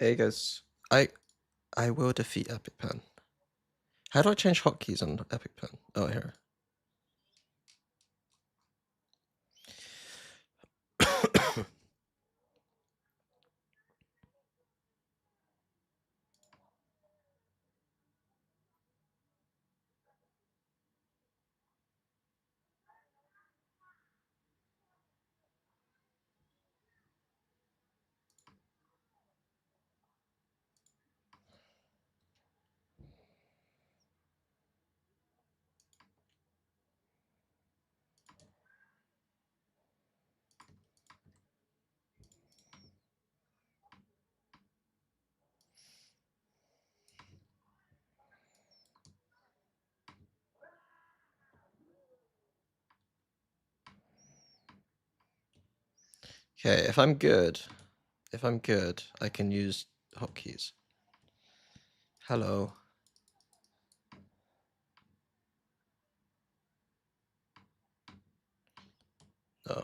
Hey guys, I will defeat Epic Pen. How do I change hotkeys on Epic Pen? Oh, here. Okay, if I'm good, I can use hotkeys. Hello. No.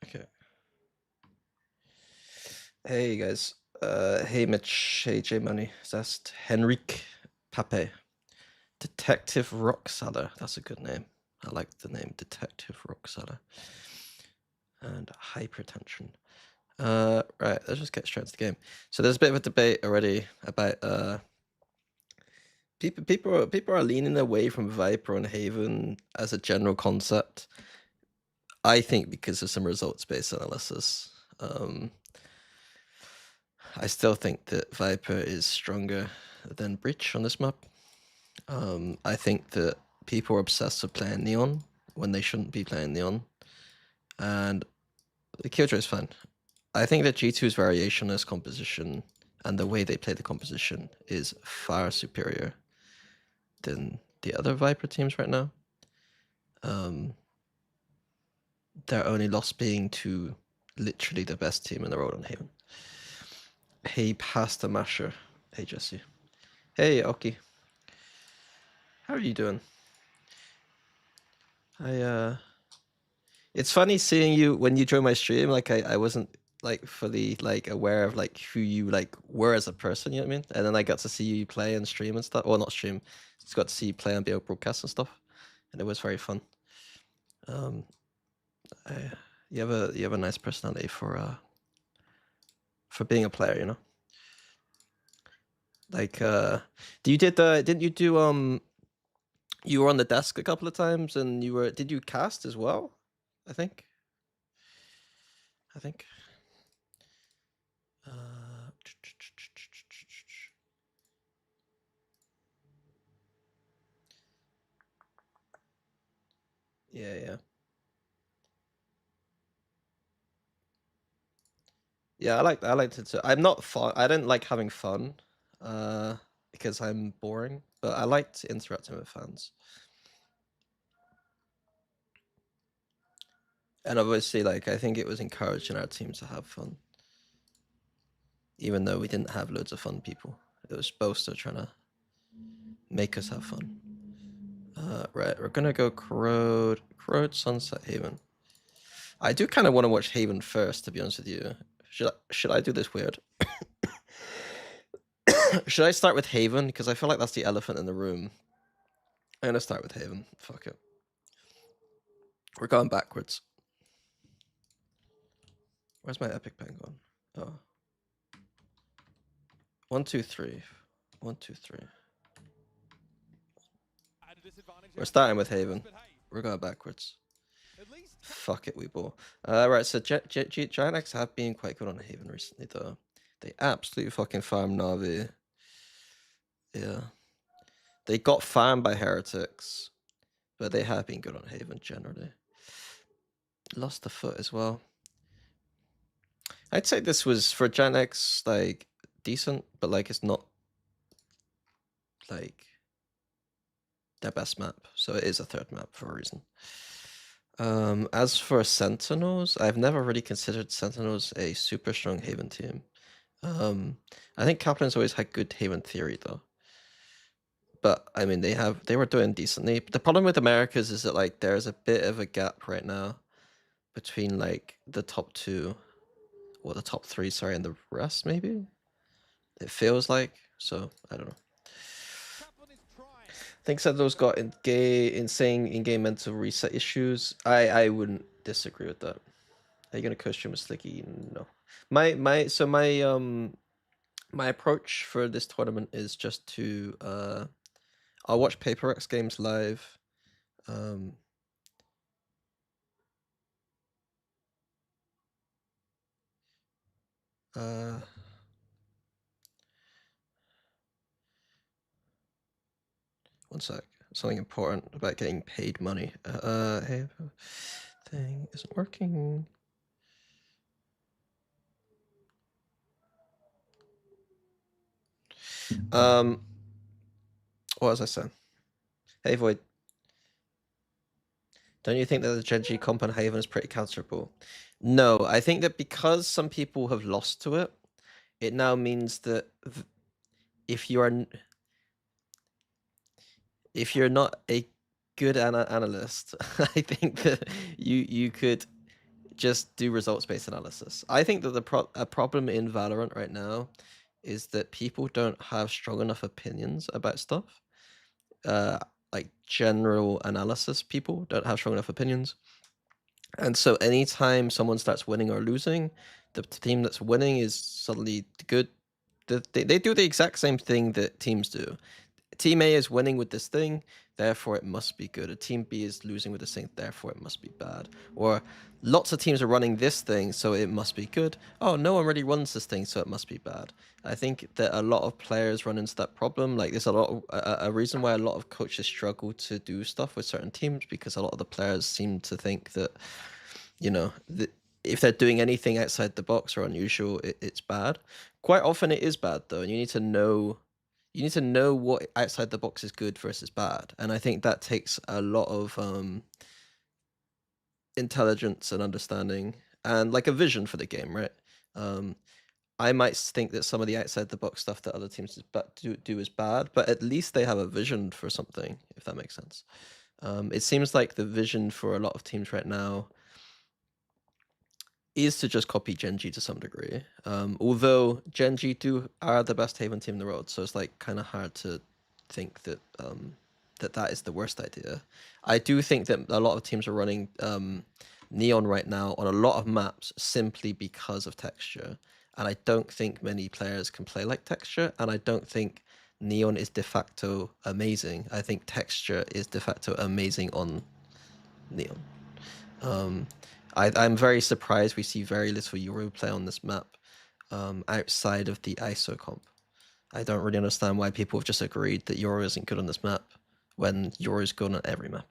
Okay. Hey guys. Hey Mitch. Hey J Money. Zest. Henrik Pape. Detective Rockseller. That's a good name. I like the name Detective Rockseller. And hypertension. Right, let's just get straight to the game. So there's a bit of a debate already about people are leaning away from Viper and Haven as a general concept. I think because of some results-based analysis. I still think that Viper is stronger than Breach on this map. I think that people are obsessed with playing Neon when they shouldn't be playing Neon. And the Killjoy is fine. I think that G2's variationless composition and the way they play the composition is far superior than the other Viper teams right now. Their only loss being to literally the best team in the world on Haven. Hey, Pasta Masher. Hey, Jesse. Hey, Oki. How are you doing? It's funny seeing you when you joined my stream. Like, I wasn't like fully like aware of like who you like were as a person, you know what I mean? And then I got to see you play and stream and stuff. Well, not stream. Just got to see you play and be able to broadcast and stuff. And it was very fun. You have a nice personality for being a player, you know? Like didn't you do you were on the desk a couple of times and did you cast as well? I think. Yeah. Yeah, I liked it too. I'm not fun. I didn't like having fun, because I'm boring. But I liked interacting with fans. And obviously, like I think it was encouraging our team to have fun, even though we didn't have loads of fun people. It was Boaster trying to make us have fun. Right, we're gonna go Corrode, Sunset Haven. I do kind of want to watch Haven first, to be honest with you. Should I do this weird? Should I start with Haven? Because I feel like that's the elephant in the room. I'm gonna start with Haven. Fuck it. We're going backwards. Where's my epic pen gone? Oh. 1, 2, 3. 1, 2, 3. We're starting with Haven. We're going backwards. Fuck it, we ball. Right, so Giant X have been quite good on Haven recently, though. They absolutely fucking farmed Na'Vi. Yeah. They got farmed by Heretics, but they have been good on Haven generally. Lost the foot as well. I'd say this was, for Giant X, like, decent, but, like, it's not, like, their best map. So it is a third map for a reason. As for Sentinels, I've never really considered Sentinels a super strong Haven team. I think Kaplan's always had good Haven theory, though. But I mean, they were doing decently. The problem with Americas is that like there's a bit of a gap right now between like the top two, or the top three, sorry, and the rest maybe. It feels like so. I don't know. I think Sentinel's got insane in-game mental reset issues. I wouldn't disagree with that. Are you gonna costume a Slicky? No. My approach for this tournament is just to I'll watch PaperX games live. One sec. Something important about getting paid money. Hey, thing isn't working. What was I saying? Hey, Void. Don't you think that the Gen G comp on Haven is pretty counterable? No, I think that because some people have lost to it, it now means that if you are not a good analyst, I think that you could just do results-based analysis. I think that a problem in Valorant right now is that people don't have strong enough opinions about stuff. Like general analysis people don't have strong enough opinions. And so anytime someone starts winning or losing, the team that's winning is suddenly good. They do the exact same thing that teams do. Team A is winning with this thing, therefore it must be good. A team B is losing with this thing, therefore it must be bad. Or lots of teams are running this thing, so it must be good. Oh, no one really runs this thing, so it must be bad. I think that a lot of players run into that problem. Like there's a reason why a lot of coaches struggle to do stuff with certain teams, because a lot of the players seem to think that, you know, if they're doing anything outside the box or unusual, it's bad. Quite often it is bad though, and you need to know what outside the box is good versus bad. And I think that takes a lot of intelligence and understanding and like a vision for the game, right? I might think that some of the outside the box stuff that other teams do is bad, but at least they have a vision for something, if that makes sense. It seems like the vision for a lot of teams right now is to just copy Gen G to some degree. Although Gen G are the best Haven team in the world, so it's like kind of hard to think that that is the worst idea. I do think that a lot of teams are running Neon right now on a lot of maps simply because of texture, and I don't think many players can play like texture, and I don't think Neon is de facto amazing. I think texture is de facto amazing on Neon. I'm very surprised we see very little Yoru play on this map outside of the ISO comp. I don't really understand why people have just agreed that Yoru isn't good on this map when Yoru is good on every map.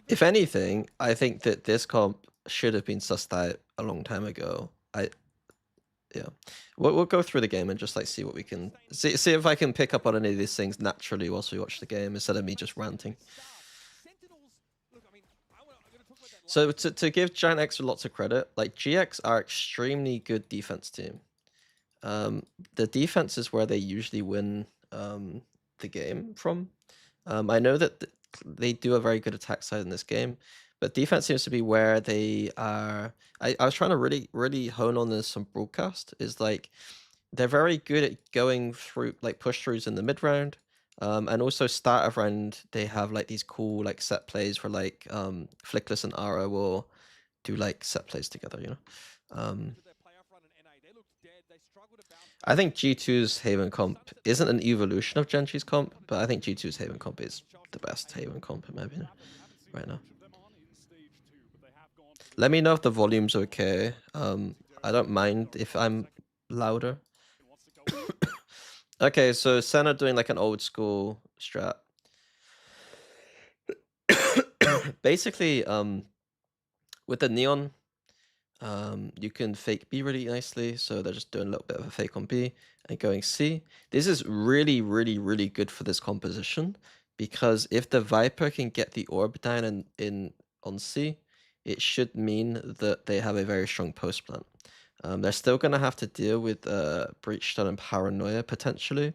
If anything, I think that this comp should have been sussed out a long time ago. Yeah, we'll go through the game and just like see what we can see if I can pick up on any of these things naturally whilst we watch the game instead of me just ranting. So to give Giant X lots of credit, like GX are extremely good defense team. The defense is where they usually win the game from. I know that they do a very good attack side in this game, but defense seems to be where they are. I was trying to really hone on this on broadcast. Is like they're very good at going through like push throughs in the mid round. And also start of round, they have like these cool like set plays where like Flickless and Ara will do like set plays together, you know. I think G2's Haven comp isn't an evolution of Gen G's comp, but I think G2's Haven comp is the best Haven comp in my opinion right now. Let me know if the volume's okay. I don't mind if I'm louder. Okay, so SEN are doing like an old school strat. Basically, with the Neon, you can fake B really nicely, so they're just doing a little bit of a fake on B and going C. This is really good for this composition, because if the Viper can get the orb down in on C, it should mean that they have a very strong post plant. They're still going to have to deal with Breach Stun and Paranoia potentially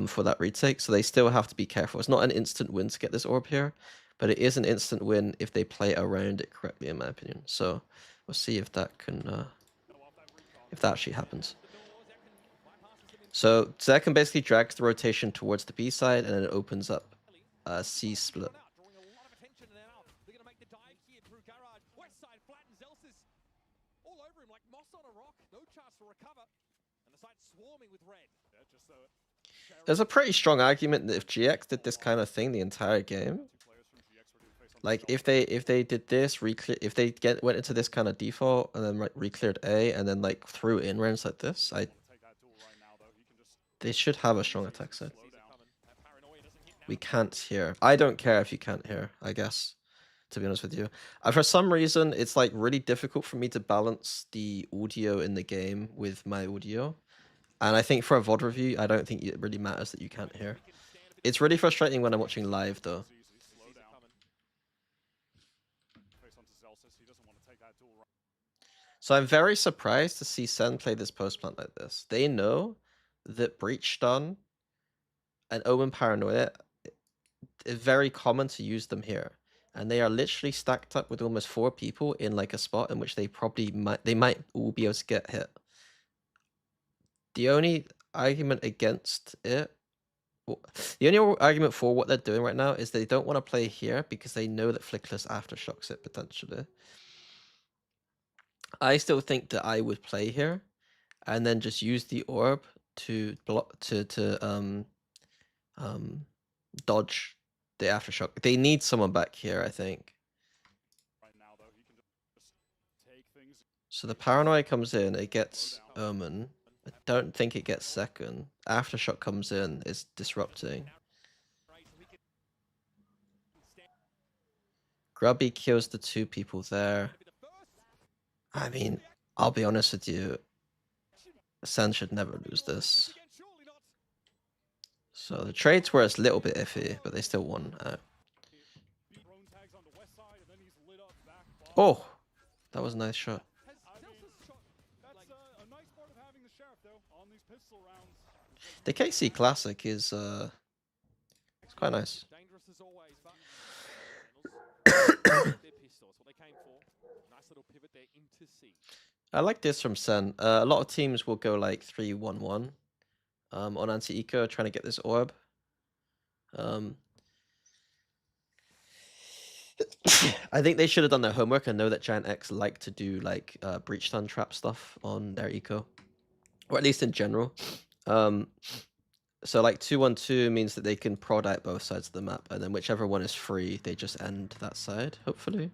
for that retake, so they still have to be careful. It's not an instant win to get this orb here, but it is an instant win if they play around it correctly, in my opinion. So we'll see if that can, if that actually happens. So Zek can basically drag the rotation towards the B side, and then it opens up C split. There's a pretty strong argument that if GX did this kind of thing the entire game, like if they did this, if they went into this kind of default and then re-cleared A and then like threw in rounds like this, they should have a strong attack side. We can't hear. I don't care if you can't hear, I guess, to be honest with you. For some reason, it's like really difficult for me to balance the audio in the game with my audio. And I think for a VOD review, I don't think it really matters that you can't hear. It's really frustrating when I'm watching live, though. So I'm very surprised to see SEN play this post plant like this. They know that Breach Stun and Omen Paranoia is very common to use them here. And they are literally stacked up with almost 4 people in like a spot in which they might all be able to get hit. The only argument against it, the only argument for what they're doing right now is they don't want to play here because they know that Flickless aftershocks it potentially. I still think that I would play here and then just use the orb to block dodge the aftershock. They need someone back here, I think. So the Paranoia comes in, it gets Omen. I don't think it gets second. Aftershock comes in, it's disrupting. Grubby kills the 2 people there. I mean, I'll be honest with you, SEN should never lose this. So the trades were a little bit iffy, but they still won out. Oh, that was a nice shot. The KC Classic is it's quite nice. I like this from SEN. A lot of teams will go like 3-1-1 on anti-eco trying to get this orb. I think they should have done their homework and know that Giant X like to do like breach stun trap stuff on their eco, or at least in general. So like 2-1-2 means that they can prod out both sides of the map, and then whichever one is free, they just end that side, hopefully.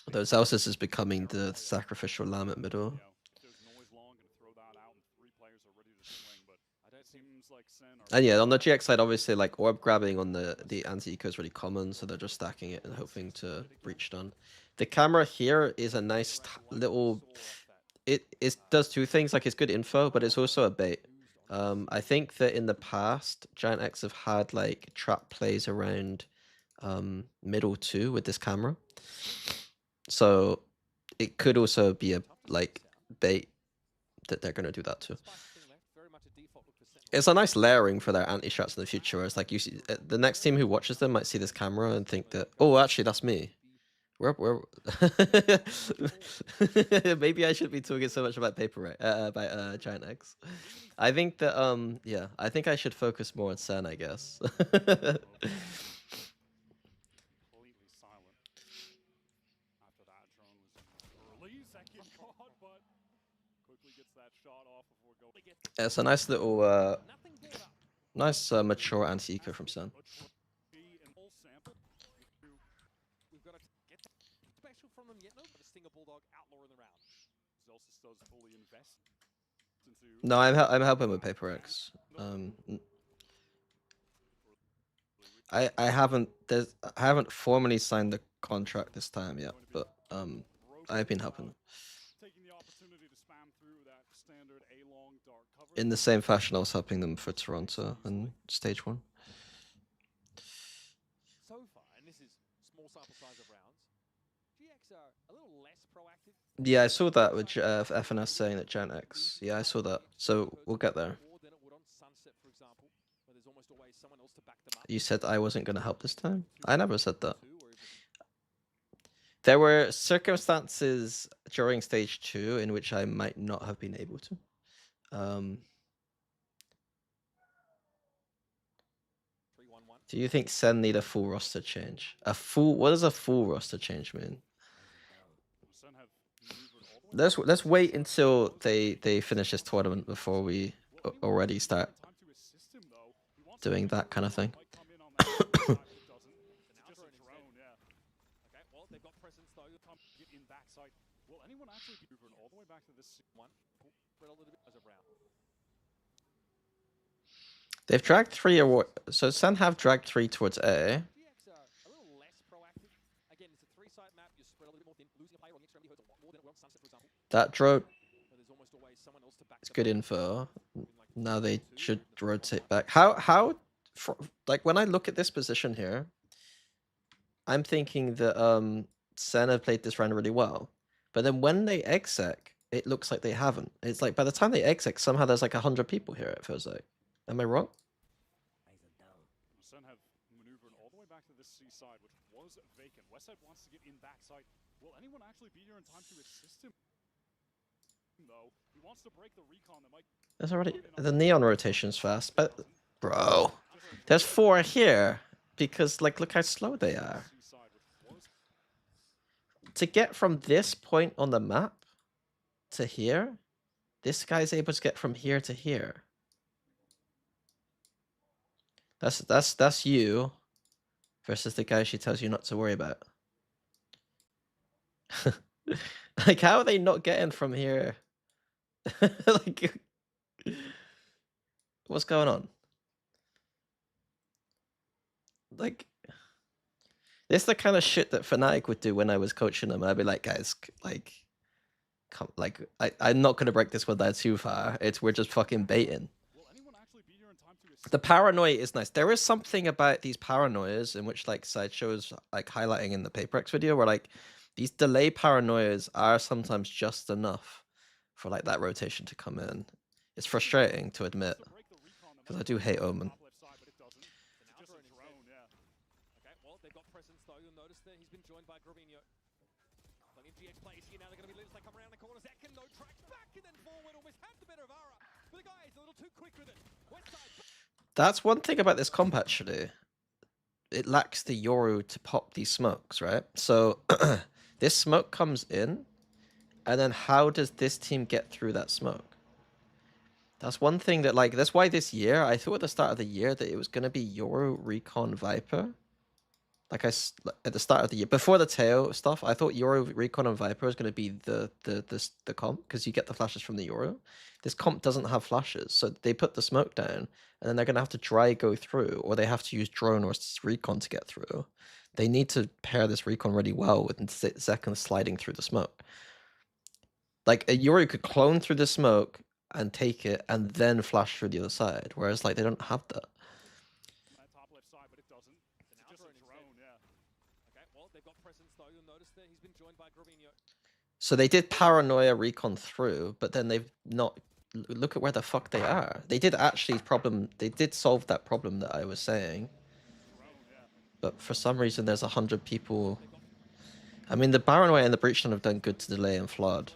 Although Zelsis is becoming the sacrificial lamb at middle. And yeah, on the GX side, obviously, like orb grabbing on the anti-eco is really common, so they're just stacking it and hoping to breach stun. The camera here is a nice little... It does 2 things, like it's good info, but it's also a bait. I think that in the past, Giant X have had like trap plays around middle 2 with this camera. So it could also be a like bait that they're going to do that too. It's a nice layering for their anti-shots in the future, where it's like you see the next team who watches them might see this camera and think that, oh, actually that's me. Maybe I shouldn't be talking so much about about Giant X. I think that yeah, I think I should focus more on SEN, I guess. It's a nice little nice mature anti-eco from SEN. No, I'm helping with Paper X. I haven't formally signed the contract this time yet, but I've been helping. In the same fashion, I was helping them for Toronto and stage 1. Yeah, I saw that with FNS saying that Gen X. Yeah, I saw that. So we'll get there. You said I wasn't going to help this time? I never said that. There were circumstances during stage 2 in which I might not have been able to. Do you think SEN need a full roster change? What does a full roster change mean? Let's wait until they finish this tournament before we already start doing that kind of thing. They've dragged 3 away. So SEN have dragged 3 towards A. That drove. It's good info. Now they should rotate back. Like when I look at this position here, I'm thinking that SEN have played this round really well. But then when they exec, it looks like they haven't. It's like by the time they exec, somehow there's like 100 people here, it feels like. Am I wrong? SEN have maneuvered all the way back to this seaside, which was vacant. Westside wants to get in backside. Will anyone actually be here in time to assist him? Though he wants to break the recon that might. There's already the neon rotation's fast, but bro, there's 4 here because like look how slow they are. To get from this point on the map to here, this guy's able to get from here to here. That's you versus the guy she tells you not to worry about. Like how are they not getting from here? Like what's going on? Like this is the kind of shit that Fnatic would do when I was coaching them. I'd be like, guys, like, come, like, I'm not gonna break this one down too far. We're just fucking baiting. The paranoia is nice. There is something about these paranoias in which like Sideshow is like highlighting in the PaperX video where like these delay paranoias are sometimes just enough for like that rotation to come in. It's frustrating to admit because I do hate Omen. They've got presence though. You'll notice that he's been joined by Gravino. Plenty of GX plays here now. They're going to be loose. They come around the corner. Second, no tracks back and then forward. Almost had the better of Ara. But the guy is a little too quick with it. That's one thing about this comp actually. It lacks the Yoru to pop these smokes, right? So this smoke comes in, and then how does this team get through that smoke? That's one thing that like that's why this year I thought at the start of the year that it was going to be Yoru, Recon, Viper. Like at the start of the year, before the tail stuff, I thought Yoru, Recon, and Viper was going to be the comp because you get the flashes from the Yoru. This comp doesn't have flashes, so they put the smoke down, and then they're going to have to dry go through, or they have to use drone or Recon to get through. They need to pair this Recon really well with seconds sliding through the smoke. Like a Yoru could clone through the smoke and take it, and then flash through the other side, whereas like they don't have that. So they did paranoia recon through, but then they've not. Look at where the fuck they are. They did actually They did solve that problem that I was saying. But for some reason, there's 100 people. I mean, the paranoia and the breach have done good to delay and flood,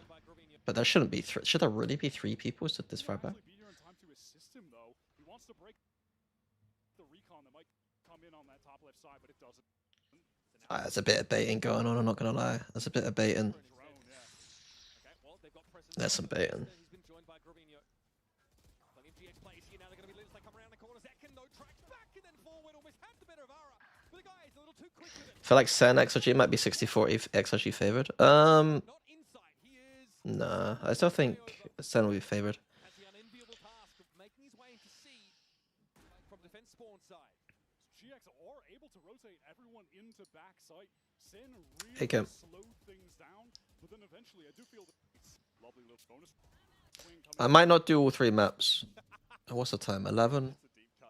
but there shouldn't be. Should there really be 3 people stood this far back? There's a bit of baiting going on, I'm not going to lie. There's a bit of baiting. There's some baiting. I feel like SEN XRG might be 60-40 XRG favored. Nah, I still think SEN will be favored. Hey, Kim. I might not do all 3 maps. What's the time? 11?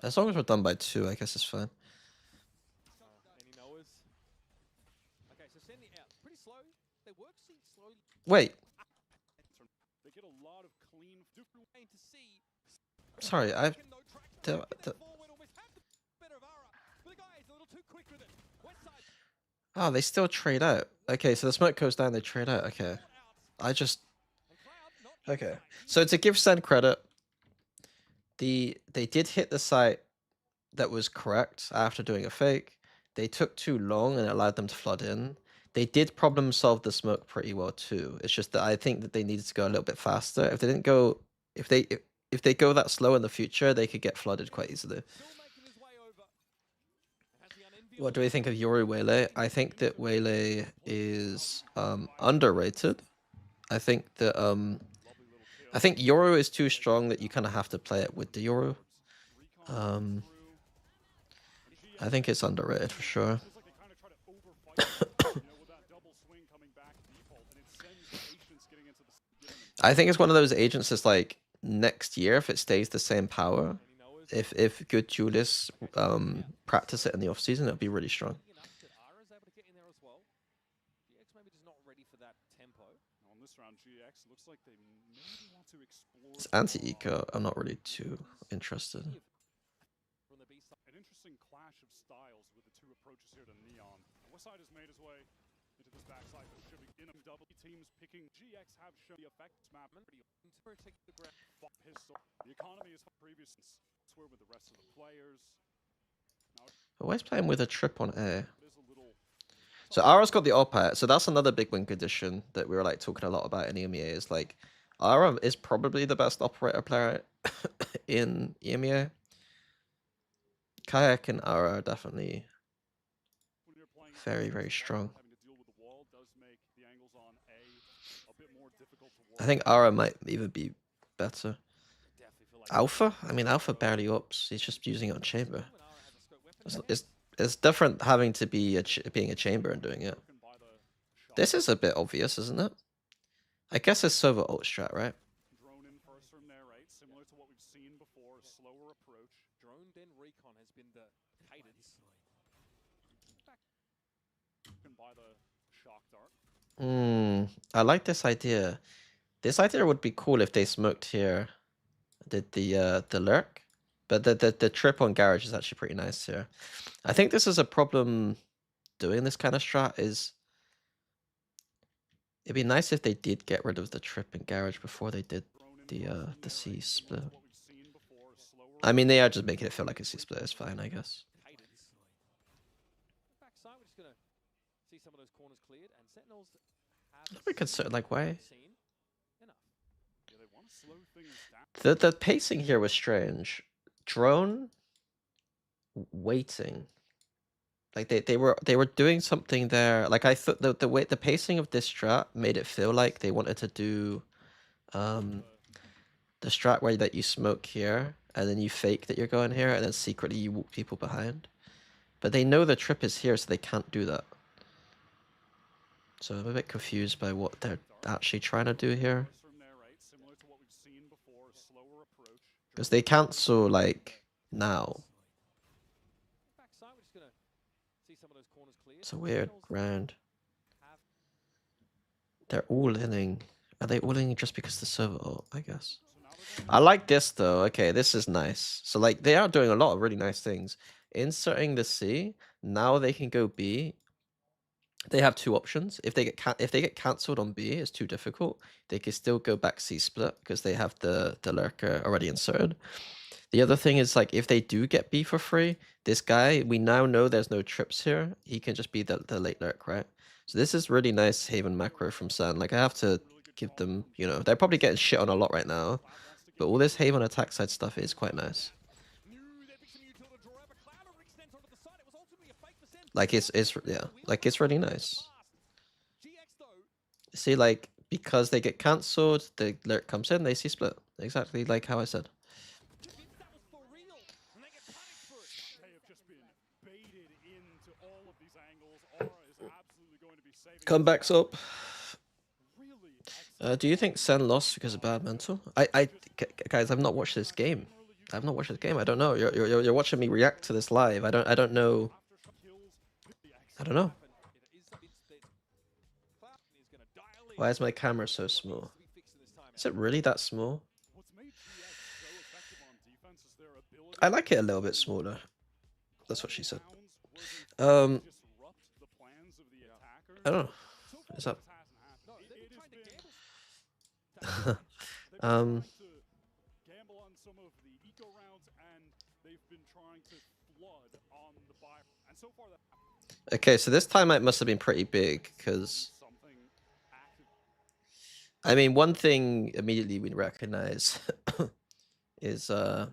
As long as we're done by 2, I guess it's fine. Wait, Sorry, I. Oh, they still trade out. Okay, so the smoke goes down, they trade out. Okay. I just. Okay. So to give SEN credit, they did hit the site that was correct after doing a fake. They took too long and it allowed them to flood in. They did problem solve the smoke pretty well too. It's just that I think that they needed to go a little bit faster. If they didn't go, if they go that slow in the future, they could get flooded quite easily. What do we think of Yoru Waylay? I think that Waylay is underrated. I think that I think Yoru is too strong that you kind of have to play it with the Yoru. I think it's underrated for sure. I think it's one of those agents that's like next year if it stays the same power. If good duelists practice it in the off season, it'll be really strong. It's anti-eco. I'm not really too interested. An interesting clash of styles with the two approaches here to Neon. Westside has made his way into this backside, but should be in double teams picking. GX have shown the effects map. Pistol. The economy is previous. Swear with the rest of the players. Always playing with a trip on A. So Ara's got the op-hat, so that's another big win condition that we were like talking a lot about in EMEA. Is like Ara is probably the best operator player in EMEA. Kayak and Ara are definitely very, very strong. I think Ara might even be better. Alpha? I mean, Alpha barely ups. He's just using it on chamber. It's different having to be being a chamber and doing it. This is a bit obvious, isn't it? I guess it's Sova ult strat, right? Drone in first from there, right? Similar to what we've seen before, slower approach. Drone then recon has been the cadence. By the shock dart. I like this idea. This idea would be cool if they smoked here. Did the lurk, but the trip on garage is actually pretty nice here. I think this is a problem doing this kind of strat is it'd be nice if they did get rid of the trip and garage before they did the C split. I mean, they are just making it feel like a C split. It's fine, I guess. We could like why? The pacing here was strange. Drone waiting. Like they were doing something there. Like I thought the way the pacing of this strat made it feel like they wanted to do the strat where that you smoke here and then you fake that you're going here and then secretly you walk people behind. But they know the trip is here, so they can't do that. So I'm a bit confused by what they're actually trying to do here. Because they cancel like now. It's a weird round. They're all inning. Are they all inning just because the server ult, I guess? I like this though. Okay, this is nice. So like they are doing a lot of really nice things. Inserting the C, now they can go B. They have two options. If they get cancelled on B, it's too difficult. They can still go back C split because they have the lurker already inserted. The other thing is like if they do get B for free, this guy, we now know there's no trips here. He can just be the late lurk, right? So this is really nice Haven macro from SEN. Like I have to give them, you know, they're probably getting shit on a lot right now, but all this Haven attack side stuff is quite nice. Like it's yeah, like it's really nice. See, like because they get cancelled, the lurk comes in, they see split. Exactly like how I said. Comebacks up. Do you think SEN lost because of bad mental? Guys, I've not watched this game. I've not watched this game. I don't know. You're watching me react to this live. I don't know. I don't know. Why is my camera so small? Is it really that small? effective on defense is their ability I like it a little to bit smaller. That's what call she said. rounds where they disrupt the plans of the attackers. I don't know. So far, Is that this hasn't happened. No, they've It been has trying to been gamble. they've been trying to gamble on some of the eco rounds, and they've been trying to flood on the buy. And so far, that Okay, so this timeout must have been pretty big because something active. I mean, one thing immediately we recognize is the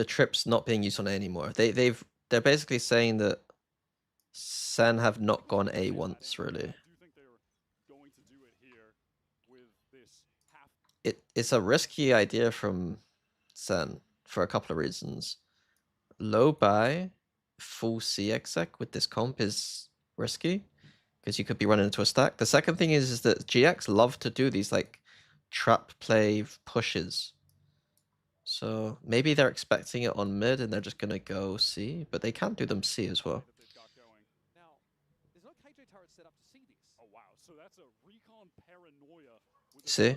trips not being used on A anymore. They're basically saying that SEN have not gone A once really. I do think they're going to do it here with this half. It's a risky idea from SEN for a couple of reasons. Low buy, full C exec with this comp is risky because you could be running into a stack. The second thing is that GX love to do these like trap play pushes. So maybe they're expecting it on mid and they're just gonna go C, but they can't do them C as well. That they've got going. Now, there's no KJ turret set up to see this. Oh wow! So that's a recon paranoia. With See?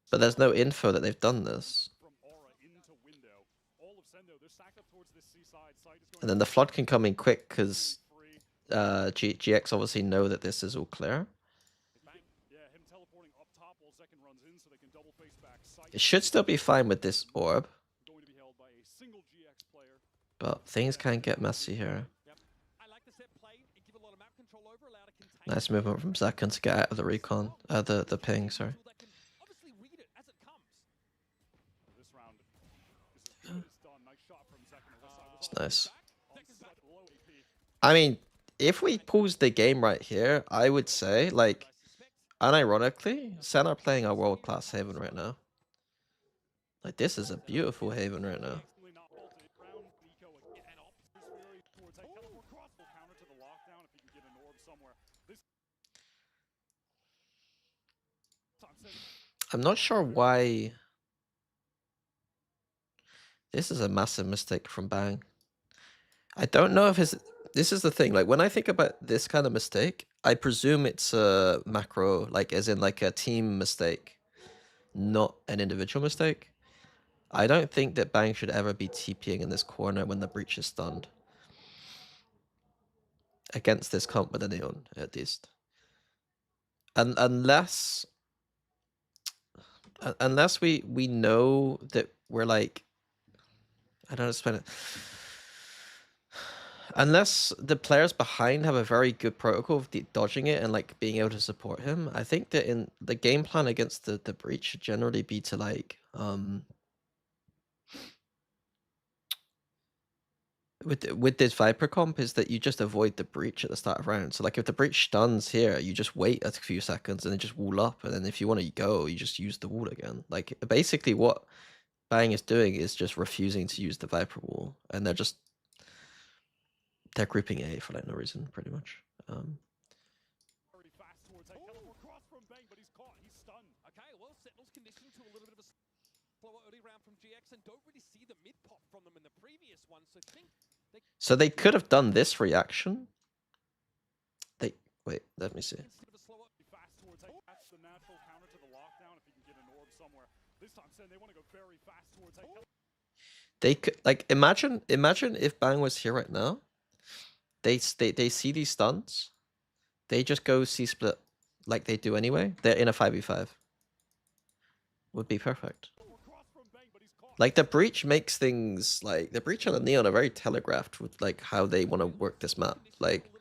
But there's no info that they've done this. From aura into window. All of Sendo, they're stacked up towards this seaside site. And then the flood can come in quick because GX obviously know that this is all clear. Yeah, him teleporting up top while Zekin runs in so they can double face back. It should still be fine with this orb, Going to be held by a single GX player. but things can get messy here. Yep. I like the set play. It give a lot of map control over, allow to contain. Nice movement from Zekin to get out of the recon, the ping, sorry. Obviously read it as it comes. This round is as good as done. Nice shot from Zekin. It's nice. Zekin's back low AP. I mean, if we pause the game right here, I would say, like, unironically, SEN are playing a world-class Haven right now. Like, this is a beautiful Haven right now. Actually not bolted around Nico again. And opposite Fury towards a teleport cross. Will counter to the lockdown if he can get an orb somewhere. This time Sendo I'm not sure why. This is a massive mistake from Bang. I don't know if his. This is the thing. Like when I think about this kind of mistake, I presume it's a macro, like as in like a team mistake, not an individual mistake. I don't think that Bang should ever be TPing in this corner when the breach is stunned. Against this comp with a Neon, at least. And unless we know that we're like, I don't explain it. Unless the players behind have a very good protocol of dodging it and like being able to support him, I think that in the game plan against the breach should generally be to like with this Viper comp is that you just avoid the breach at the start of round. So like if the breach stuns here, you just wait a few seconds and then just wall up, and then if you want to go, you just use the wall again. Like basically what Bang is doing is just refusing to use the Viper wall, and they're grouping A for like no reason, pretty much. very fast towards a teleport cross from Bang, but he's caught. He's stunned. Okay, well, Sentinel's conditioned to a little bit of a slower early round from GX and don't really see the mid pop from them in the previous one, so So they could have done this reaction. Wait, let me see. Fast towards a that's the natural counter to the lockdown if he can get an orb somewhere. This time Sen, they want to go very fast towards a They could like imagine if Bang was here right now. They see these stuns. They just go C split like they do anyway. They're in a 5v5. Would be perfect. Like the breach makes things like the breach and the Neon are very telegraphed with like how they want to work this map. Like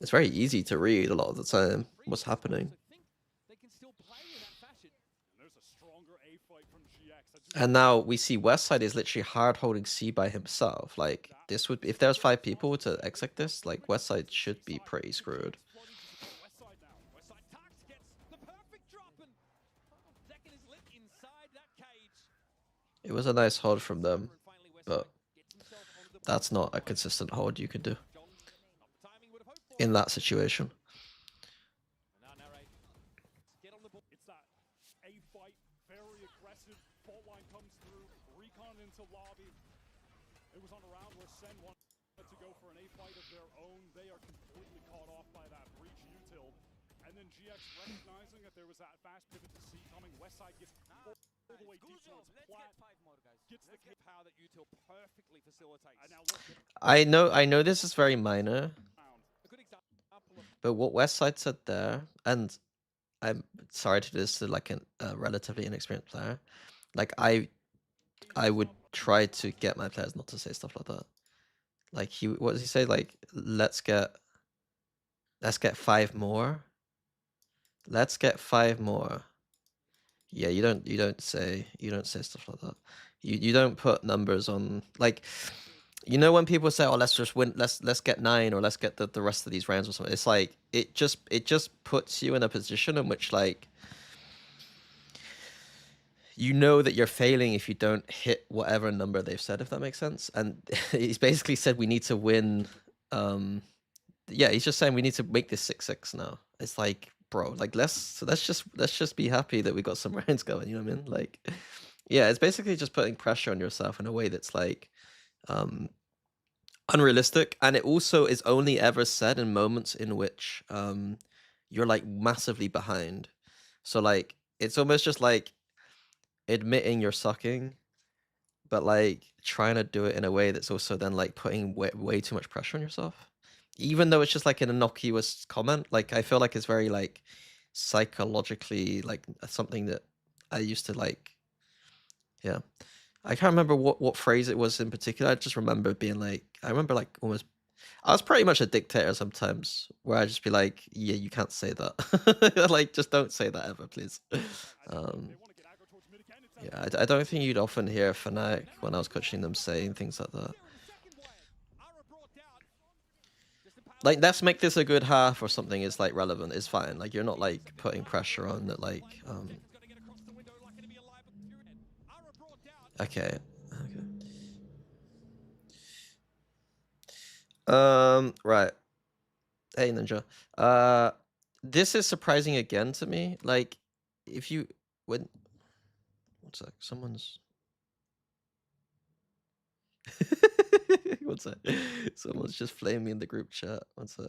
it's very easy to read a lot of the time what's happening. And now we see Westside is literally hard holding C by himself. Like this would, if there's 5 people to exec this, like Westside should be pretty screwed. It was a nice hold from them, but that's not a consistent hold you can do in that situation. It's that A fight, very aggressive. Fault line comes through, recon into lobby. It was on a round where Sen wanted to go for an A fight of their own. They are completely caught off by that breach util. And then GX recognizing that there was that fast pivot to C coming. Westside gets all the way deep towards plat. Gets the power that util perfectly facilitates. And now look, I know this is very minor, A good example of but what Westside said there, and I'm sorry to do this to like a relatively inexperienced player, like I would try to get my players not to say stuff like that. Like what does he say? Like let's get 5 more. Let's get 5 more. Yeah, you don't say stuff like that. You don't put numbers on, like, you know, when people say, oh, let's just win, let's get 9, or let's get the rest of these rounds or something. It's like it just puts you in a position in which, like, you know that you're failing if you don't hit whatever number they've said, if that makes sense. And he's basically said we need to win. Yeah, he's just saying we need to make this 6-6 now. It's like, bro, like let's just be happy that we got some rounds going. You know what I mean? Like, yeah, it's basically just putting pressure on yourself in a way that's like unrealistic, and it also is only ever said in moments in which you're like massively behind. So like it's almost just like admitting you're sucking, but like trying to do it in a way that's also then like putting way too much pressure on yourself, even though it's just like an innocuous comment. Like I feel like it's very like psychologically like something that I used to like. Yeah, I can't remember what phrase it was in particular. I just remember being like, I remember like almost, I was pretty much a dictator sometimes, where I just be like, yeah, you can't say that. Like, just don't say that ever, please. Yeah, I don't think you'd often hear Fnatic when I was coaching them saying things like that. Like, let's make this a good half or something is like relevant, is fine. Like, you're not like putting pressure on that, like, okay. Right. Hey, Ninja. This is surprising again to me. Like, if you, one sec, someone's... One sec. Someone's just flaming me in the group chat. One sec.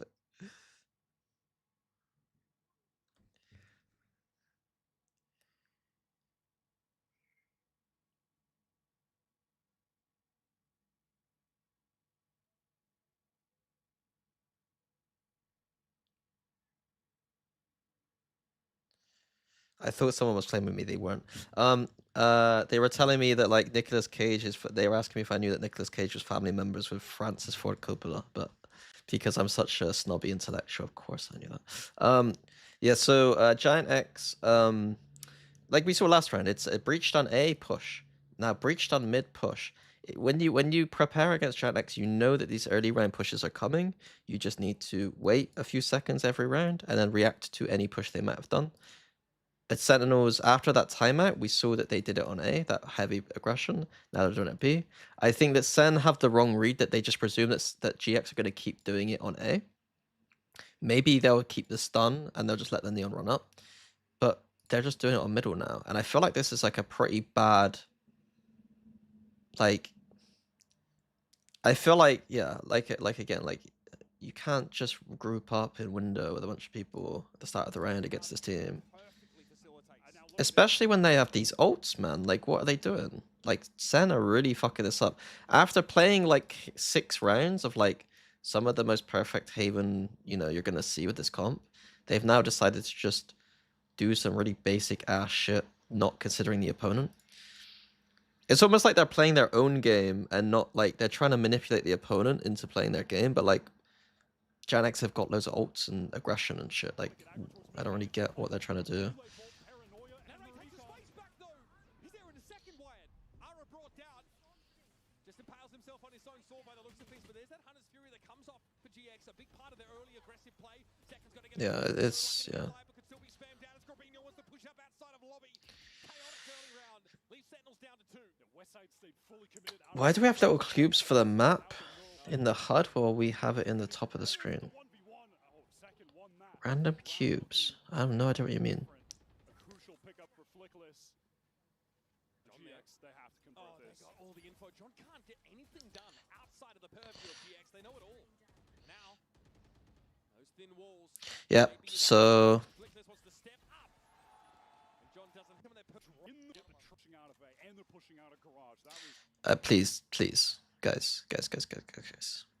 I thought someone was claiming me. They weren't. They were telling me that like Nicolas Cage is. They were asking me if I knew that Nicolas Cage was family members with Francis Ford Coppola, but because I'm such a snobby intellectual, of course I knew that. Yeah. So Giant X. Like we saw last round, it's a breached on A push. Now breached on mid push. When you prepare against Giant X, you know that these early round pushes are coming. You just need to wait a few seconds every round and then react to any push they might have done. At Sentinels, after that timeout, we saw that they did it on A, that heavy aggression. Now they're doing it B. I think that SEN have the wrong read, that they just presume that GX are going to keep doing it on A. Maybe they'll keep the stun and they'll just let the Neon run up. But they're just doing it on middle now. And I feel like this is like a pretty bad... Like... I feel like, yeah, like again, like... You can't just group up in window with a bunch of people at the start of the round against this team. Especially when they have these ults, man. Like, what are they doing? Like, SEN are really fucking this up. After playing, like, 6 rounds of, like, some of the most perfect Haven, you know, you're gonna see with this comp, they've now decided to just do some really basic ass shit, not considering the opponent. It's almost like they're playing their own game and not, like, they're trying to manipulate the opponent into playing their game, but, like, Janex have got loads of ults and aggression and shit. Like, I don't really get what they're trying to do. Yeah, it's, yeah. Why do we have little cubes for the map in the HUD while we have it in the top of the screen? Random cubes. I have no idea what you mean. all the info. John can't get anything done outside of the purview of GX. They know it all. Now, those thin walls. Yep. So Glickness wants to step up. And John doesn't come in there. Pushing out of A, and they're pushing out of garage. That was please, guys.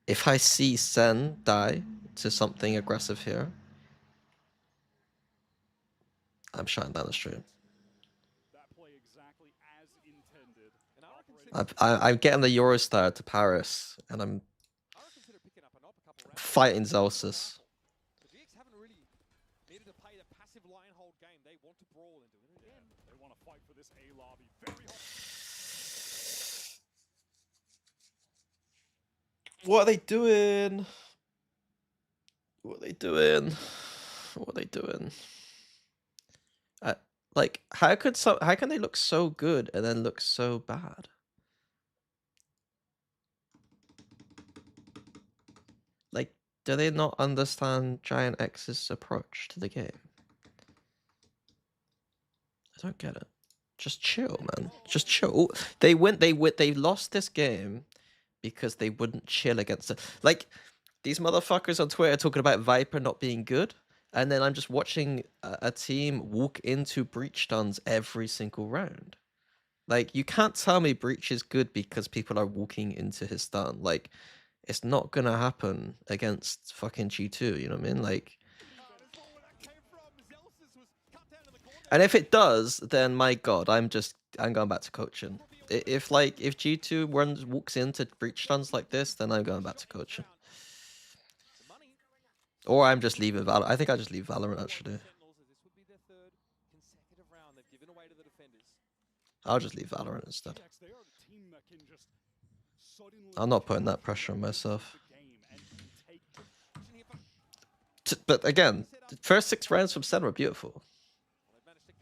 If I see Sen die to something aggressive here, I'm shutting down the stream. that play exactly as intended. And I reckon I'm getting the Eurostar to Paris, and I'm consider picking up an op a couple rounds. fighting Zelsis. The GX haven't really needed to play the passive line hold game. They want to brawl into it again. They want to fight for this A lobby very hard. What are they doing? What are they doing? What are they doing? Like, how can they look so good and then look so bad? Like, do they not understand Giant X's approach to the game? I don't get it. Just chill, man. Just chill. They lost this game because they wouldn't chill against it. Like, these motherfuckers on Twitter talking about Viper not being good, and then I'm just watching a team walk into breach stuns every single round. Like, you can't tell me breach is good because people are walking into his stun. Like, it's not gonna happen against fucking G2, you know what I mean? Like, and if it does, then my god, I'm going back to coaching. If G2 walks into breach stuns like this, then I'm going back to coaching. Or I'm just leaving Valorant. I think I just leave Valorant actually. I'll just leave Valorant instead. I'm not putting that pressure on myself. But again, the first 6 rounds from SEN were beautiful.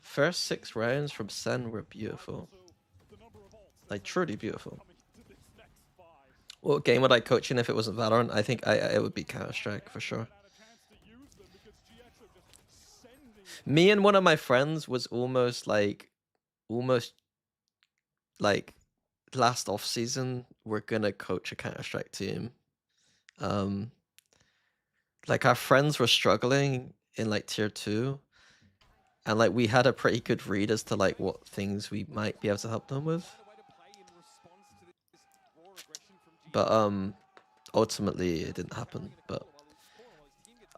First 6 rounds from SEN were beautiful. Like, truly beautiful. What game would I coach in if it wasn't Valorant? I think it would be Counter-Strike for sure. Me and one of my friends was almost like last off season we're gonna coach a Counter-Strike team. Like, our friends were struggling in like tier 2, and like we had a pretty good read as to like what things we might be able to help them with. But ultimately it didn't happen. But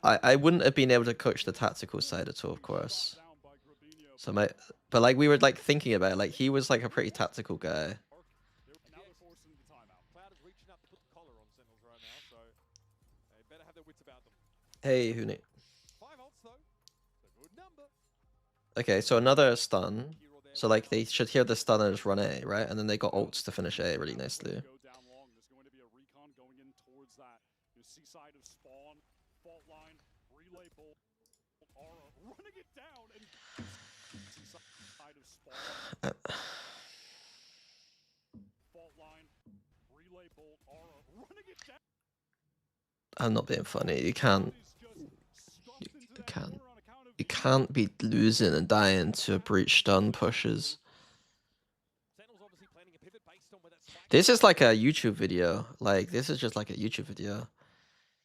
I wouldn't have been able to coach the tactical side at all, of course. So but like we were like thinking about it, like he was like a pretty tactical guy. Hey, Huni. Okay, so another stun. So like they should hear the stun and just run A, right? And then they got ults to finish A really nicely. I'm not being funny. You can't be losing and dying to a breach stun pushes. This is like a YouTube video. Like, this is just like a YouTube video.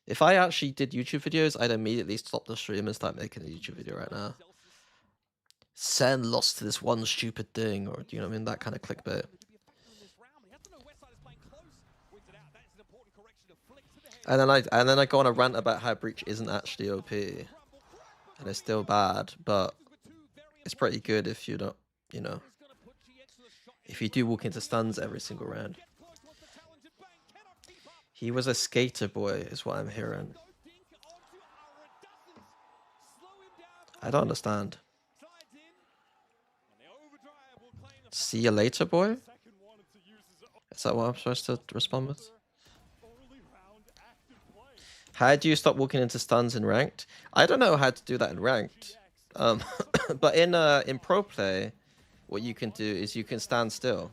If I actually did YouTube videos, I'd immediately stop the stream and start making a YouTube video right now. SEN lost to this one stupid thing, or you know what I mean, that kind of clickbait. And then I go on a rant about how breach isn't actually OP, and it's still bad, but it's pretty good if you don't, you know, if you do walk into stuns every single round. He was a skater boy, is what I'm hearing. I don't understand. See you later, boy? Is that what I'm supposed to respond with? How do you stop walking into stuns in ranked? I don't know how to do that in ranked. But in pro play, what you can do is you can stand still.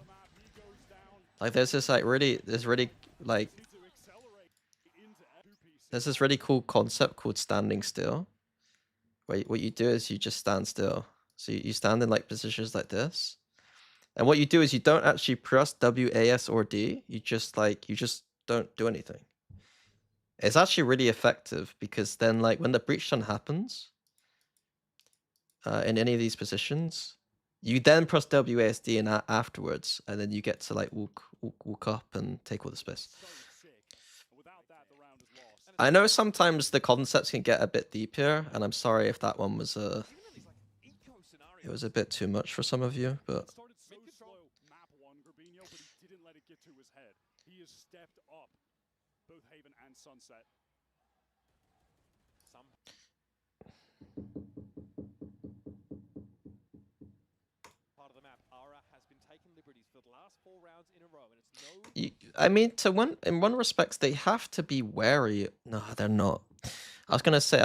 Like there's this really cool concept called standing still. Where what you do is you just stand still. So you stand in like positions like this. And what you do is you don't actually press W, A, S, or D. You just don't do anything. It's actually really effective because then, like, when the breach stun happens, in any of these positions, you then press WASD and afterwards, and then you get to like walk up and take all the space. So sick. Without that, the round is lost. I know sometimes the concepts can get a bit deep here, and I'm sorry if that one was Even in these like eco scenarios, it was a bit too much for some of you, but It started so slow, map 1, Garbino, but he didn't let it get to his head. He has stepped up both Haven and Sunset. some part of the map, Ara has been taking liberties for the last 4 rounds in a row, and it's no. I mean, in one respects, they have to be wary. No, they're not. I was gonna say,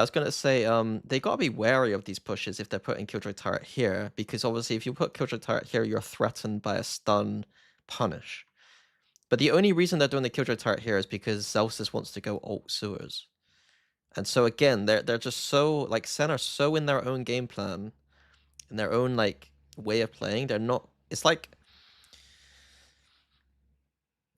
they gotta be wary of these pushes if they're putting Killjoy Turret here, because obviously if you put Killjoy Turret here, you're threatened by a stun punish. But the only reason they're doing the Killjoy Turret here is because Zelsis wants to go ult sewers. And so again, they're just so, like, SEN are so in their own game plan, in their own, like, way of playing. They're not, it's like,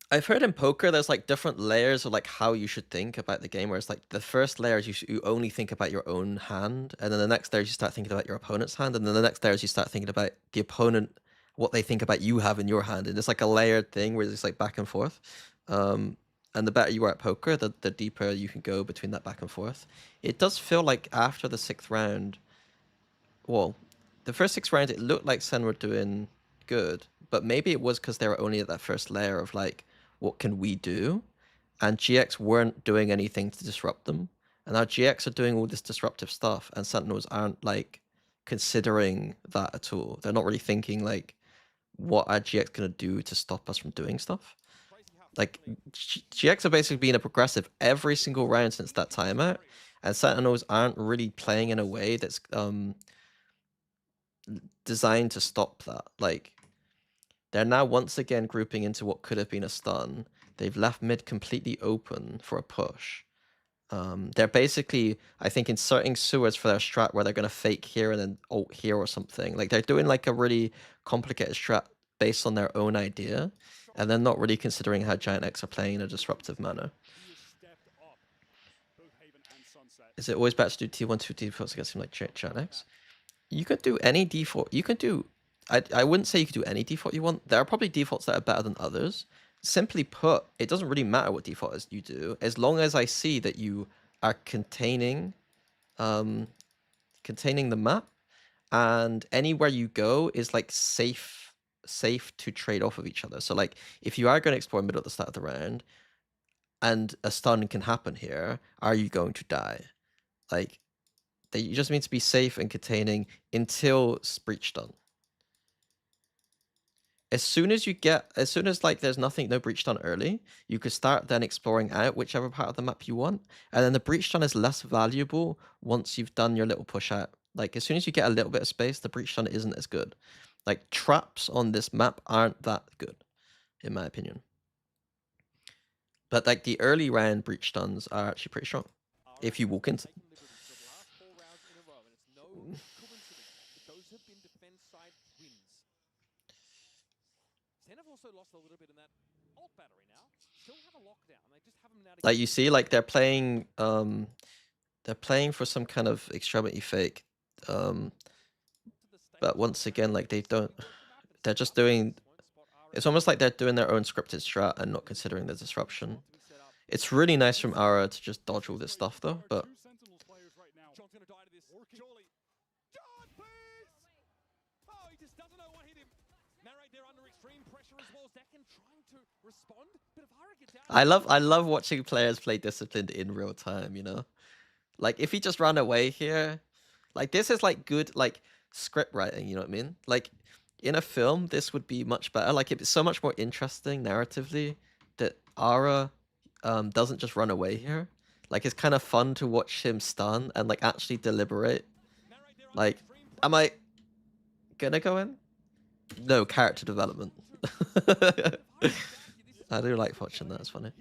I've heard in poker there's like different layers of like how you should think about the game, where it's like the first layer is you only think about your own hand, and then the next layer is you start thinking about your opponent's hand, and then the next layer is you start thinking about the opponent, what they think about you have in your hand, and it's like a layered thing where it's like back and forth. And the better you are at poker, the deeper you can go between that back and forth. It does feel like after the 6th round, well, the first 6 rounds it looked like SEN were doing good, but maybe it was because they were only at that first layer of like, what can we do? And GX weren't doing anything to disrupt them. And now GX are doing all this disruptive stuff, and Sentinels aren't like considering that at all. They're not really thinking like, what are GX gonna do to stop us from doing stuff? Like GX have basically been a progressive every single round since that timeout, and Sentinels aren't really playing in a way that's designed to stop that. Like, they're now once again grouping into what could have been a stun. They've left mid completely open for a push. They're basically, I think, inserting sewers for their strat where they're going to fake here and then ult here or something. Like, they're doing like a really complicated strat based on their own idea, and they're not really considering how Giant X are playing in a disruptive manner. He has stepped up both Haven and Sunset. Is it always better to do T1, 2 defaults against him like Giant X? You could do any default. You could do. I wouldn't say you could do any default you want. There are probably defaults that are better than others. Simply put, it doesn't really matter what default is you do, as long as I see that you are containing the map, and anywhere you go is like safe to trade off of each other. So like if you are going to explore middle at the start of the round, and a stun can happen here, are you going to die? Like, you just need to be safe and containing until breach stun. As soon as like there's nothing, no breach stun early, you could start then exploring out whichever part of the map you want, and then the breach stun is less valuable once you've done your little push out. Like, as soon as you get a little bit of space, the breach stun isn't as good. Like, traps on this map aren't that good, in my opinion. But like the early round breach stuns are actually pretty strong if you walk into them. Like, you see, like they're playing for some kind of extremity fake, but once again, like they're just doing, it's almost like they're doing their own scripted strat and not considering the disruption. It's really nice from Ara to just dodge all this stuff though, but I love watching players play disciplined in real time, you know? Like, if he just ran away here, like, this is like good, like, script writing, you know what I mean? Like, in a film, this would be much better. Like, it's so much more interesting narratively that Ara doesn't just run away here. Like, it's kind of fun to watch him stun and, like, actually deliberate. Like, am I gonna go in? No, character development. I do like watching that, it's funny.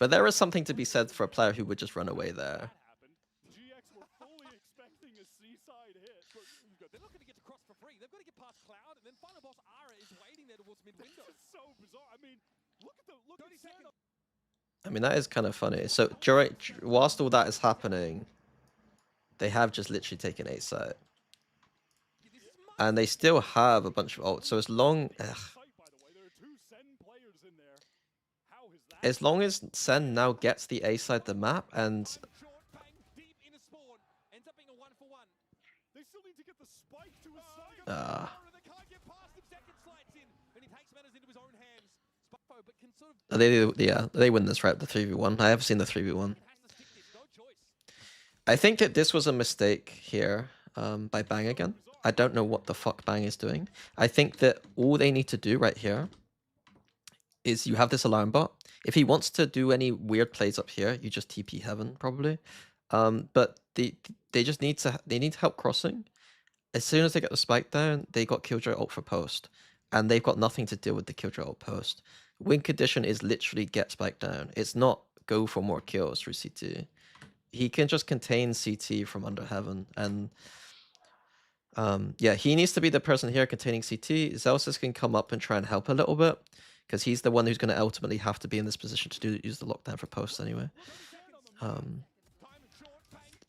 But there is something to be said for a player who would just run away there. GX were fully expecting a seaside hit. They're not going to get to cross for free. They've got to get past Cloud, and then final boss Ara is waiting there towards mid window. This is so bizarre. I mean, look at 30 seconds. I mean, that is kind of funny. So whilst all that is happening, they have just literally taken A site. And they still have a bunch of ults. So as long... As long as Sen now gets the A side of the map and... they win this, right? The 3v1. I have seen the 3v1. I think that this was a mistake here by Bang again. I don't know what the fuck Bang is doing. I think that all they need to do right here is you have this alarm bot. If he wants to do any weird plays up here, you just TP heaven probably. But they just need help crossing. As soon as they get the spike down, they got Killjoy ult for post, and they've got nothing to deal with the Killjoy ult post. Win condition is literally get spike down. It's not go for more kills through CT. He can just contain CT from under heaven, and yeah, he needs to be the person here containing CT. Zelsis can come up and try and help a little bit, because he's the one who's going to ultimately have to be in this position to use the lockdown for post anyway.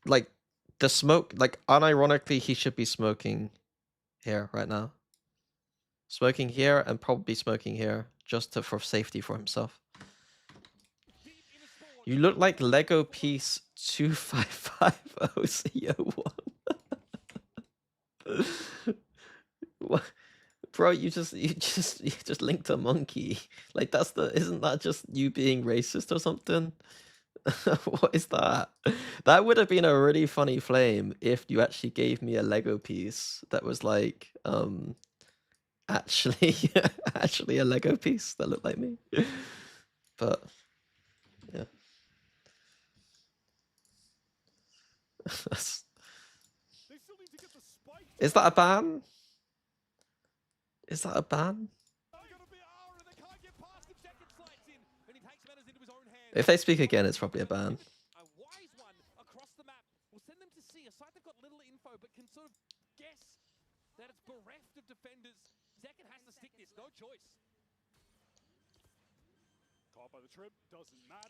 Like, the smoke, like, unironically, he should be smoking here right now. Smoking here and probably smoking here, just for safety for himself. You look like Lego piece 2550 CO1. What? Bro, you just linked a monkey. Like, isn't that just you being racist or something? What is that? That would have been a really funny flame if you actually gave me a Lego piece that was like, actually a Lego piece that looked like me. But yeah. Is that a ban? Is that a ban? If they speak again, it's probably a ban. A wise one across the map will send them to see a site they've got little info, but can sort of guess that it's bereft of defenders. Zekken has to stick this, no choice.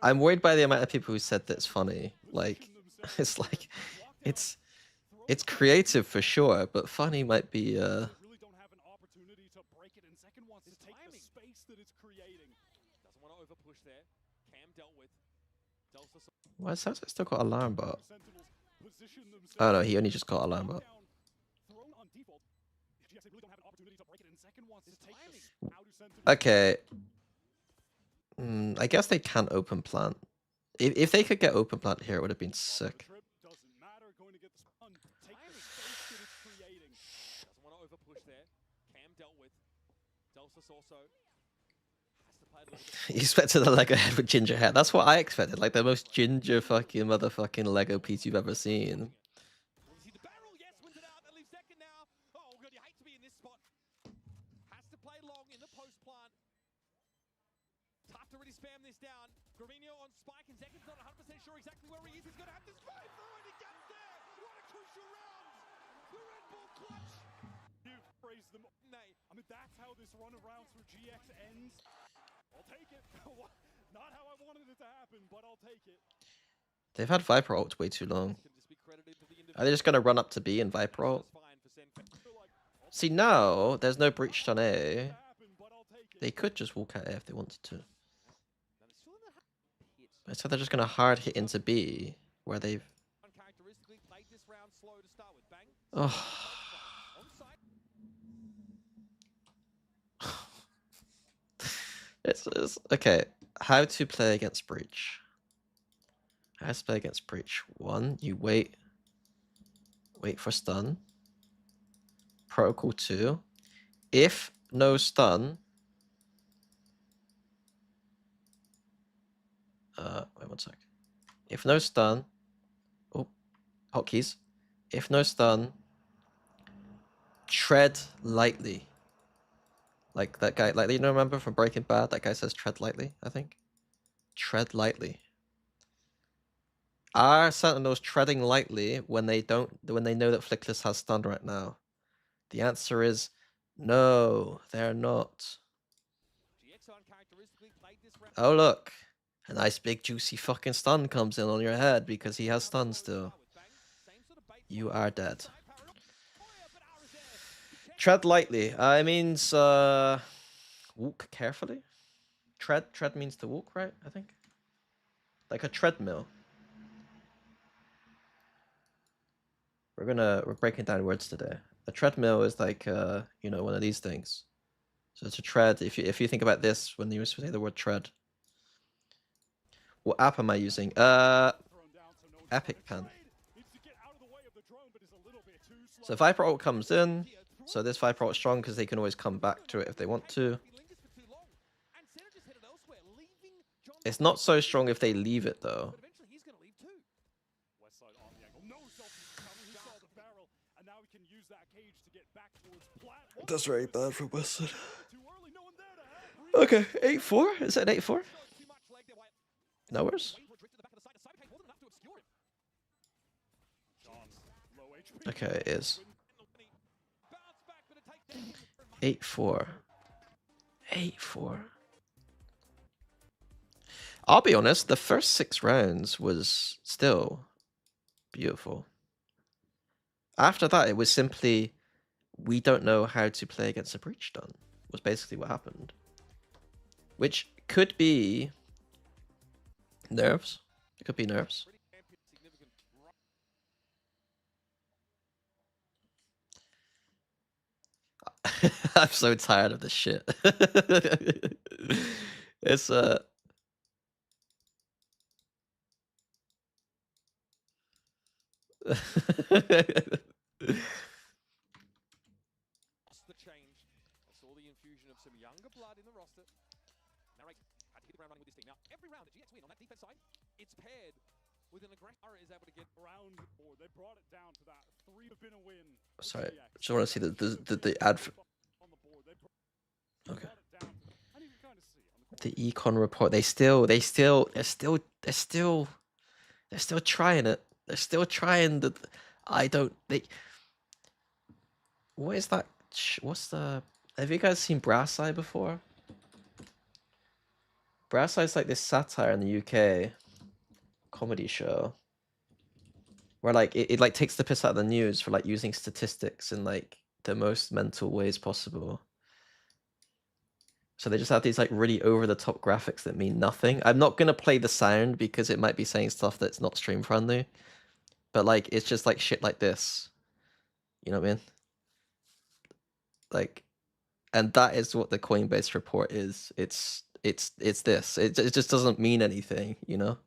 I'm worried by the amount of people who said that's funny. Like, it's like, it's creative for sure, but funny might be Why is that still got alarm bot? Oh no, he only just got alarm bot. Okay. I guess they can't open plant. If they could get open plant here, it would have been sick. You expected a Lego head with ginger hair. That's what I expected. Like the most ginger fucking motherfucking Lego piece you've ever seen. Tough to really spam this down. Gravino on spike, and Zekken's not 100% sure exactly where he is. He's going to have to spike through, and he gets there. What a crucial round. The Red Bull clutch. You praise them. I mean, that's how this run of rounds for GX ends. I'll take it. Not how I wanted it to happen, but I'll take it. They've had Viper ult way too long. Are they just going to run up to B and Viper ult? See, now there's no breach on A. They could just walk out A if they wanted to. So they're just going to hard hit into B, where they've... Oh. It's okay. How to play against breach. How to play against breach. 1, you wait for stun. Protocol 2. If no stun... wait 1 sec. If no stun... Oh, hotkeys. If no stun... Tread lightly. Like that guy, like, you know, remember from Breaking Bad, that guy says tread lightly, I think. Tread lightly. Are Sentinels treading lightly when they know that Flickless has stun right now? The answer is no, they're not. Oh look, A nice big juicy fucking stun comes in on your head because he has stun still. You are dead. Tread lightly. It means walk carefully. Tread means to walk, right? I think. Like a treadmill. We're breaking down words today. A treadmill is like you know, one of these things. So it's a tread. If you think about this when you say the word tread. What app am I using? Epic Pen. So Viper ult comes in. So this Viper ult is strong because they can always come back to it if they want to. It's not so strong if they leave it though. That's very bad for Westside. Okay, 8-4? Is it 8-4? No worries. Okay, it is. 8-4. 8-4. I'll be honest, the first 6 rounds was still beautiful. After that, it was simply, we don't know how to play against a breach stun, was basically what happened. Which could be nerves. It could be nerves. I'm so tired of this shit. It's The change. I saw the infusion of some younger blood in the roster. Narrate had to hit the ground running with this team. Now, every round that GX win on that defense side, it's paired with an aggressor is able to get Round 4. They brought it down to that 3 have been a win. sorry, just want to see the ad. Okay. The econ report. They're still trying it. They're still trying the. I don't. What is that? What's the? Have you guys seen Brass Eye before? Brass Eye's like this satire in the UK comedy show where like it like takes the piss out of the news for like using statistics in like the most mental ways possible. So they just have these like really over the top graphics that mean nothing. I'm not gonna play the sound because it might be saying stuff that's not stream friendly, but like it's just like shit like this. You know what I mean? Like, and that is what the Coinbase report is. It's this. It just doesn't mean anything, you know?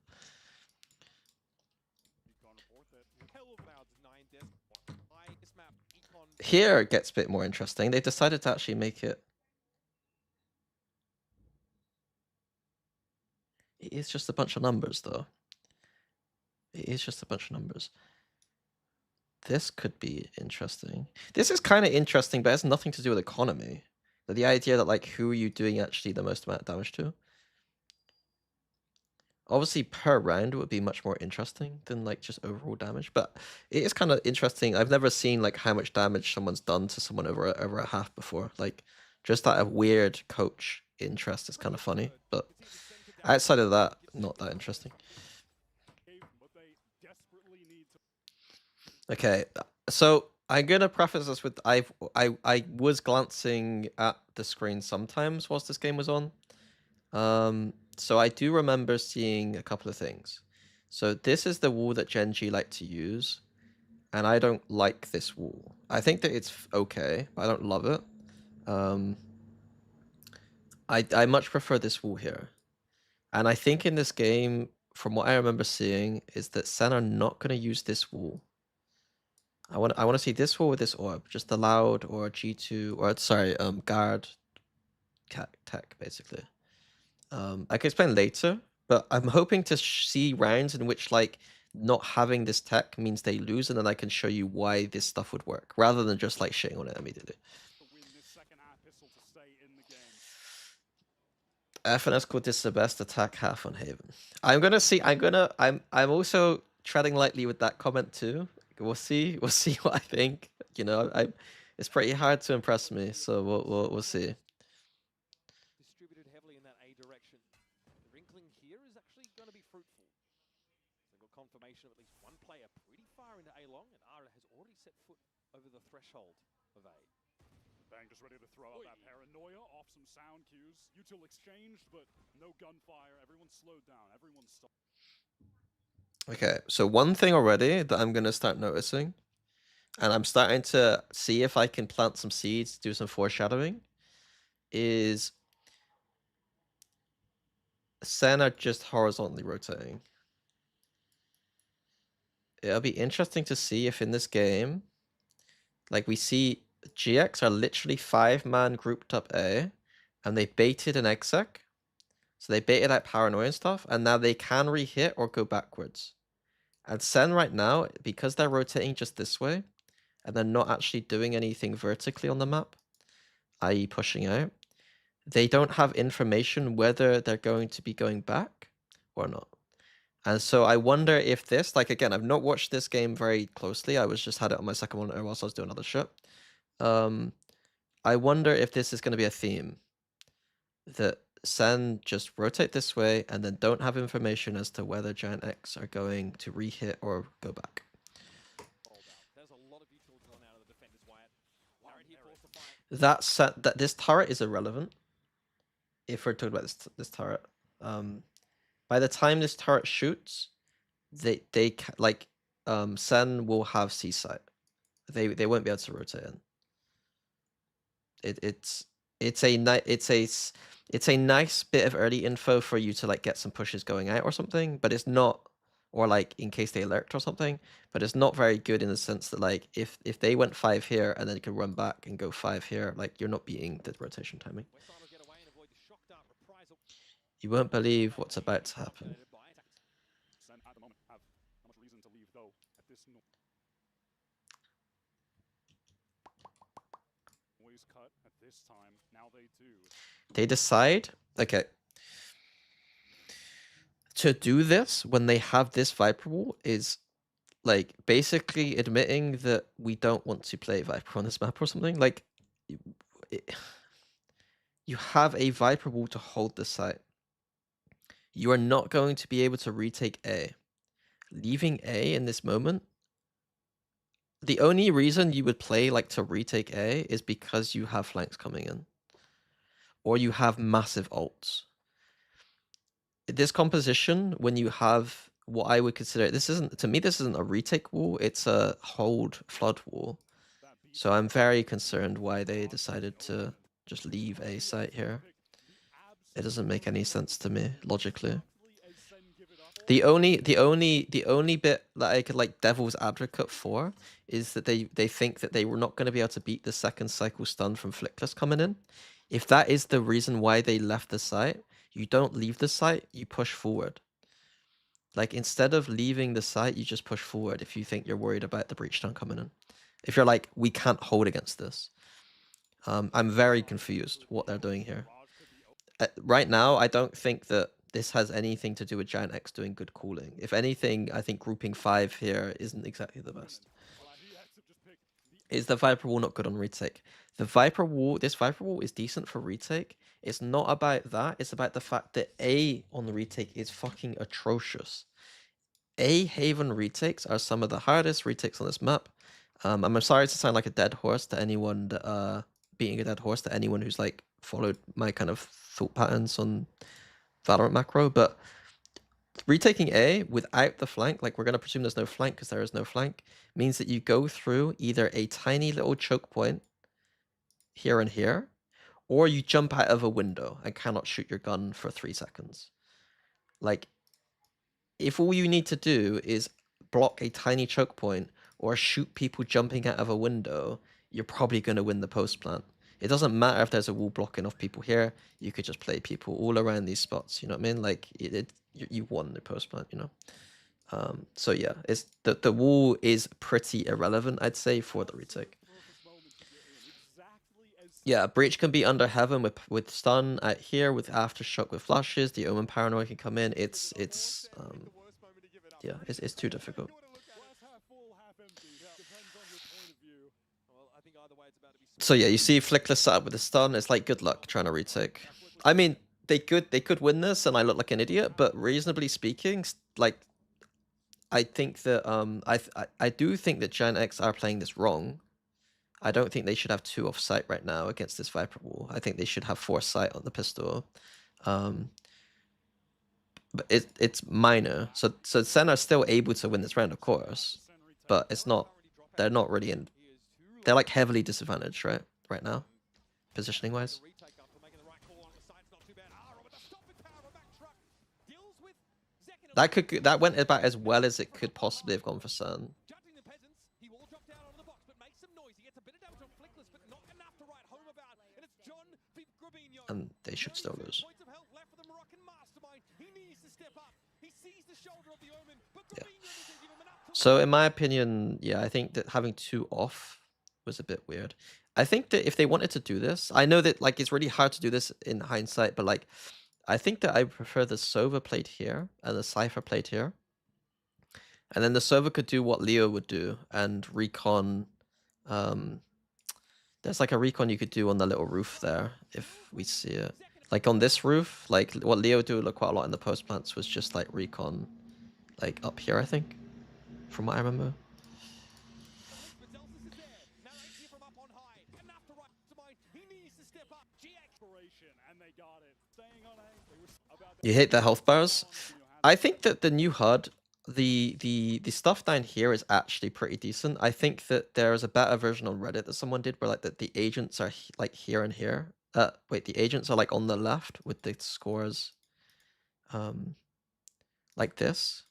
Here it gets a bit more interesting. They decided to actually make it. It is just a bunch of numbers, though. It is just a bunch of numbers. This could be interesting. This is kind of interesting, but it has nothing to do with economy. The idea that, like, who are you doing actually the most amount of damage to? Obviously, per round would be much more interesting than, like, just overall damage. But it is kind of interesting. I've never seen, like, how much damage someone's done to someone over a half before. Like, just that a weird coach interest is kind of funny. But outside of that, not that interesting. Okay, so I'm gonna preface this with I was glancing at the screen sometimes whilst this game was on. So I do remember seeing a couple of things. So this is the wall that Genji like to use, and I don't like this wall. I think that it's okay, but I don't love it. I much prefer this wall here. And I think in this game, from what I remember seeing, is that SEN are not going to use this wall. I want to see this wall with this orb, just the loud or G2 or sorry, guard tech basically. I can explain later, but I'm hoping to see rounds in which like not having this tech means they lose, and then I can show you why this stuff would work, rather than just like shitting on it immediately. FNS called this the best attack half on Haven. I'm gonna see. I'm also treading lightly with that comment too. We'll see. We'll see what I think. You know, it's pretty hard to impress me, so we'll see. distributed heavily in that A direction. The wrinkling here is actually threshold of A. Bang just ready to throw out that paranoia off some sound cues. You two exchanged, but no gunfire. Everyone's slowed down. Everyone's stopped. Okay, so one thing already that I'm gonna start noticing, and I'm starting to see if I can plant some seeds, do some foreshadowing, is SEN are just horizontally rotating. It'll be interesting to see if in this game, like we see GX are literally 5-man grouped up A, and they baited an exec. So they baited out paranoia and stuff, and now they can re-hit or go backwards. And SEN right now, because they're rotating just this way, and they're not actually doing anything vertically on the map, i.e. pushing out, they don't have information whether they're going to be going back or not. And so I wonder if this, like again, I've not watched this game very closely. I was just had it on my second monitor whilst I was doing other shit. I wonder if this is going to be a theme. That SEN just rotate this way and then don't have information as to whether Giant X are going to re-hit or go back. There's a lot of utility gone out of the defenders, Wyatt. Larry here forced to fight. That this turret is irrelevant. If we're talking about this turret, by the time this turret shoots, they like SEN will have C sight. They won't be able to rotate in. It's a nice bit of early info for you to like get some pushes going out or something, but it's not, or like in case they alert or something, but it's not very good in the sense that like if they went 5 here and then you can run back and go 5 here, like you're not beating the rotation timing. You won't believe what's about to happen. SEN at the moment have not much reason to leave though at this noise cut at this time. Now they do. They decide, okay, to do this when they have this Viper wall is like basically admitting that we don't want to play Viper on this map or something. Like you have a Viper wall to hold the site. You are not going to be able to retake A. Leaving A in this moment, the only reason you would play like to retake A is because you have flanks coming in. Or you have massive ults. This composition, when you have what I would consider, this isn't a retake wall, it's a hold flood wall. So I'm very concerned why they decided to just leave A site here. It doesn't make any sense to me, logically. The only bit that I could like devil's advocate for is that they think that they were not going to be able to beat the second cycle stun from Flickless coming in. If that is the reason why they left the site, you don't leave the site, you push forward. Like instead of leaving the site, you just push forward if you think you're worried about the breach stun coming in. If you're like, we can't hold against this. I'm very confused what they're doing here. Right now, I don't think that this has anything to do with Giant X doing good calling. If anything, I think grouping 5 here isn't exactly the best. Is the Viper wall not good on retake? The Viper wall, this Viper wall is decent for retake. It's not about that. It's about the fact that A on the retake is fucking atrocious. A Haven retakes are some of the hardest retakes on this map. I'm sorry to sound like a dead horse to anyone that, beating a dead horse to anyone who's like followed my kind of thought patterns on Valorant macro, but retaking A without the flank, like we're going to presume there's no flank because there is no flank, means that you go through either a tiny little choke point here and here, or you jump out of a window and cannot shoot your gun for 3 seconds. Like, if all you need to do is block a tiny choke point or shoot people jumping out of a window, you're probably going to win the post plant. It doesn't matter if there's a wall blocking off people here. You could just play people all around these spots. You know what I mean? Like you won the post plant. You know. So yeah, it's the wall is pretty irrelevant, I'd say, for the retake. Yeah, breach can be under heaven with stun out here, with aftershock with flashes. The omen paranoia can come in. It's too difficult. So yeah, you see Flickless set up with the stun. It's like good luck trying to retake. I mean, they could win this, and I look like an idiot. But reasonably speaking, like I think that I do think that Giant X are playing this wrong. I don't think they should have 2 off sight right now against this Viper wall. I think they should have 4 sight on the pistol. But it's minor. So SEN are still able to win this round, of course, but it's not. They're not really in. They're like heavily disadvantaged, right now, positioning wise. That went about as well as it could possibly have gone for SEN. And they should still lose. Yeah. So in my opinion, yeah, I think that having 2 off was a bit weird. I think that if they wanted to do this, I know that like it's really hard to do this in hindsight, but like I think that I prefer the Sova plate here and the Cypher plate here. And then the Sova could do what Leo would do and recon. There's like a recon you could do on the little roof there if we see it. Like on this roof, like what Leo do quite a lot in the post plants was just like recon like up here, I think, from what I remember. You hate the health bars? I think that the new HUD, the stuff down here is actually pretty decent. I think that there is a better version on Reddit that someone did where like the agents are like here and here. Wait, the agents are like on the left with the scores like this.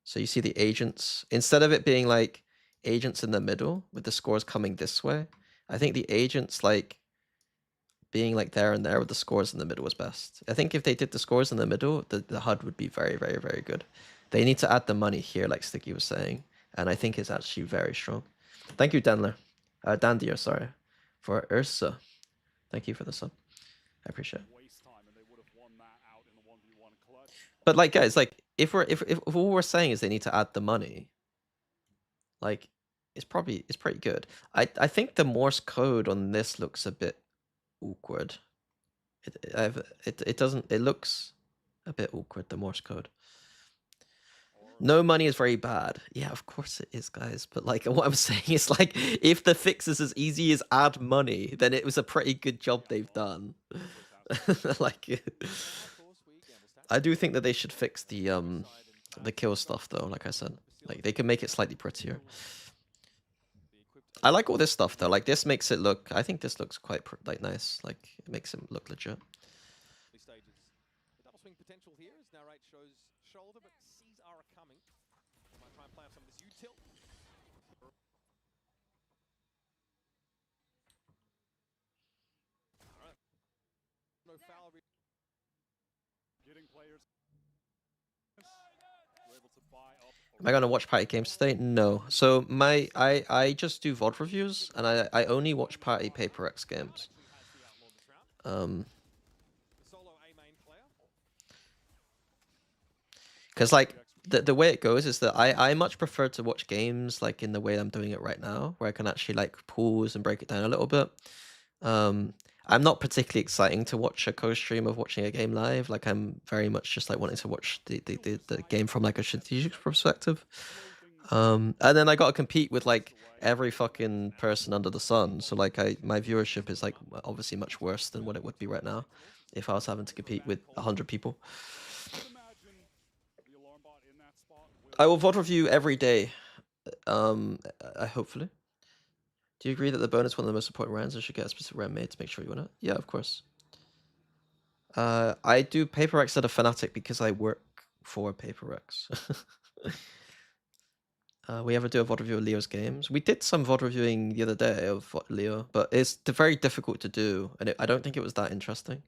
So you see the agents, instead of it being like agents in the middle with the scores coming this way, I think the agents like being like there and there with the scores in the middle was best. I think if they did the scores in the middle, the HUD would be very, very, very good. They need to add the money here, like Sticky was saying, and I think it's actually very strong. Thank you, Danler. Dandier, sorry, for Ursa. Thank you for the sub. I appreciate it. But like, guys, like if all we're saying is they need to add the money, like it's pretty good. I think the Morse code on this looks a bit awkward. It looks a bit awkward, the Morse code. No money is very bad. Yeah, of course it is, guys. But like what I'm saying is like if the fix is as easy as add money, then it was a pretty good job they've done. Like I do think that they should fix the kill stuff though, like I said. Like they can make it slightly prettier. I like all this stuff though. Like this makes it look, I think this looks quite like nice. Like it makes it look legit. Double swing potential here as Narrate shows shoulder, but C's are coming. Might try and play off some of this util. No foul. Getting players. Am I gonna watch party games today? No. So I just do VOD reviews and I only watch party Paper X games. Because like the way it goes is that I much prefer to watch games like in the way I'm doing it right now, where I can actually like pause and break it down a little bit. I'm not particularly exciting to watch a co-stream of watching a game live. Like I'm very much just like wanting to watch the game from like a strategic perspective. And then I got to compete with like every fucking person under the sun. So like my viewership is like obviously much worse than what it would be right now if I was having to compete with 100 people. I will VOD review every day. Hopefully. Do you agree that the bonus is one of the most important rounds and should get a specific round made to make sure you win it? Yeah, of course. I do Paper X at a Fnatic because I work for Paper X. We ever do a VOD review of Leo's games? We did some VOD reviewing the other day of Leo, but it's very difficult to do, and I don't think it was that interesting.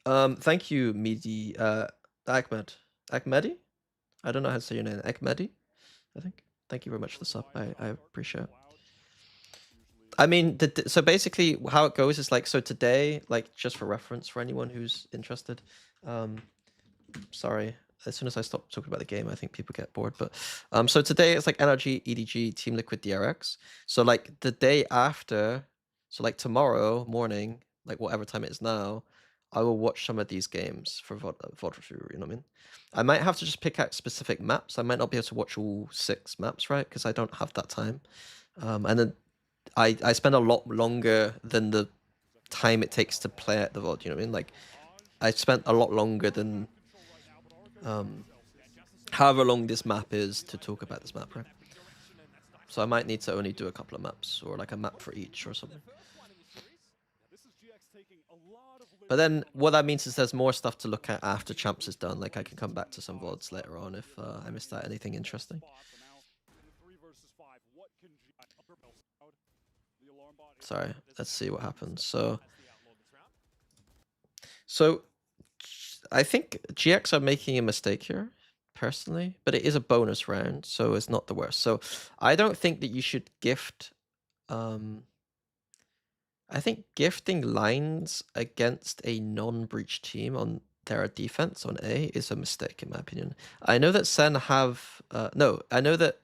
Thank you, Midi, Ahmed. Ahmedi? I don't know how to say your name. Ahmedi, I think. Thank you very much for the sub. I appreciate it. I mean, so basically how it goes is like, so today, like just for reference for anyone who's interested, sorry, as soon as I stop talking about the game, I think people get bored, but so today it's like NRG, EDG, Team Liquid, DRX. So like the day after, so like tomorrow morning, like whatever time it is now, I will watch some of these games for VOD review, you know what I mean? I might have to just pick out specific maps. I might not be able to watch all 6 maps, right? Because I don't have that time. And then I spend a lot longer than the time it takes to play at the VOD, you know what I mean? Like, I spent a lot longer than however long this map is to talk about this map, right? So I might need to only do a couple of maps, or like a map for each or something. But then what that means is there's more stuff to look at after Champs is done. Like, I can come back to some VODs later on if I missed out anything interesting. Sorry, let's see what happens. So I think GX are making a mistake here, personally, but it is a bonus round, so it's not the worst. So I don't think that you should gift. I think gifting lines against a non-breach team on their defense on A is a mistake, in my opinion. I know that SEN have I know that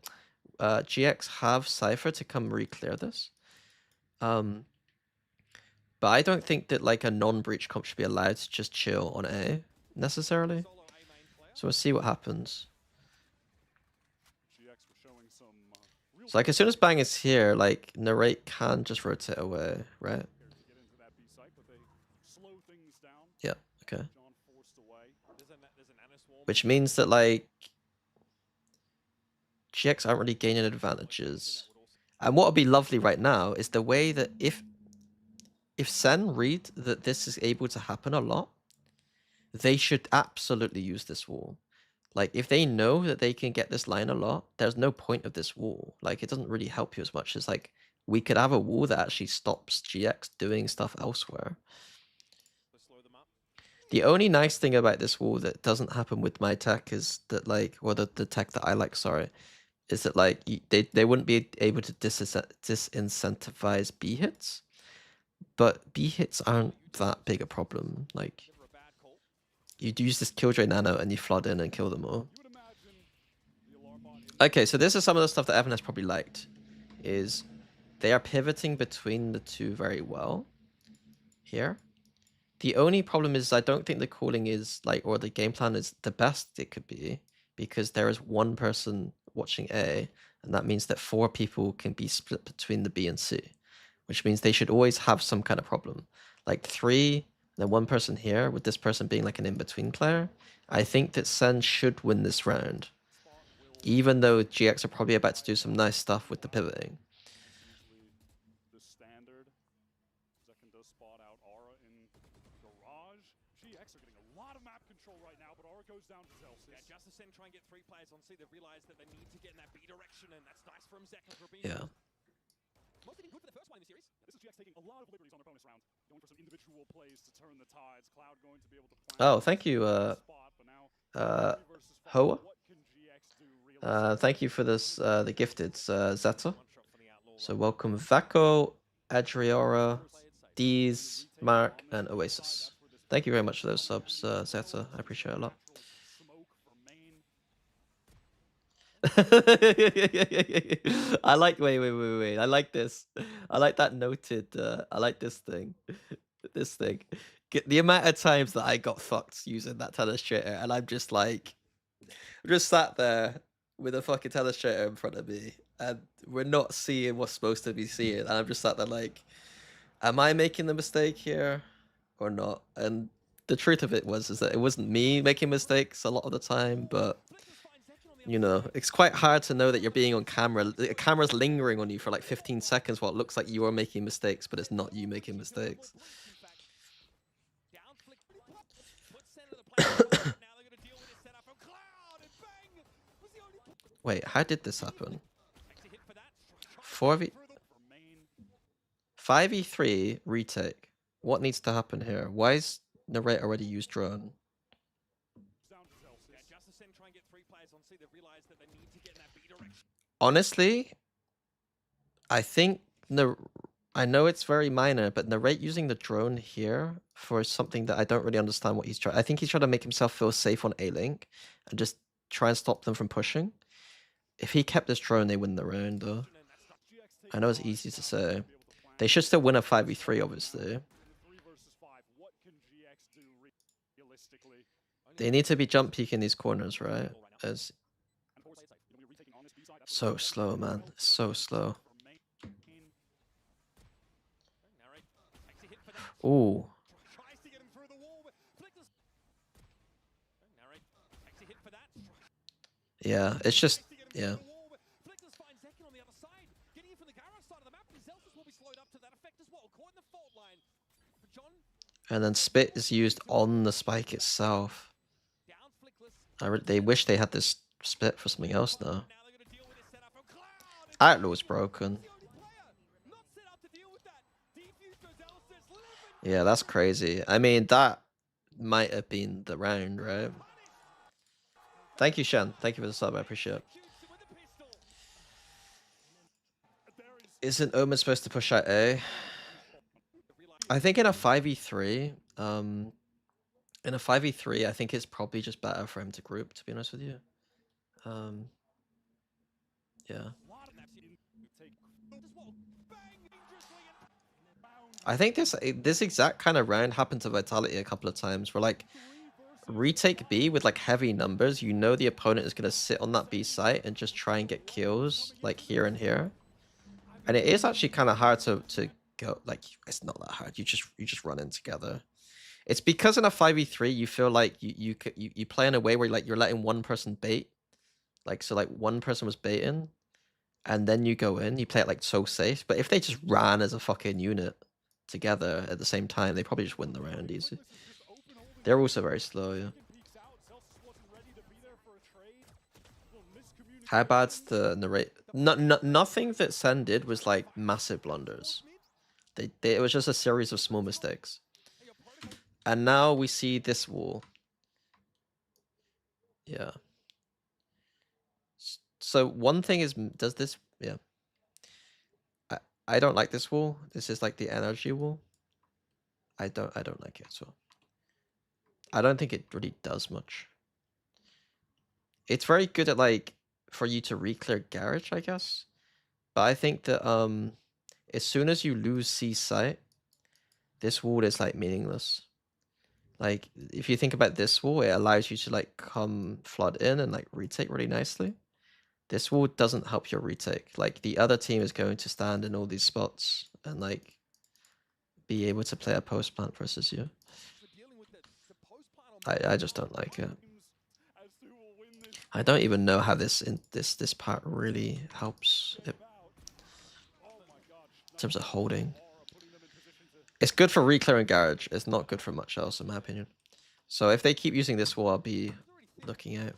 GX have Cypher to come re-clear this. But I don't think that like a non-breach comp should be allowed to just chill on A necessarily. So we'll see what happens. So like as soon as Bang is here, like Narrate can just rotate away, right? Yeah, okay. Which means that like GX aren't really gaining advantages. And what would be lovely right now is the way that if SEN read that this is able to happen a lot, they should absolutely use this wall. Like, if they know that they can get this line a lot, there's no point of this wall. Like, it doesn't really help you as much as, like, we could have a wall that actually stops GX doing stuff elsewhere. The only nice thing about this wall that doesn't happen with my tech is that, like, or the tech that I like, sorry, is that, like, they wouldn't be able to disincentivize B hits. But B hits aren't that big a problem. Like, you'd use this Killjoy Nano and you flood in and kill them all. Okay, so this is some of the stuff that Evan has probably liked. Is they are pivoting between the two very well. Here. The only problem is I don't think the calling is like, or the game plan is the best it could be, because there is one person watching A, and that means that 4 people can be split between the B and C, which means they should always have some kind of problem. Like 3, then 1 person here, with this person being like an in-between player. I think that SEN should win this round, even though GX are probably about to do some nice stuff with the pivoting. Yeah. Oh, thank you, Hoa. Thank you for this, the gifted, Zeta. So welcome Vaco, Adriora, Deez, Mark, and Oasis. Thank you very much for those subs, Zeta. I appreciate it a lot. I like, wait. I like this. I like that noted. I like this thing. This thing. The amount of times that I got fucked using that telestrator, and I'm just like, I'm just sat there with a fucking telestrator in front of me, and we're not seeing what's supposed to be seeing, and I'm just sat there like, am I making the mistake here or not? And the truth of it is that it wasn't me making mistakes a lot of the time, but you know, it's quite hard to know that you're being on camera. The camera's lingering on you for like 15 seconds while it looks like you are making mistakes, but it's not you making mistakes. Wait, how did this happen? 5v3 retake. What needs to happen here? Why is Narrate already used drone? Honestly, I think I know it's very minor, but Narrate using the drone here for something that I don't really understand what he's trying. I think he's trying to make himself feel safe on A-Link and just try and stop them from pushing. If he kept this drone, they win the round, though. I know it's easy to say. They should still win a 5v3, obviously. They need to be jump peeking these corners, right? So slow, man. So slow. Ooh. Tries to get him through the wall, but Flicker's... Narrate takes a hit for that. Yeah, it's just, yeah. Flicker's finds Zekin on the other side, getting it from the garage side of the map, and Zelsus will be slowed up to that effect as well. Caught in the fault line. For John, And then Spit is used on the spike itself. down Flickless. They wish they had this Spit for something else now. Now they're going to deal with this setup from Cloud. Outlaw's broken. The only player not set up to deal with that. Defuse goes Zelsus, living. Yeah, that's crazy. I mean, that might have been the round, right? Thank you, Shen. Thank you for the sub. I appreciate it. Isn't Omen supposed to push out A? I think in a 5v3, I think it's probably just better for him to group, to be honest with you. Yeah. I think this exact kind of round happened to Vitality a couple of times, where like retake B with like heavy numbers, you know the opponent is gonna sit on that B site and just try and get kills like here and here. And it is actually kind of hard to go, like, it's not that hard. You just run in together. It's because in a 5v3 you feel like you play in a way where like you're letting one person bait. Like, so like one person was baiting and then you go in, you play it like so safe. But if they just ran as a fucking unit together at the same time, they probably just win the round easy. They're also very slow, yeah. How bad's the narrate? Nothing that SEN did was like massive blunders. It was just a series of small mistakes. And now we see this wall. Yeah. So one thing is, does this, yeah. I don't like this wall. This is like the energy wall. I don't like it at all. I don't think it really does much. It's very good at like for you to re-clear garage, I guess. But I think that as soon as you lose C site, this wall is like meaningless. Like if you think about this wall, it allows you to like come flood in and like retake really nicely. This wall doesn't help your retake. Like the other team is going to stand in all these spots and like be able to play a post plant versus you. I just don't like it. I don't even know how this part really helps it in terms of holding. It's good for re-clearing garage. It's not good for much else, in my opinion. So if they keep using this wall, I'll be looking out.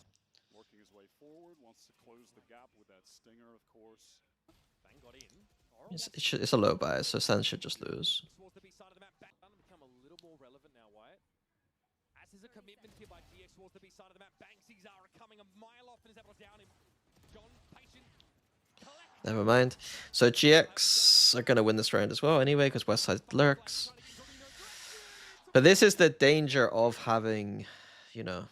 Working his way forward, wants to close the gap with that stinger, of course. It's a low bias, so SEN should just lose. Become a little more relevant now, Wyatt. As is a commitment here by GX towards the B side of the map. Banksy Zara coming a mile off and is able to down him. John, patient. Never mind. So GX are going to win this round as well anyway, because Westside lurks. But this is the danger of having, you know...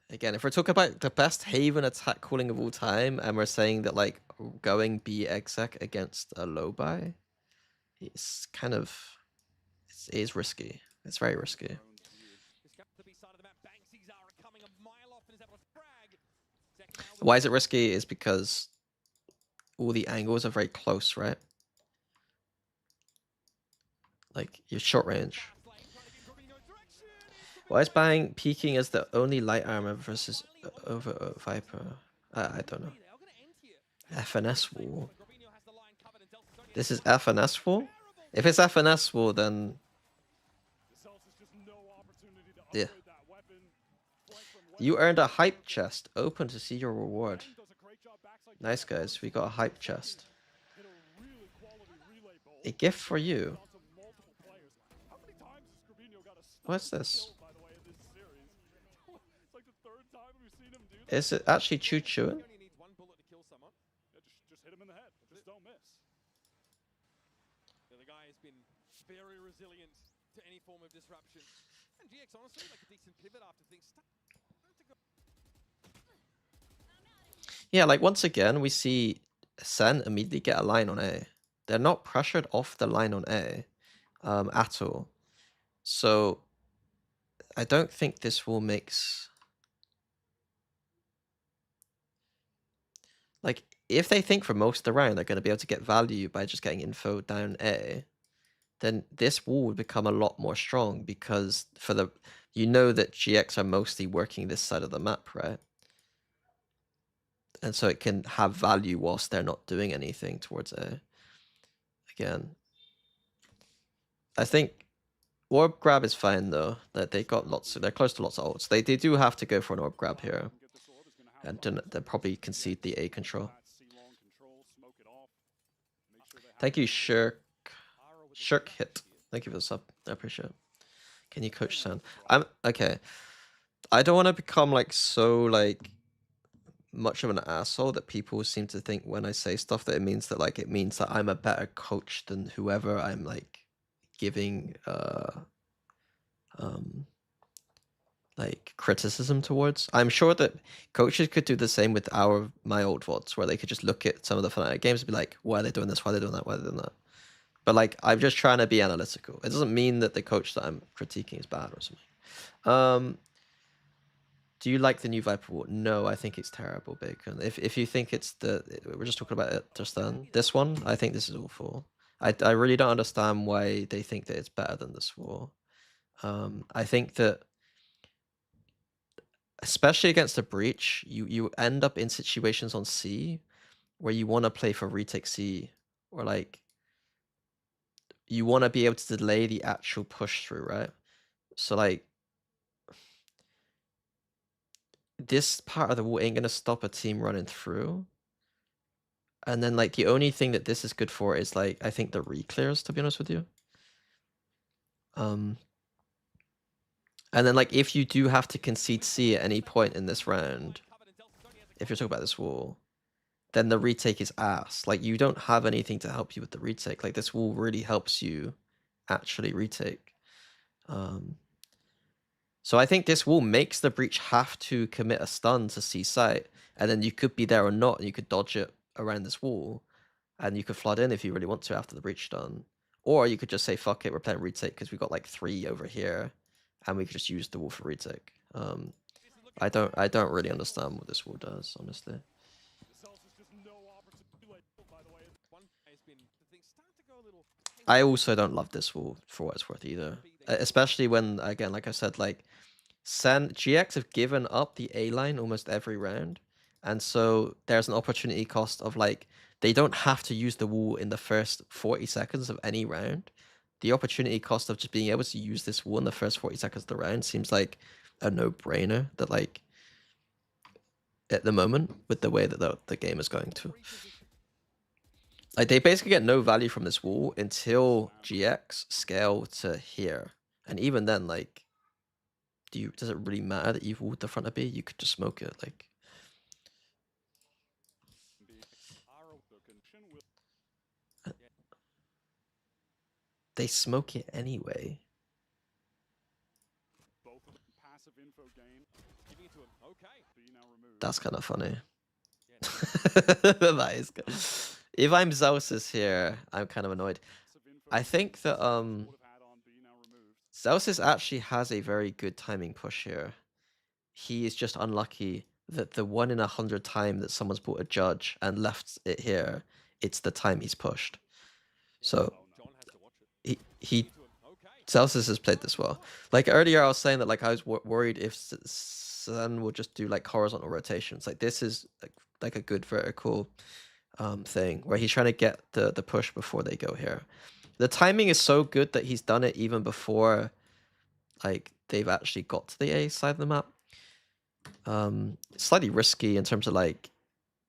Again, if we're talking about the best Haven attack calling of all time, and we're saying that, like, going B exec against a low buy, it's kind of... It is risky. It's very risky. Why is it risky? Is because all the angles are very close, right? Like, you're short range. Why is Bang peaking as the only light armor versus over Viper? I don't know. FNS wall. This is FNS wall? If it's FNS wall, then... Yeah. You earned a hype chest. Open to see your reward. Nice, guys. We got a hype chest. A gift for you. What's this? Is it actually choo-chooing? Just hit him in the head. Just don't miss. The guy has been very resilient to any form of disruption. And GX honestly like a decent pivot after things start to go. Yeah, like once again, we see SEN immediately get a line on A. They're not pressured off the line on A at all. So I don't think this will makes... Like, if they think for most of the round they're going to be able to get value by just getting info down A, then this wall would become a lot more strong because you know that GX are mostly working this side of the map, right? And so it can have value whilst they're not doing anything towards A. Again, I think orb grab is fine though. That they're close to lots of ults. They do have to go for an orb grab here, and they'll probably concede the A control. Thank you, Shirk Hit. Thank you for the sub. I appreciate it. Can you coach SEN? I'm okay. I don't want to become like so like much of an asshole that people seem to think when I say stuff that it means that I'm a better coach than whoever I'm like giving like criticism towards. I'm sure that coaches could do the same with my old VODs, where they could just look at some of the Fnatic games and be like, why are they doing this? Why are they doing that? Why are they doing that? But like, I'm just trying to be analytical. It doesn't mean that the coach that I'm critiquing is bad or something. Do you like the new Viper Wall? No, I think it's terrible, Bacon. If you think it's we're just talking about it just then. This one, I think this is awful. I really don't understand why they think that it's better than this wall. I think that especially against the breach, you end up in situations on C where you want to play for retake C, or like you want to be able to delay the actual push through, right? So like this part of the wall ain't gonna stop a team running through. And then like the only thing that this is good for is like I think the reclears, to be honest with you. And then like if you do have to concede C at any point in this round, if you're talking about this wall, then the retake is ass. Like you don't have anything to help you with the retake. Like this wall really helps you actually retake. So I think this wall makes the breach have to commit a stun to C site, and then you could be there or not, and you could dodge it around this wall, and you could flood in if you really want to after the breach done. Or you could just say, fuck it, we're playing retake because we've got like 3 over here, and we could just use the wall for retake. I don't really understand what this wall does, honestly. I also don't love this wall for what it's worth either. Especially when, again, like I said, like GX have given up the A line almost every round. And so there's an opportunity cost of like, they don't have to use the wall in the first 40 seconds of any round. The opportunity cost of just being able to use this wall in the first 40 seconds of the round seems like a no-brainer that like, at the moment, with the way that the game is going to. Like they basically get no value from this wall until GX scale to here. And even then, like, does it really matter that you've walled the front of B? You could just smoke it, like. They smoke it anyway. That's kind of funny. That is good. If I'm Zeusis here, I'm kind of annoyed. I think that Zeusis actually has a very good timing push here. He is just unlucky that the 1 in 100 time that someone's bought a judge and left it here, it's the time he's pushed. So Celsius has played this well. Like earlier, I was saying that like I was worried if SEN will just do like horizontal rotations. Like this is like a good vertical thing where he's trying to get the push before they go here. The timing is so good that he's done it even before like they've actually got to the A side of the map. It's slightly risky in terms of like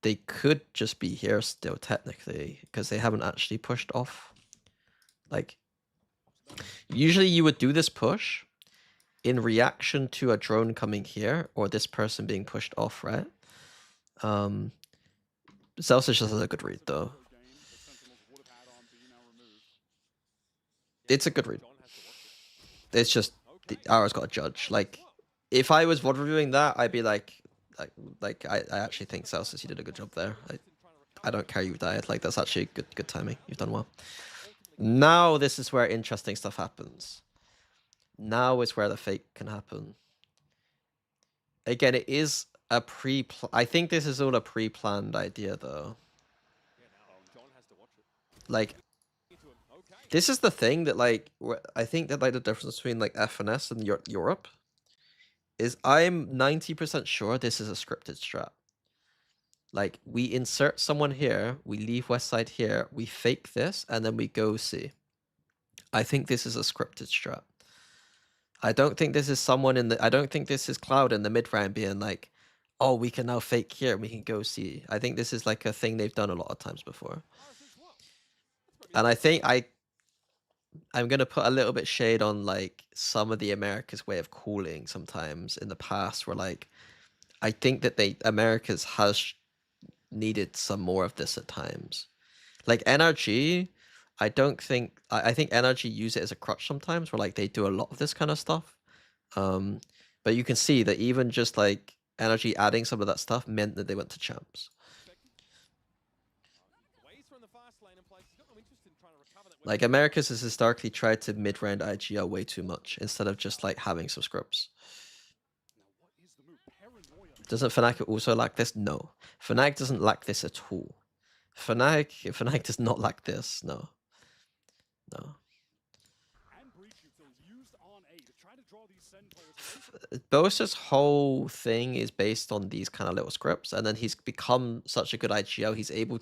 they could just be here still technically because they haven't actually pushed off. Like usually you would do this push in reaction to a drone coming here or this person being pushed off, right? Celsius just has a good read though. It's a good read. It's just the Ara's got a judge. Like if I was VOD reviewing that, I'd be like I actually think Celsius, you did a good job there. I don't care you died. Like that's actually good timing. You've done well. Now this is where interesting stuff happens. Now is where the fake can happen. Again, it is a I think this is all a pre-planned idea though. Like This is the thing that like I think that like the difference between like FNS and Europe is I'm 90% sure this is a scripted strat. Like we insert someone here, we leave West Side here, we fake this, and then we go C. I think this is a scripted strat. I don't think this is someone in the. I don't think this is Cloud in the mid round being like, "Oh, we can now fake here and we can go C." I think this is like a thing they've done a lot of times before. And I think I'm gonna put a little bit shade on like some of the America's way of calling sometimes in the past, where like I think that America's has needed some more of this at times. Like NRG, I don't think I think NRG use it as a crutch sometimes, where like they do a lot of this kind of stuff. But you can see that even just like NRG adding some of that stuff meant that they went to champs. Like Americas has historically tried to mid-round IGL way too much instead of just like having some scripts. Doesn't Fnatic also lack this? No. Fnatic doesn't lack this at all. Fnatic does not lack this. No. No. Bosa's whole thing is based on these kind of little scripts, and then he's become such a good IGL. He's able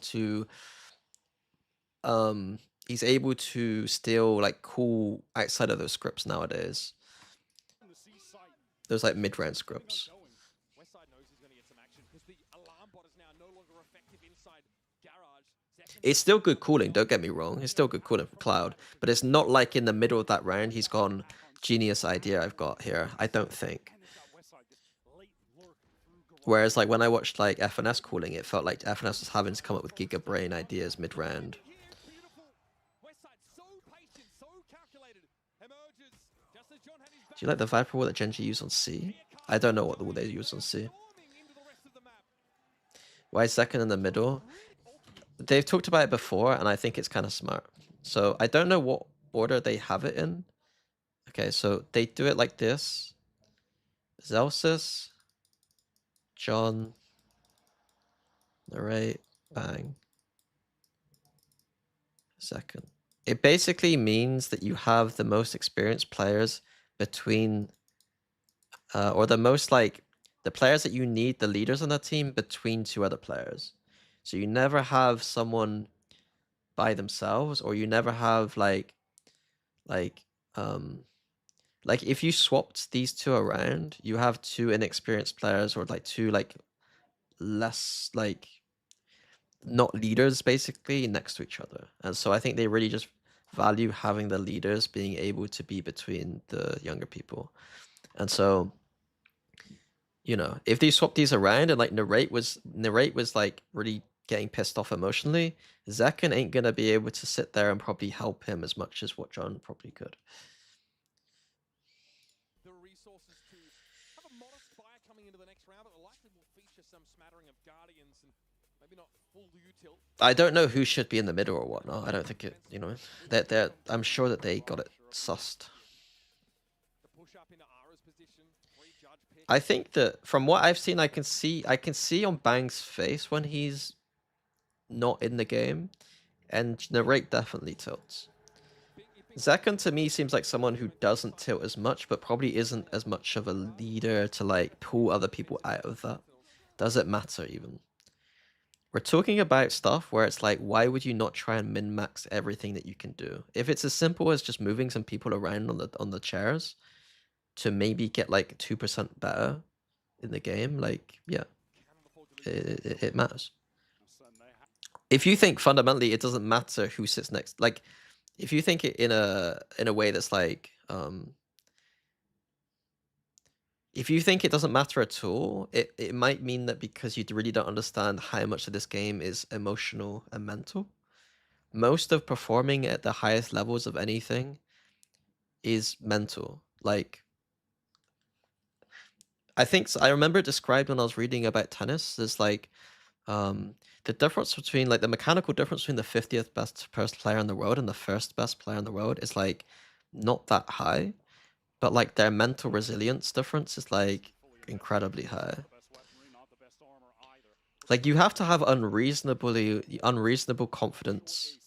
to still like call outside of those scripts nowadays. Those like mid-round scripts. It's still good cooling, don't get me wrong. It's still good cooling for Cloud, but it's not like in the middle of that round he's gone, genius idea I've got here. I don't think. Whereas like when I watched like FNS cooling, it felt like FNS was having to come up with giga brain ideas mid-round. Do you like the Viper wall that Genji used on C? I don't know what wall they use on C. Why is second in the middle? They've talked about it before, and I think it's kind of smart. So I don't know what order they have it in. Okay, so they do it like this. Zelsis, John, narrate, bang. Second. It basically means that you have the most experienced players between, or the most like, the players that you need, the leaders on that team, between two other players. So you never have someone by themselves, or you never have like if you swapped these two around, you have two inexperienced players, or like two like less like not leaders basically next to each other. And so I think they really just value having the leaders being able to be between the younger people. And so, you know, if they swap these around and like narrate was like really getting pissed off emotionally, Zekken ain't gonna be able to sit there and probably help him as much as what John probably could. The resources to have a modest fire coming into the next round, but likely will feature some smattering of Guardians and maybe not full util. I don't know who should be in the middle or whatnot. I don't think it, you know, they're I'm sure that they got it sussed. I think that from what I've seen, I can see on Bang's face when he's not in the game, and narrate definitely tilts. Zekken to me seems like someone who doesn't tilt as much, but probably isn't as much of a leader to like pull other people out of that. Does it matter even? We're talking about stuff where it's like, why would you not try and min-max everything that you can do? If it's as simple as just moving some people around on the chairs to maybe get like 2% better in the game, like, yeah, it matters. If you think fundamentally it doesn't matter who sits next, like, if you think it in a way that's like, if you think it doesn't matter at all, it might mean that because you really don't understand how much of this game is emotional and mental. Most of performing at the highest levels of anything is mental. Like, I think I remember it described when I was reading about tennis. There's like the difference between like the mechanical difference between the 50th best player in the world and the first best player in the world is like not that high, but like their mental resilience difference is like incredibly high. Like you have to have unreasonable confidence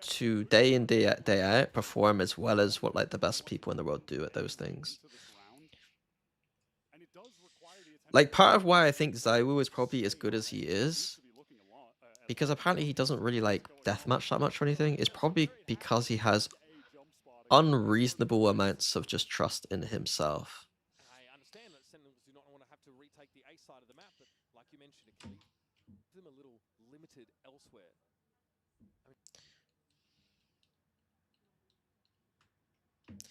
to day in day out perform as well as what like the best people in the world do at those things. Like part of why I think Zaiwu is probably as good as he is, because apparently he doesn't really like deathmatch that much or anything, is probably because he has unreasonable amounts of just trust in himself. I understand that SEN do not want to have to retake the A side of the map, but like you mentioned, Achilles, them a little limited elsewhere.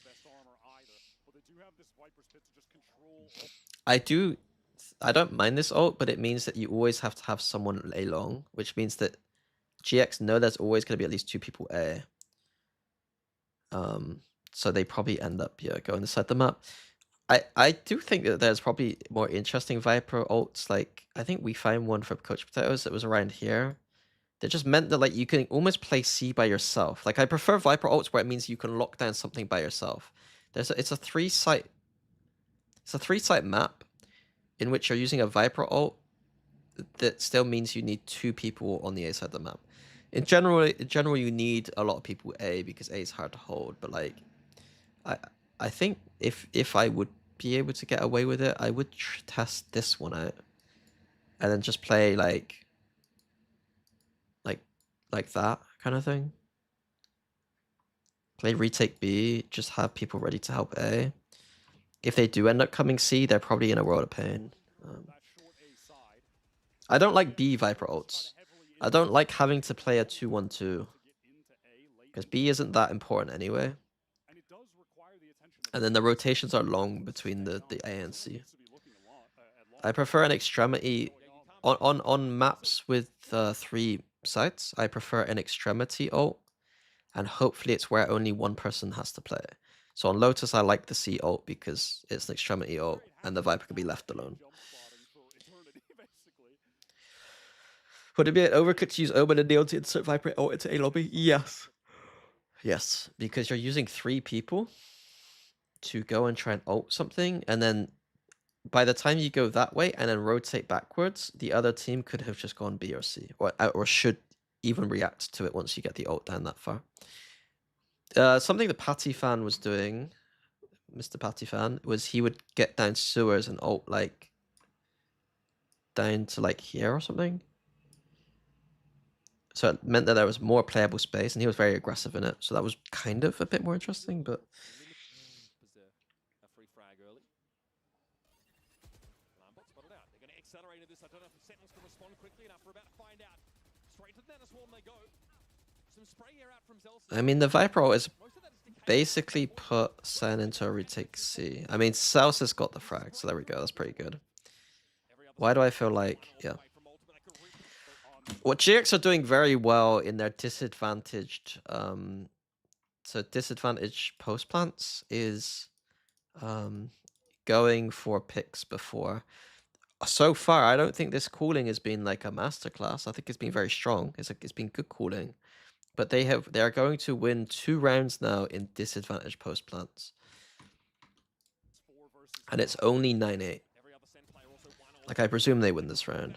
Best armor either, but they do have this Viper's Pit to just control. I don't mind this ult, but it means that you always have to have someone lay long, which means that GX know there's always going to be at least 2 people A. So they probably end up going inside the map. I do think that there's probably more interesting Viper ults. Like I think we found one from Coach Potatoes that was around here. That just meant that like you can almost play C by yourself. Like I prefer Viper ults where it means you can lock down something by yourself. It's a 3-site map in which you're using a Viper ult that still means you need 2 people on the A side of the map. In general, you need a lot of people A because A is hard to hold. But like, I think if I would be able to get away with it, I would test this one out, and then just play like that kind of thing. Play retake B, just have people ready to help A. If they do end up coming C, they're probably in a world of pain. I don't like B Viper ults. I don't like having to play a 2-1-2. Because B isn't that important anyway. And then the rotations are long between the A and C. I prefer an extremity... On maps with 3 sites, I prefer an extremity ult. And hopefully it's where only one person has to play. So on Lotus, I like the C ult because it's an extremity ult, and the Viper can be left alone. Would it be an overcooked to use Omen and Neon to insert Viper ult into A lobby? Yes. Yes, because you're using 3 people to go and try and ult something, and then by the time you go that way and then rotate backwards, the other team could have just gone B or C, or should even react to it once you get the ult down that far. Something the Patty fan was doing, Mr. Patty fan, was he would get down sewers and ult like down to like here or something. So it meant that there was more playable space, and he was very aggressive in it. So that was kind of a bit more interesting, but... A free frag early. Lambot spotted out. They're going to accelerate this. I don't know if the Sentinels can respond quickly enough. We're about to find out. Straight to the Nana Swarm they go. Some spray air out from Zelsa. I mean, the Viper ult is basically put SEN into a retake C. I mean, Celsius has got the frag, so there we go. That's pretty good. Why do I feel like... Yeah. What GX are doing very well in their disadvantaged... So disadvantaged post plants is going for picks before. So far, I don't think this calling has been like a masterclass. I think it's been very strong. It's been good calling. But they are going to win 2 rounds now in disadvantaged post plants. And it's only 9-8. Like, I presume they win this round.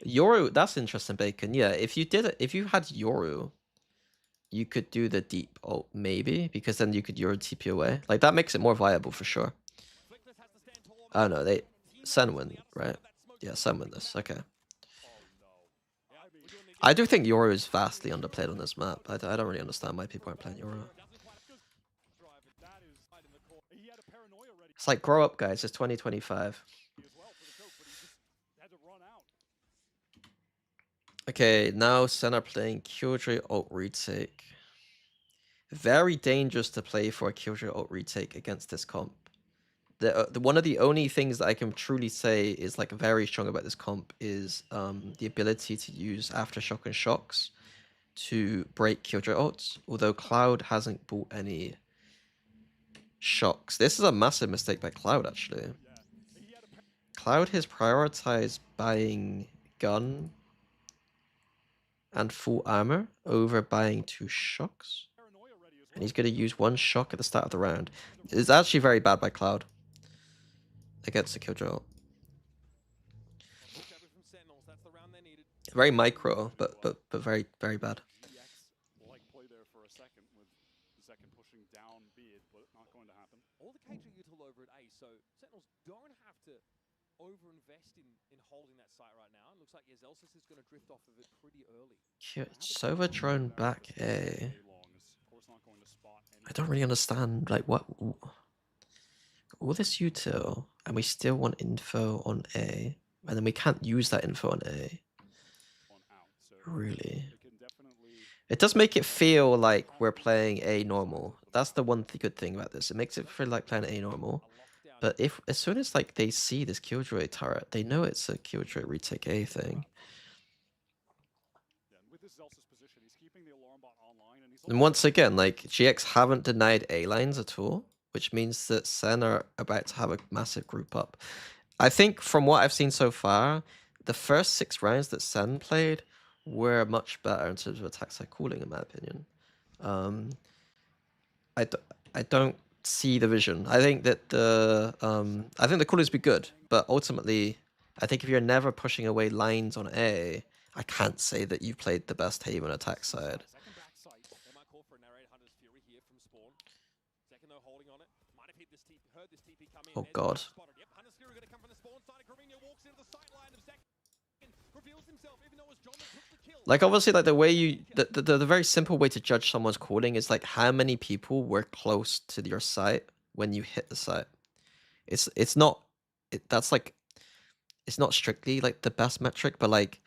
Yoru, that's interesting, Bacon. Yeah, if you had Yoru, you could do the deep ult, maybe, because then you could Yoru TP away. Like, that makes it more viable for sure. Oh no, SEN win, right? Yeah, SEN win this, okay. I do think Yoru is vastly underplayed on this map. I don't really understand why people aren't playing Yoru. It's like, grow up, guys. It's 2025. Okay, now SEN are playing Killjoy ult retake. Very dangerous to play for a Killjoy ult retake against this comp. One of the only things that I can truly say is like very strong about this comp is the ability to use Aftershock and Shocks to break Killjoy ults, although Cloud hasn't bought any shocks. This is a massive mistake by Cloud, actually. Cloud has prioritized buying gun and full armor over buying 2 shocks. And he's going to use 1 shock at the start of the round. It's actually very bad by Cloud. against the Killjoy ult. Hooked over from Sentinels. That's the round they needed. Very micro, but very bad. GX like play there for a second with the second pushing down beard, but not going to happen. All the KJ util over at A, so Sentinels don't have to over-invest in holding that site right now. It looks like Yezelsis is going to drift off of it pretty early. Sova drone back A. I don't really understand, like, what... All this util, and we still want info on A, and then we can't use that info on A. Really? It does make it feel like we're playing A normal. That's the one good thing about this. It makes it feel like playing A normal. But if as soon as like they see this Killjoy turret, they know it's a Killjoy retake A thing. And once again, like GX haven't denied A lines at all, which means that SEN are about to have a massive group up. I think from what I've seen so far, the first 6 rounds that SEN played were much better in terms of attack side cooling, in my opinion. I don't see the vision. I think that the coolers be good, but ultimately, I think if you're never pushing away lines on A, I can't say that you played the best Haven attack side. Oh god. Like obviously, like the way you the very simple way to judge someone's calling is like how many people were close to your site when you hit the site. It's not that's like it's not strictly like the best metric, but like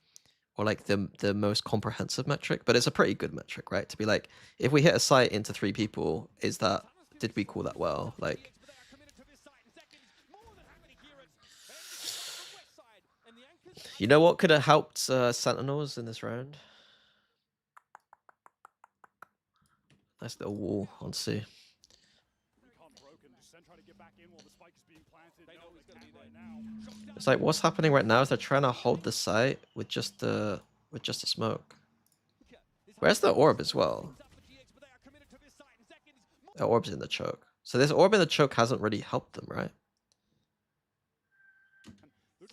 or like the most comprehensive metric, but it's a pretty good metric, right? To be like, if we hit a site into 3 people, did we call that well? Like you know what could have helped Sentinels in this round? Nice little wall on C. It's like what's happening right now is they're trying to hold the site with just a smoke. Where's the orb as well? The orb's in the choke. So this orb in the choke hasn't really helped them, right?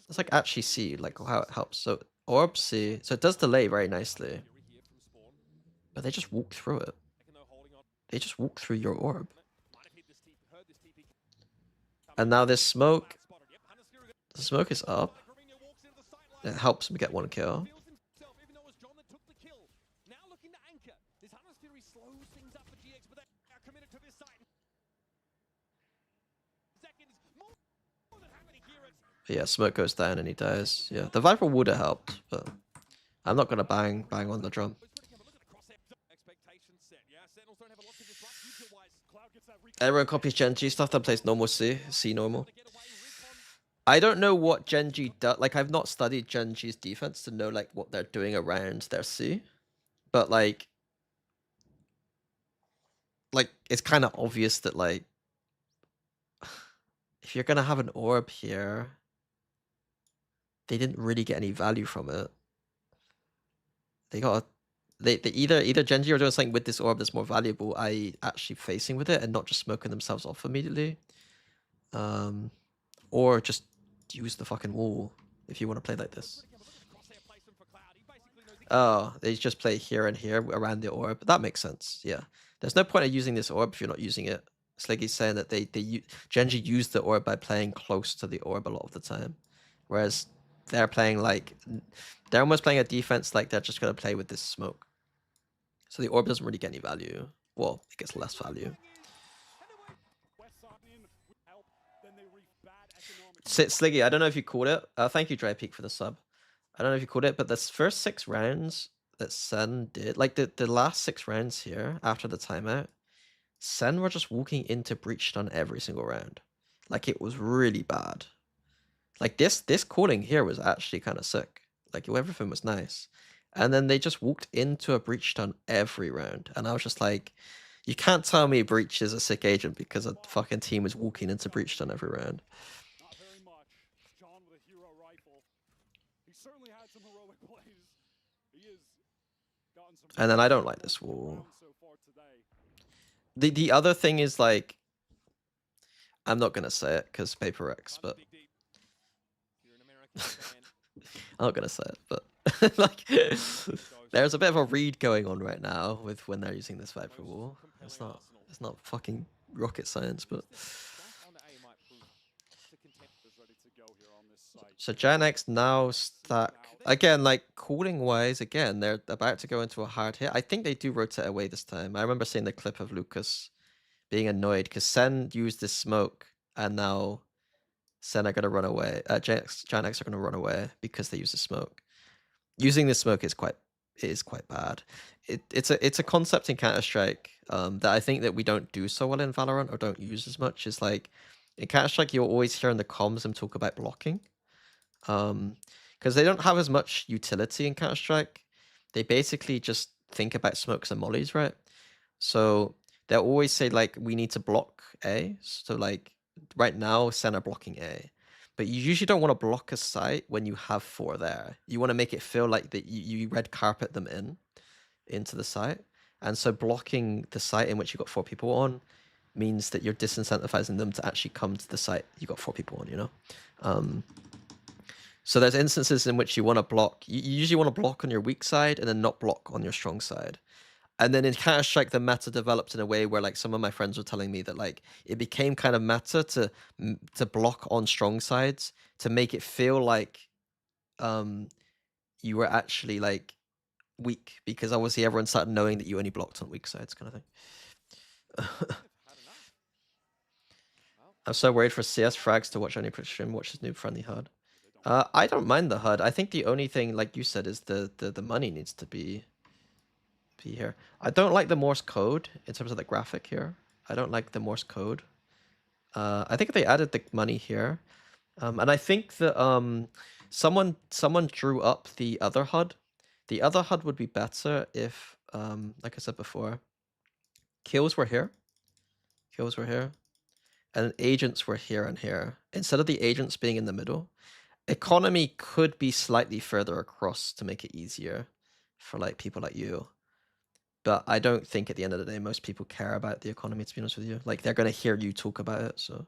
Let's like actually see like how it helps. So orb C, so it does delay very nicely. But they just walk through it. They just walk through your orb. And now this smoke, the smoke is up. It helps me get 1 kill. But yeah, smoke goes down and he dies. Yeah, the Viper would have helped, but I'm not gonna bang on the drum. Everyone copies Genji stuff that plays normal C normal. I don't know what Genji does. Like, I've not studied Genji's defense to know like what they're doing around their C, but like it's kind of obvious that like if you're gonna have an orb here, they didn't really get any value from it. They either Genji are doing something with this orb that's more valuable, i.e. actually facing with it and not just smoking themselves off immediately. Or just use the fucking wall if you want to play like this. Oh, they just play here and here around the orb. That makes sense, yeah. There's no point of using this orb if you're not using it. Sliggy's saying that Genji used the orb by playing close to the orb a lot of the time. Whereas they're playing like... They're almost playing a defense like they're just going to play with this smoke. So the orb doesn't really get any value. Well, it gets less value. Sliggy, I don't know if you caught it. Thank you, Dry Peak, for the sub. I don't know if you caught it, but this first 6 rounds that SEN did, like the last 6 rounds here after the timeout, SEN were just walking into breach stun every single round. Like it was really bad. Like this calling here was actually kind of sick. Like everything was nice. And then they just walked into a breach stun every round. And I was just like, you can't tell me breach is a sick agent because a fucking team is walking into breach stun every round. And then I don't like this wall. The other thing is like, I'm not gonna say it because Paper X, but You're an American fan. I'm not gonna say it, but like, there's a bit of a read going on right now with when they're using this Viper wall. It's not fucking rocket science, but so Gen X now stack again, like cooling wise, again they're about to go into a hard hit. I think they do rotate away this time. I remember seeing the clip of Lucas being annoyed because SEN used this smoke and now SEN are gonna run away. Gen X are gonna run away because they use the smoke. Using this smoke is quite bad. It's a concept in Counter-Strike that I think that we don't do so well in Valorant or don't use as much. Is like in Counter-Strike you'll always hear in the comms them talk about blocking, because they don't have as much utility in Counter-Strike. They basically just think about smokes and mollies, right? So they'll always say like we need to block A. So like right now SEN are blocking A. But you usually don't want to block a site when you have 4 there. You want to make it feel like that you red carpet them into the site. And so blocking the site in which you got 4 people on means that you're disincentivizing them to actually come to the site you got 4 people on, you know? So there's instances in which you want to block. You usually want to block on your weak side and then not block on your strong side. And then in Counter-Strike, the meta developed in a way where, like, some of my friends were telling me that, like, it became kind of meta to block on strong sides to make it feel like you were actually, like, weak, because obviously everyone started knowing that you only blocked on weak sides, kind of thing. I'm so worried for CS frags to watch any stream. Watch his new friendly HUD. I don't mind the HUD. I think the only thing, like you said, is the money needs to be here. I don't like the Morse code in terms of the graphic here. I don't like the Morse code. I think they added the money here, and I think that someone drew up the other HUD. The other HUD would be better if, like I said before, kills were here, and agents were here and here. Instead of the agents being in the middle, economy could be slightly further across to make it easier for like people like you. But I don't think at the end of the day most people care about the economy, to be honest with you. Like, they're going to hear you talk about it. So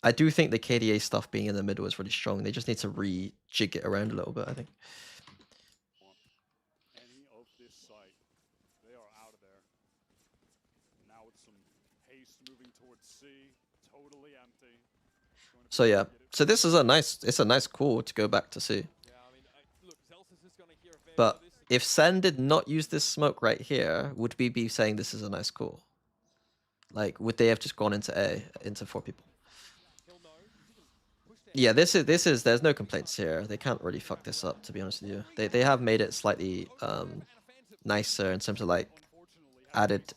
I do think the KDA stuff being in the middle is really strong. They just need to rejig it around a little bit, I think. Any of this site, they are out of there. Now with some haste moving towards C, totally empty. So yeah, so this is it's a nice call to go back to C. But if SEN did not use this smoke right here, would we be saying this is a nice call? Like, would they have just gone into A, into 4 people? Yeah, this is there's no complaints here. They can't really fuck this up, to be honest with you. They have made it slightly nicer in terms of like added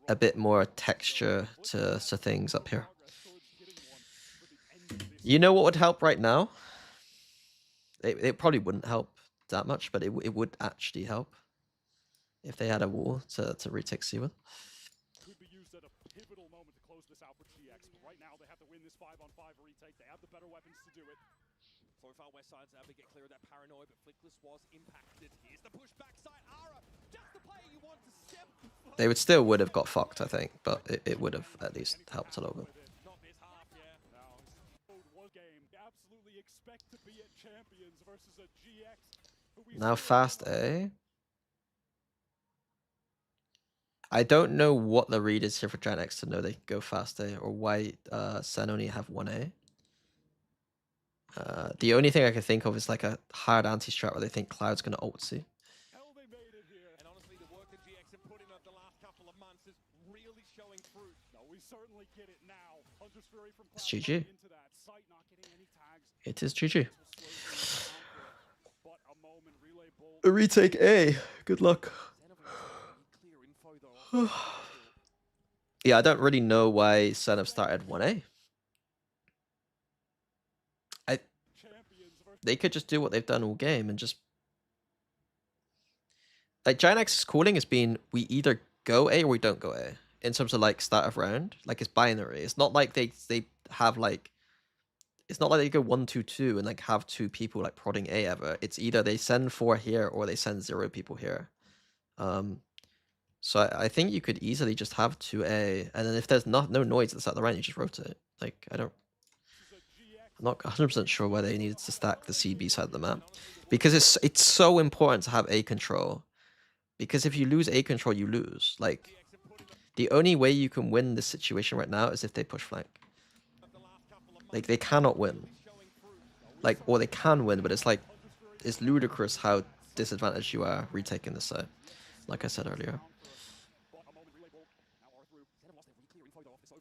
a bit more texture to things up here. You know what would help right now? It probably wouldn't help that much, but it would actually help if they had a wall to retake C with. Could be used at a pivotal moment to close this out for GX, but right now they have to win this 5-on-5 retake. They have the better weapons to do it. So far, West Side's able to get clear of that paranoid, but Flickless was impacted. Here's the push backside. Ara, just the player you want to step. They would have got fucked, I think, but it would have at least helped a little bit. Not this half, yeah. Now, one game. Absolutely expect to be at champions versus a GX. Now fast A. I don't know what the read is here for Gen X to know they can go fast A, or why SEN only have 1A. The only thing I can think of is like a hard anti-strat where they think Cloud's going to ult C. Hell, they made it here. And honestly, the work that GX have put in over the last couple of months is really showing fruit. No, we certainly get it now. Hunter's Fury from It's GG. into that site, not getting any tags. It is GG. But a moment, relay bull. A retake A. Good luck. Yeah, I don't really know why SEN have started 1A. They could just do what they've done all game and just... Like, Giant X's calling has been, we either go A or we don't go A. In terms of, like, start of round. Like, it's binary. It's not like they have, like... It's not like they go 1-2-2 and, like, have 2 people, like, prodding A ever. It's either they send 4 here or they send 0 people here. So I think you could easily just have 2A, and then if there's no noise at the start of the round, you just rotate. Like, I'm not 100% sure why they needed to stack the CB side of the map. Because it's so important to have A control. Because if you lose A control, you lose. Like, the only way you can win this situation right now is if they push flank. Like, they cannot win. Like, or they can win, but it's like, it's ludicrous how disadvantaged you are retaking this side. Like I said earlier.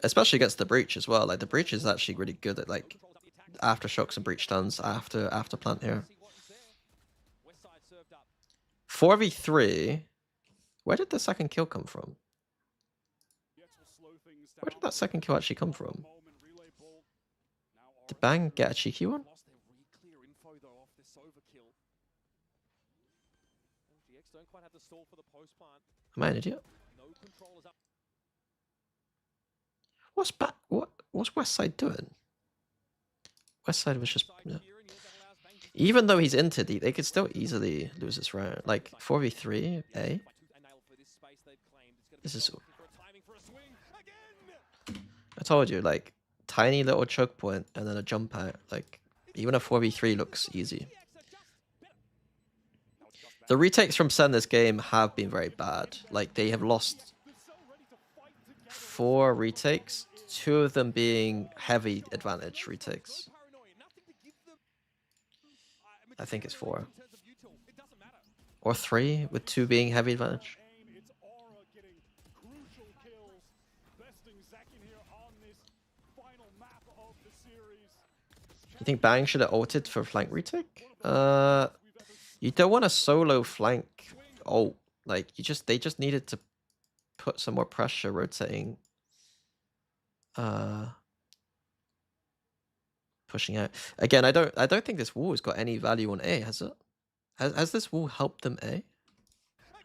Especially against the breach as well. Like, the breach is actually really good at, like, aftershocks and breach stuns after plant here. 4v3. Where did the second kill come from? Where did that second kill actually come from? Did Bang get a cheeky one? Am I an idiot? What's Westside doing? Westside was just... Yeah. Even though he's into D, they could still easily lose this round. Like, 4v3, A? This is... I told you, like, tiny little choke point and then a jump out. Like, even a 4v3 looks easy. The retakes from SEN this game have been very bad. Like, they have lost 4 retakes, 2 of them being heavy advantage retakes. I think it's 4. Or 3, with 2 being heavy advantage. You think Bang should have ulted for flank retake? You don't want a solo flank ult. Like, they just needed to put some more pressure rotating. Pushing out. Again, I don't think this wall has got any value on A, has it? Has this wall helped them A?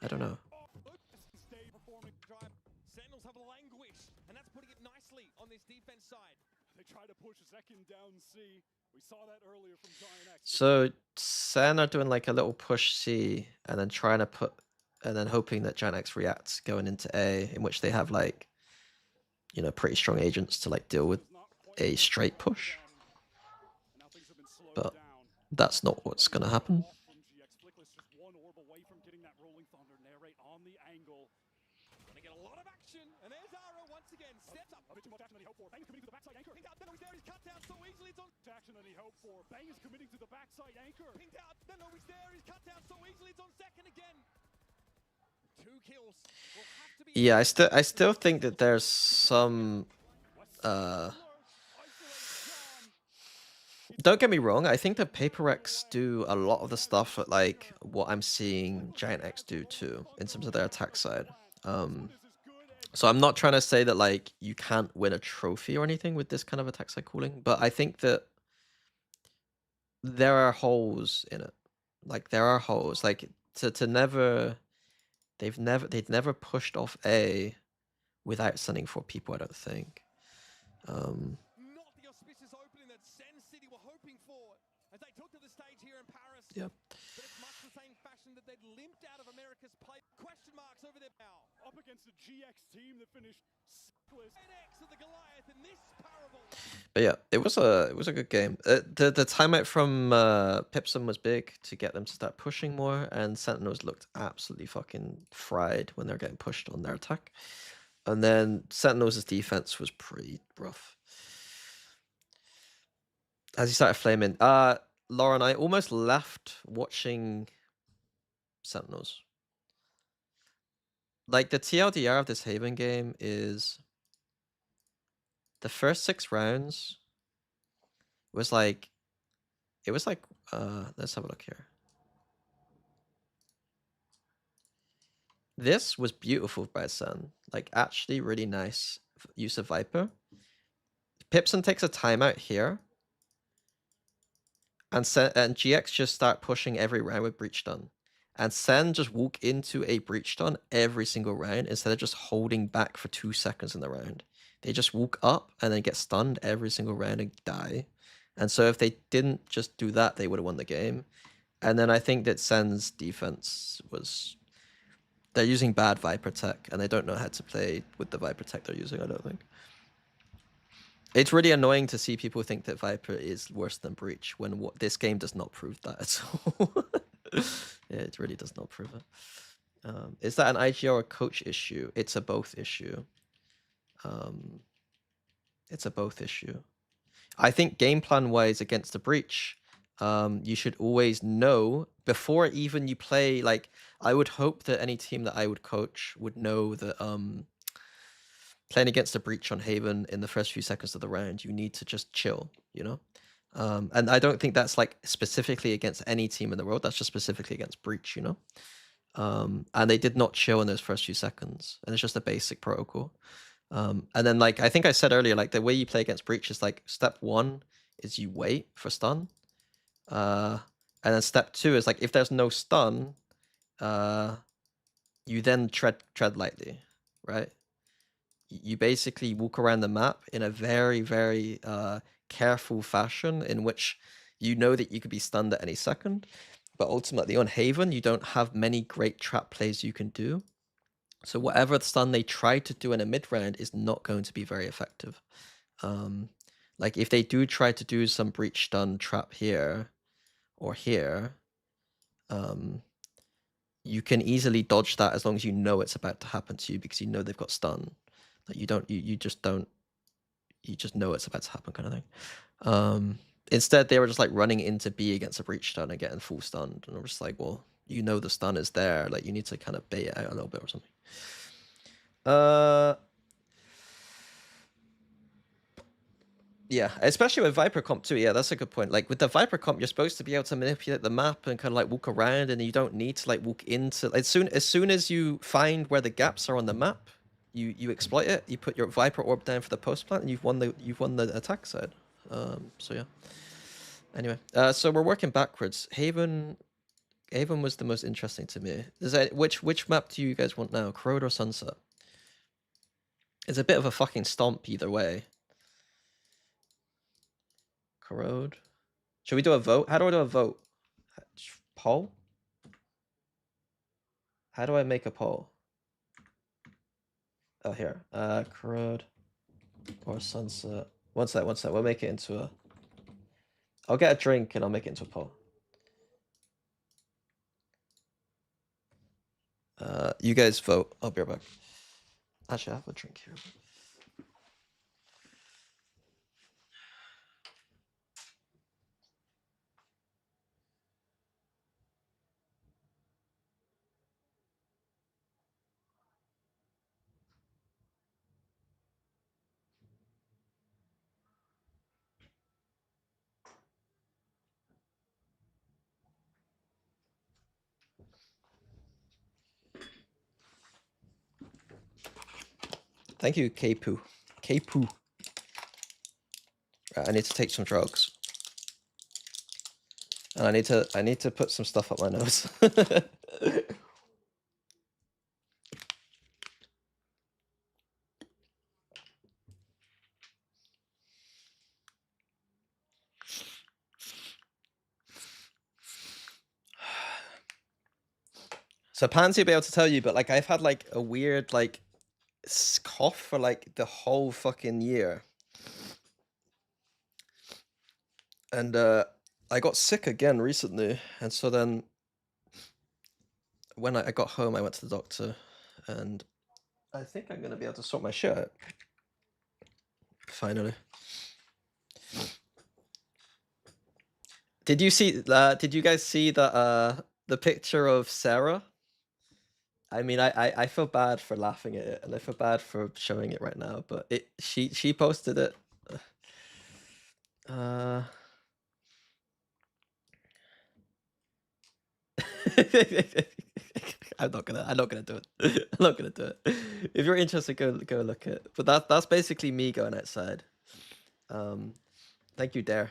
I don't know. So SEN are doing like a little push C and then trying to put and then hoping that Giant X reacts going into A, in which they have like, you know, pretty strong agents to like deal with a straight push. But that's not what's gonna happen. Yeah, I still think that there's some don't get me wrong, I think that Paper X do a lot of the stuff that like what I'm seeing Giant X do too, in terms of their attack side. So I'm not trying to say that like you can't win a trophy or anything with this kind of attack side cooling, but I think that there are holes in it. Like there are holes. Like to never they'd never pushed off A without sending 4 people, I don't think. Not the auspicious opening that SEN City were hoping for as they took to the stage here in Paris. Yep. But it's much the same fashion that they'd limped out of America's play. Question marks over their bow. Up against the GX team that finished of the Goliath in this parable. But yeah, it was a good game. The timeout from Pipson was big to get them to start pushing more, and Sentinels looked absolutely fucking fried when they're getting pushed on their attack. And then Sentinels' defense was pretty rough. As he started flaming. Lauren, I almost left watching Sentinels. Like, the TLDR of this Haven game is the first 6 rounds was like, it was like, let's have a look here. This was beautiful by SEN. Like, actually really nice use of Viper. Pipson takes a timeout here. And GX just start pushing every round with breach stun. And SEN just walk into a breach stun every single round instead of just holding back for 2 seconds in the round. They just walk up and then get stunned every single round and die. And so if they didn't just do that, they would have won the game. And then I think that SEN's defense was They're using bad Viper tech, and they don't know how to play with the Viper tech they're using, I don't think. It's really annoying to see people think that Viper is worse than Breach, when this game does not prove that at all. Yeah, it really does not prove it. Is that an IGR or coach issue? It's a both issue. It's a both issue. I think game plan wise against the Breach, you should always know before even you play. Like, I would hope that any team that I would coach would know that playing against a Breach on Haven in the first few seconds of the round, you need to just chill, you know? And I don't think that's like specifically against any team in the world. That's just specifically against Breach, you know? And they did not chill in those first few seconds. And it's just a basic protocol. And then, like, I think I said earlier, like, the way you play against Breach is, like, step 1 is you wait for stun. And then step 2 is, like, if there's no stun, you then tread lightly, right? You basically walk around the map in a very, very careful fashion in which you know that you could be stunned at any second. But ultimately on Haven, you don't have many great trap plays you can do. So whatever stun they try to do in a mid round is not going to be very effective. Like if they do try to do some breach stun trap here or here, you can easily dodge that as long as you know it's about to happen to you because you know they've got stun. Like you just know it's about to happen kind of thing. Instead, they were just like running into B against a breach stun and getting full stunned, and I'm just like, well, you know the stun is there. Like you need to kind of bait it out a little bit or something. Yeah, especially with Viper Comp too. Yeah, that's a good point. Like with the Viper Comp, you're supposed to be able to manipulate the map and kind of like walk around, and you don't need to like walk into. As soon as you find where the gaps are on the map, you exploit it. You put your Viper orb down for the post plant, and you've won the attack side. So yeah. Anyway, so we're working backwards. Haven was the most interesting to me. Which map do you guys want now, Corrode or Sunset? It's a bit of a fucking stomp either way. Corrode. Should we do a vote? How do I do a vote? Poll? How do I make a poll? Oh, here. Corrode or Sunset. One sec. We'll make it into a... I'll get a drink and I'll make it into a poll. You guys vote. I'll be right back. Actually, I have a drink here. Thank you, K-Poo. K-Poo. Right, I need to take some drugs. And I need to put some stuff up my nose. So Pansy will be able to tell you, but like I've had like a weird like cough for like the whole fucking year. And I got sick again recently, and so then when I got home, I went to the doctor, and I think I'm gonna be able to sort my shit out. Finally. Did you see? Did you guys see the picture of Sarah? I mean, I feel bad for laughing at it, and I feel bad for showing it right now. But she posted it. I'm not gonna do it. I'm not gonna do it. If you're interested, go look at it. But that's basically me going outside. Thank you, Dare.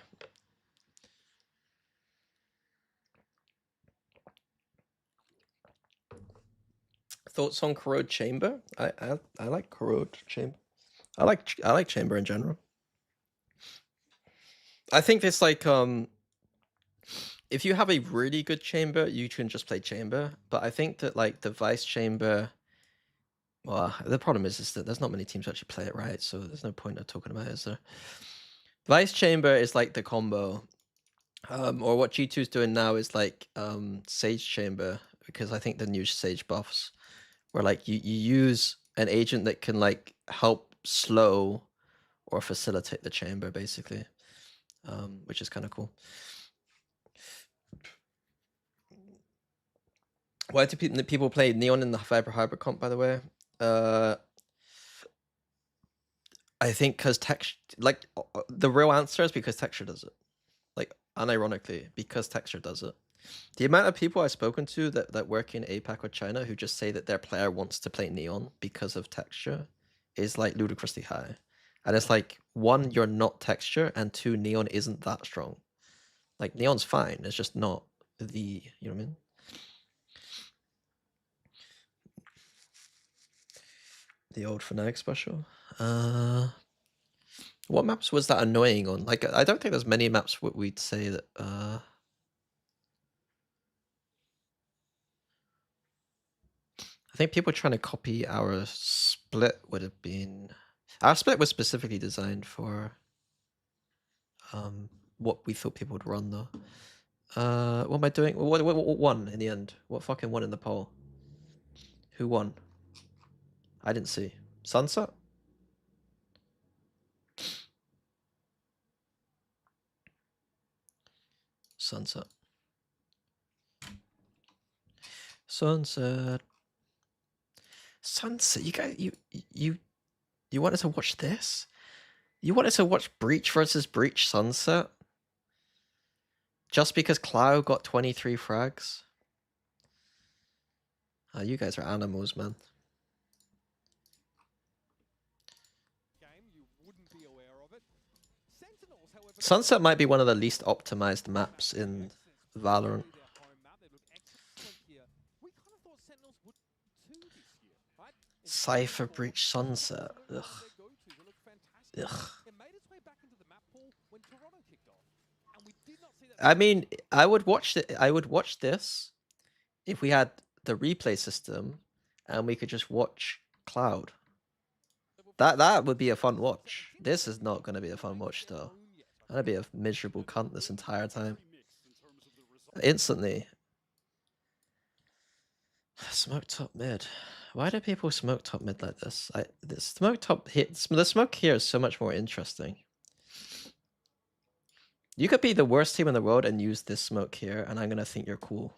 Thoughts on Corrode Chamber? I like Corrode Chamber. I like Chamber in general. I think it's like if you have a really good chamber, you can just play chamber. But I think that like the vice chamber, well, the problem is that there's not many teams who actually play it right, so there's no point of talking about it, is there? Vice chamber is like the combo, or what G2 is doing now is like Sage chamber, because I think the new Sage buffs, where like you use an agent that can like help slow or facilitate the chamber basically, which is kind of cool. Why do people play Neon in the Viper Hybrid comp, by the way? I think because texture, like the real answer is because texture does it. Like unironically, because texture does it. The amount of people I've spoken to that work in APAC or China who just say that their player wants to play Neon because of texture is like ludicrously high. And it's like, one, you're not texture, and two, Neon isn't that strong. Like Neon's fine, it's just not the, you know what I mean? The old Fnatic special. What maps was that annoying on? Like, I don't think there's many maps where we'd say that. I think people trying to copy our split would have been. Our split was specifically designed for what we thought people would run though. What am I doing? What won in the end? What fucking won in the poll? Who won? I didn't see. Sunset? Sunset. Sunset. Sunset. You guys, you wanted to watch this? You wanted to watch Breach versus Breach Sunset? Just because Cloud got 23 frags? You guys are animals, man. Sunset might be one of the least optimized maps in Valorant. Cypher Breach Sunset. Ugh. Ugh. I mean, I would watch it. I would watch this if we had the replay system and we could just watch Cloud. That would be a fun watch. This is not going to be a fun watch though. I'm gonna be a miserable cunt this entire time. Instantly. Smoke top mid. Why do people smoke top mid like this? The smoke top hits. The smoke here is so much more interesting. You could be the worst team in the world and use this smoke here, and I'm gonna think you're cool.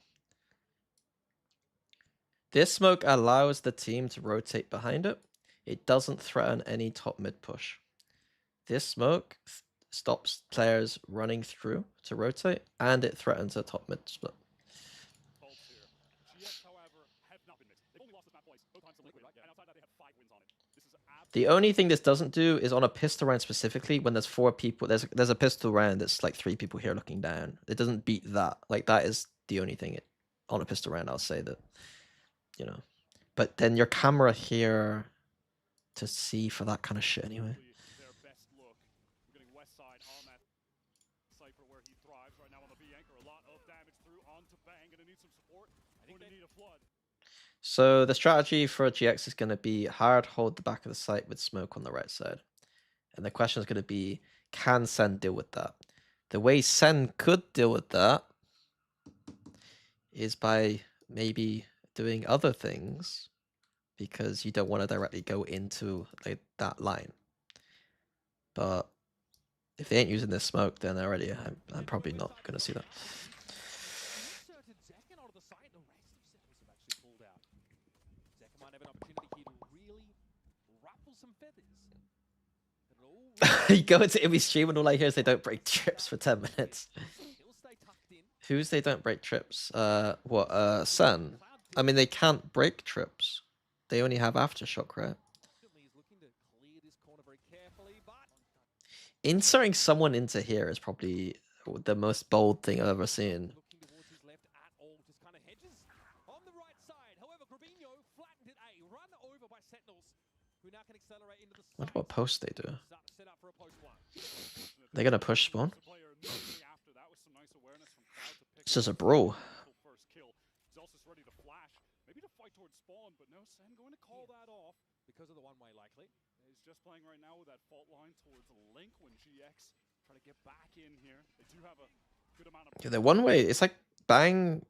This smoke allows the team to rotate behind it. It doesn't threaten any top mid push. This smoke stops players running through to rotate, and it threatens a top mid split. The only thing this doesn't do is on a pistol round specifically, when there's 4 people, there's a pistol round that's like 3 people here looking down. It doesn't beat that. Like that is the only thing on a pistol round I'll say that, you know. But then your camera here to see for that kind of shit anyway. So the strategy for GX is going to be hard hold the back of the site with smoke on the right side. And the question is going to be, can SEN deal with that? The way SEN could deal with that is by maybe doing other things, because you don't want to directly go into that line. But if they ain't using this smoke, then already I'm probably not going to see that. You go into Immy stream and all I hear is they don't break trips for 10 minutes. Who's they don't break trips? What, SEN? I mean, they can't break trips. They only have aftershock, right? Inserting someone into here is probably the most bold thing I've ever seen. I wonder what post they do. They're gonna push spawn. This is a brawl. First kill. Zelsis ready to flash, maybe to fight towards spawn, but no, SEN going to call that off because of the one-way likely. He's just playing right now with that fault line towards Link when GX try to get back in here. They do have a good amount of... Yeah, the one way, it's like Bang,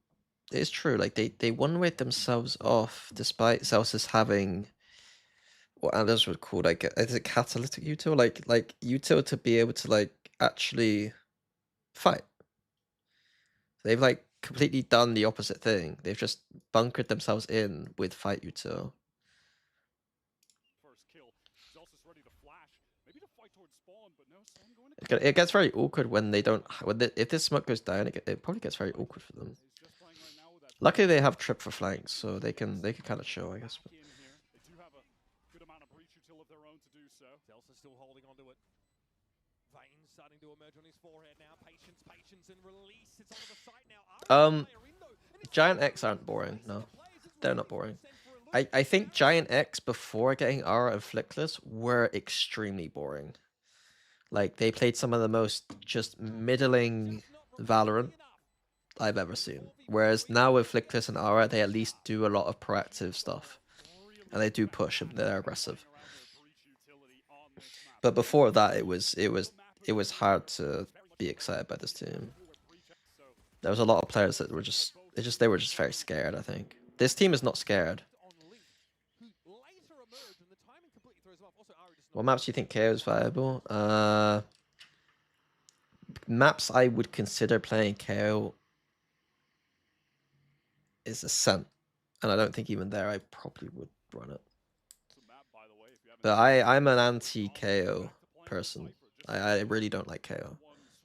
it's true, like they one-wayed themselves off despite Celsius having what others would call like, is it catalytic util? Like util to be able to like actually fight. They've like completely done the opposite thing. They've just bunkered themselves in with fight util. First kill. Zelsis ready to flash, maybe to fight towards spawn, but no, SEN going to... It gets very awkward when they don't. If this smoke goes down, it probably gets very awkward for them. He's just playing right now with that... Luckily, they have trip for flanks, so they can kind of show, I guess. Back in here. They do have a good amount of breach util of their own to do so. Zelsis still holding onto it. Veins starting to emerge on his forehead now. Patience, patience, and release. It's onto the site now. Giant X aren't boring. No, they're not boring. I think Giant X before getting Aura and Flickless were extremely boring. Like they played some of the most just middling Valorant I've ever seen. Whereas now with Flickless and Aura, they at least do a lot of proactive stuff, and they do push and they're aggressive. But before that, it was hard to be excited by this team. There was a lot of players that were they were just very scared. I think this team is not scared. What maps do you think KO is viable? Maps I would consider playing KO is SEN, and I don't think even there I probably would run it. But I'm an anti-KO person. I really don't like KO.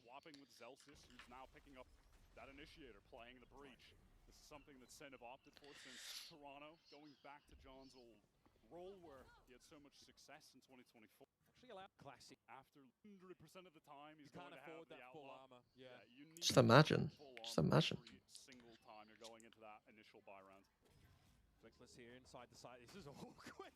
Swapping with Zelsis, who's now picking up that initiator, playing the breach. This is something that SEN have opted for since Toronto, going back to John's old role where he had so much success in 2024. Actually allowed classic After 100% of the time, he's going to have that full armor. Yeah. You need Just imagine. Just imagine. every single time you're going into that initial buy round. Flickless here inside the site. This is awkward.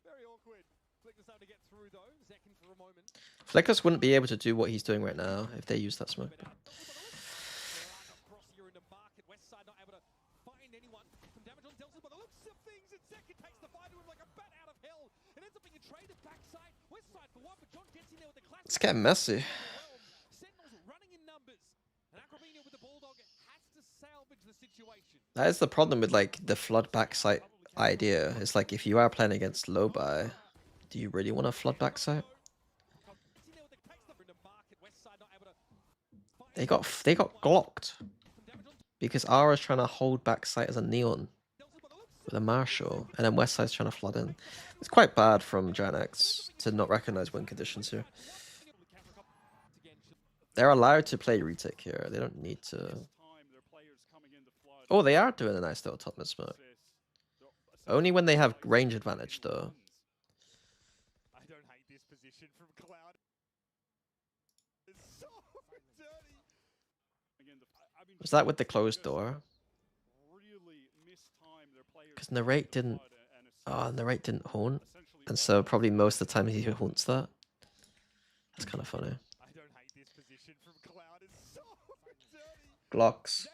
Very awkward. Flickless able to get through though. Zekin for a moment. Flickless wouldn't be able to do what he's doing right now if they use that smoke. Across here into market. West side not able to find anyone. Some damage on Zelsis, but the looks of things, and Zekin takes the fight to him like a bat out of hell. It ends up being a trade at backside. West side for one, but John gets in there with the classic. It's getting messy. Sentinels running in numbers. And Acrobino with the Bulldog has to salvage the situation. That is the problem with like the flood backside idea. It's like if you are playing against low buy, do you really want to flood backside? They got glocked because Ara's trying to hold backside as a neon with a Marshall, and then Westside's trying to flood in. It's quite bad from Giant X to not recognize win conditions here. They're allowed to play retake here. They don't need to. Oh, they are doing a nice little top mid smoke. Only when they have range advantage, though. I don't hate this position from Cloud. It's so dirty. Was that with the closed door? Because Narrate didn't. Oh, Narrate didn't haunt, and so probably most of the time he haunts that. That's kind of funny. I don't hate this position from Cloud. It's so dirty. Glocks.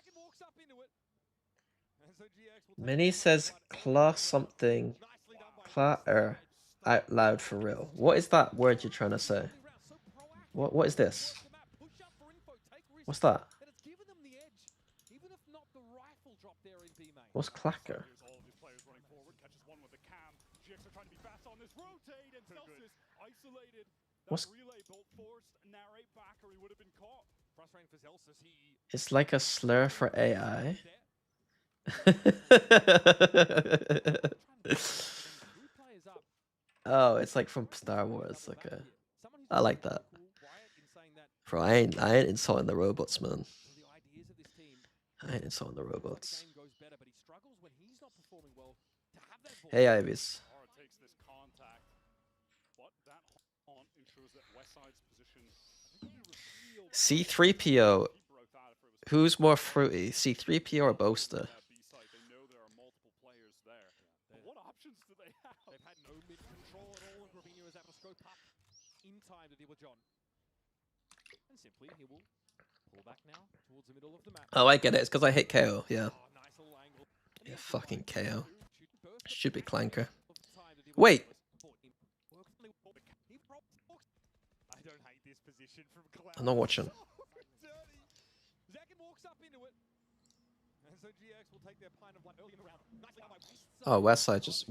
Mini says class something clatter out loud for real. What is that word you're trying to say? What is this? What's that? What's clacker? What's... It's like a slur for AI. Oh, it's like from Star Wars. Okay, I like that. Bro, I ain't insulting the robots, man. I ain't insulting the robots. Hey, Ivies. C3PO. Who's more fruity, C3PO or Boaster? What options do they have? They've had no mid control at all, and Gravino is able to scope up in time to deal with John. And simply, he will Pull back now towards the middle of the map. Oh, I get it. It's because I hit KO. Yeah. Oh, nice little angle. Yeah, fucking KO. Shooting burst, but Stupid clanker. of the time that he was Wait. I don't hate this position from Cloud. I'm not watching. So dirty. Zakin walks up into it. And so GX will take their pint of blood early in the round. Nicely done by Westside. Oh,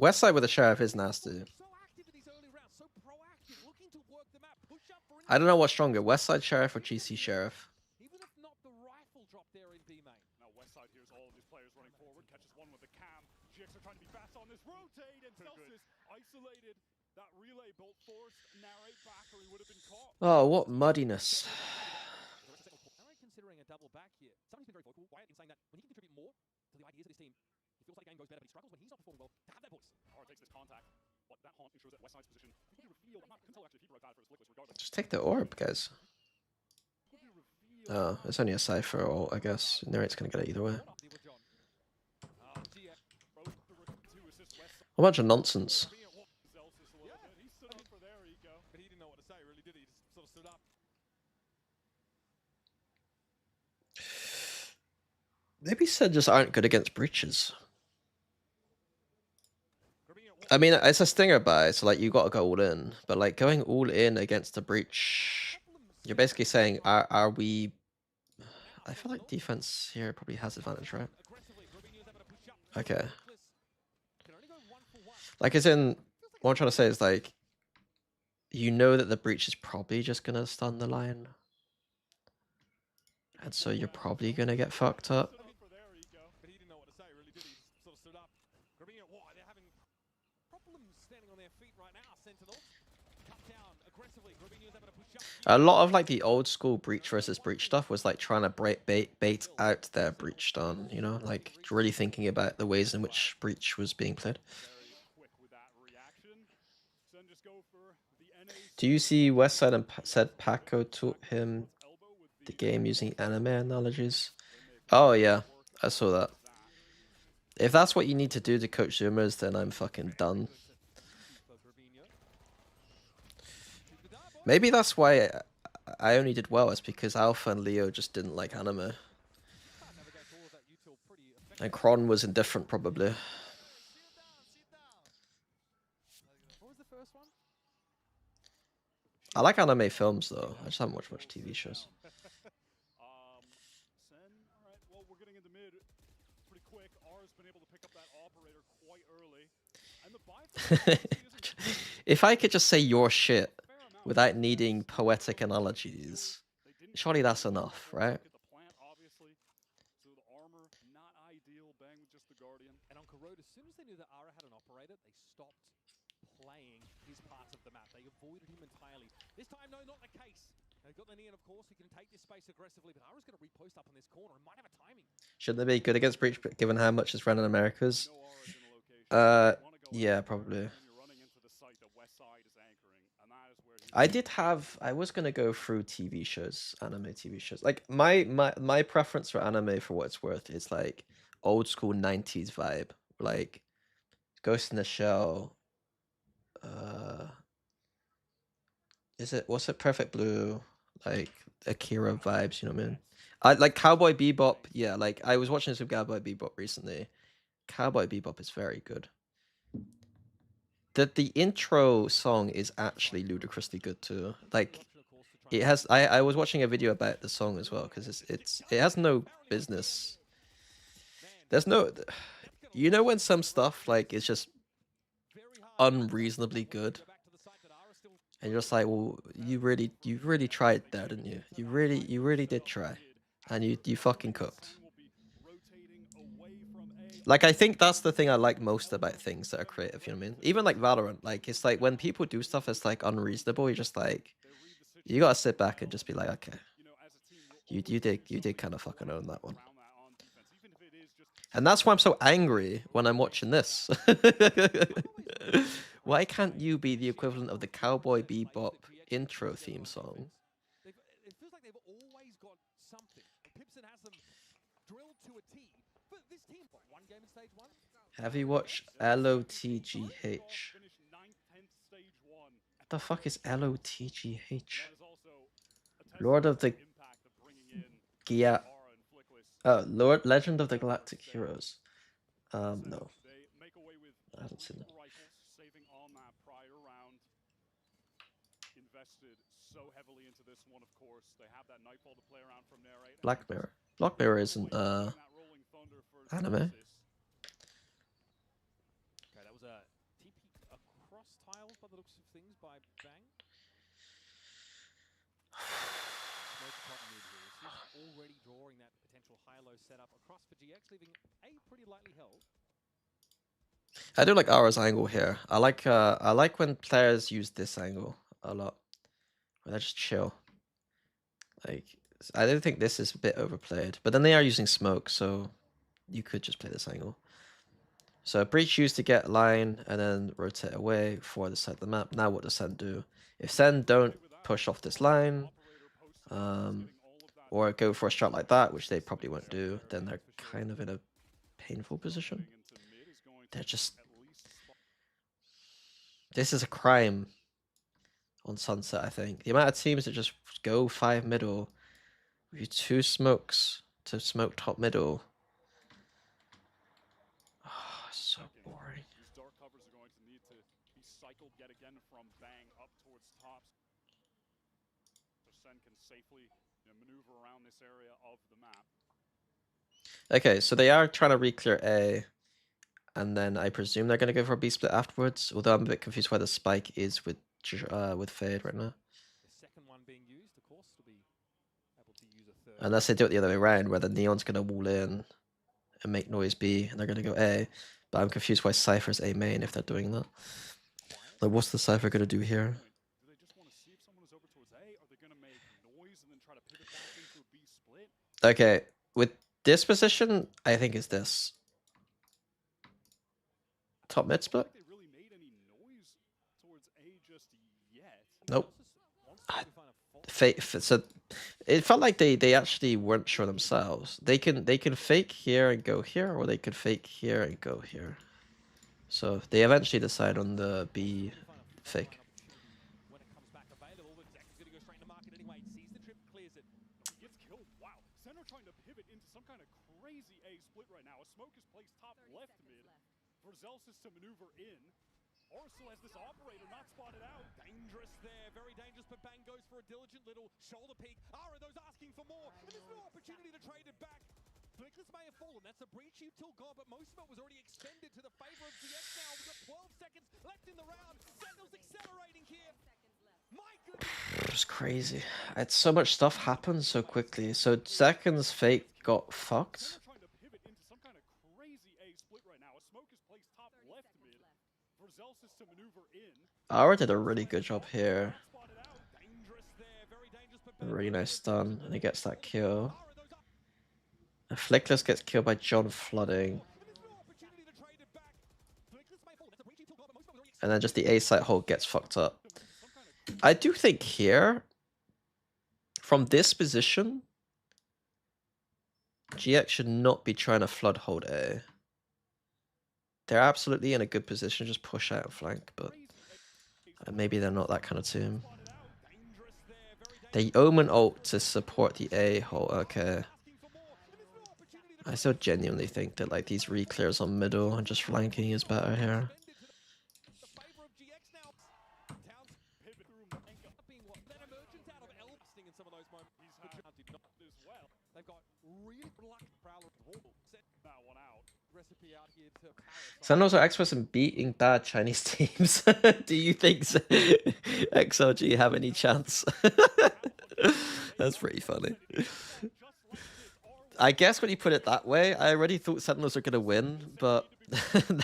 Westside with the sheriff is nasty. So active in these early rounds, so proactive, looking to work the map, push up for I don't know what's stronger, Westside Sheriff or GC Sheriff. even if not the rifle drop there in B main. Now Westside hears all of his players running forward, catches one with the cam. GX are trying to be fast on this rotate, and Celsius isolated. That relay bolt forced narrate back, or he would have been caught. Oh, what muddiness. Narrate considering a double back here. Somebody's been very vocal, Wyatt, in saying that when he can contribute more to the ideas of this team, it feels like the game goes better, but he struggles when he's not performing well to have that voice. Power takes this contact, but that haunt ensures that Westside's position could be revealed. I'm not couldn't tell actually if he broke bad for his flick was regardless. Just take the orb, guys. Could be revealed. Oh, it's only a Cypher ult, I guess. Narrate's gonna get it either way. A bunch of nonsense. Celsius a little bit. He stood up for there, Eco. But he didn't know what to say, really, did he? He just sort of stood up. Maybe Sen just aren't good against breaches. I mean, it's a stinger buy, so like you gotta go all in. But like going all in against a breach, you're basically saying, are we? I feel like defense here probably has advantage, right? Okay. Like, as in, what I'm trying to say is like, you know that the breach is probably just gonna stun the line, and so you're probably gonna get fucked up. But he didn't know what to say, really, did he? Just sort of stood up. Grabinho, why? They're having problems standing on their feet right now. Sentinels cut down aggressively. Grabinho's able to push up. A lot of like the old school breach versus breach stuff was like trying to bait out their breach stun, you know, like really thinking about the ways in which breach was being played. Very quick with that reaction. Sen just go for the NA. Do you see Westside and said Paco taught him the game using anime analogies? Oh yeah, I saw that. If that's what you need to do to coach Zoomers, then I'm fucking done. Maybe that's why I only did well, is because Alpha and Leo just didn't like anime. And Kron was indifferent, probably. What was the first one? I like anime films, though. I just haven't watched much TV shows. Sen, all right. Well, we're getting into mid pretty quick. R's been able to pick up that operator quite early, and the buy. If I could just say your shit without needing poetic analogies, surely that's enough, right? The plant, obviously. So the armor, not ideal. Bang with just the Guardian. And on Corrode, as soon as they knew that Ara had an operator, they stopped playing his parts of the map. They avoided him entirely. This time, no, not the case. They've got the Neon, of course, who can take this space aggressively, but Ara's going to repost up on this corner and might have a timing. Shouldn't they be good against breach, given how much is run in Americas? No Aura's in the location. Yeah, probably. And you're running into the site that Westside is anchoring, and that is where I was gonna go through TV shows, anime TV shows. Like my preference for anime, for what it's worth, is like old school 90s vibe, like Ghost in the Shell. What's it? Perfect Blue, like Akira vibes. You know what I mean? I like Cowboy Bebop. Yeah, like I was watching some Cowboy Bebop recently. Cowboy Bebop is very good. The intro song is actually ludicrously good too. Like it has. I was watching a video about the song as well, because it has no business. There's no, you know, when some stuff like is just unreasonably good, and you're just like, well, you really tried there, didn't you? You really did try, and you fucking cooked. Like, I think that's the thing I like most about things that are creative, you know what I mean? Even like Valorant, like, it's like when people do stuff that's like unreasonable, you're just like, you gotta sit back and just be like, okay, you did kind of fucking own that one. And that's why I'm so angry when I'm watching this. Why can't you be the equivalent of the Cowboy Bebop intro theme song? It feels like they've always got something. Pipson has them drilled to a T. But this team, one game in stage one. Have you watched LOTGH? What the fuck is LOTGH? Lord of the Yeah. Aura and Flickless. Oh, Legend of the Galactic Heroes. No, They make away with I haven't seen 3 it. rifles, saving on that prior round. Invested so heavily into this one, of course. They have that Nightfall to play around from Narrate. Black Mirror. Black Mirror isn't That Rolling Thunder for anime. Okay, that was a TP across tiles by the looks of things by Bang. Smoke top mid here. He's already drawing that potential high-low setup across for GX, leaving A pretty lightly held. I do like Aura's angle here. I like when players use this angle a lot. Where they just chill. Like, I don't think this is a bit overplayed, but then they are using smoke, so you could just play this angle. So Breach used to get line and then rotate away for the side of the map. Now what does SEN do? If SEN don't push off this line, or go for a shot like that, which they probably won't do, then they're kind of in a painful position. They're just... This is a crime on Sunset, I think. The amount of teams that just go 5 middle with 2 smokes to smoke top middle. Oh, so boring. These dark covers are going to need to be cycled yet again from Bang up towards tops. So SEN can safely maneuver around this area of the map. Okay, so they are trying to re-clear A, and then I presume they're going to go for a B split afterwards, although I'm a bit confused why the spike is with Fade right now. The second one being used, of course, to be able to use a third. Unless they do it the other way around, where the Neon's going to wall in and make noise B, and they're going to go A. But I'm confused why Cypher's A main if they're doing that. Like, what's the Cypher going to do here? Do they just want to see if someone is over towards A? Are they going to make noise and then try to pivot back into a B split? Okay, with this position, I think is this. Top mid split? They really made any noise towards A just yet. Nope. So it felt like they actually weren't sure themselves. They can fake here and go here, or they could fake here and go here. So they eventually decide on the B fake. When it comes back available, but Zach is going to go straight to market anyway. Sees the trip, clears it. He gets killed. Wow. SEN are trying to pivot into some kind of crazy A split right now. A smoke is placed top left mid for Zelsis to maneuver in. Arsenal has this operator not spotted out. Dangerous there, very dangerous, but Bang goes for a diligent little shoulder peek. Ara, those asking for more, and there's no opportunity to trade it back. Flickless may have fallen, that's a breach util gone, but most of it was already extended to the favor of GX now. We've got 12 seconds left in the round. Sentinel's accelerating here. My goodness. It's crazy. It's so much stuff happened so quickly. So seconds fake got fucked. They're trying to pivot into some kind of crazy A split right now. A smoke is placed top left mid for Zelsis to maneuver in. Aura did a really good job here. Dangerous there, very dangerous, but A really nice stun, and he gets that kill. And Flickless gets killed by John flooding. And then just the A site hold gets fucked up. I do think here, from this position, GX should not be trying to flood hold A. They're absolutely in a good position, just push out and flank, but maybe they're not that kind of team. They Omen ult to support the A hole, okay. I still genuinely think that like these re-clears on middle and just flanking is better here. Sentinels are experts in beating bad Chinese teams. Do you think XOG have any chance? That's pretty funny. I guess when you put it that way, I already thought Sentinels are going to win, but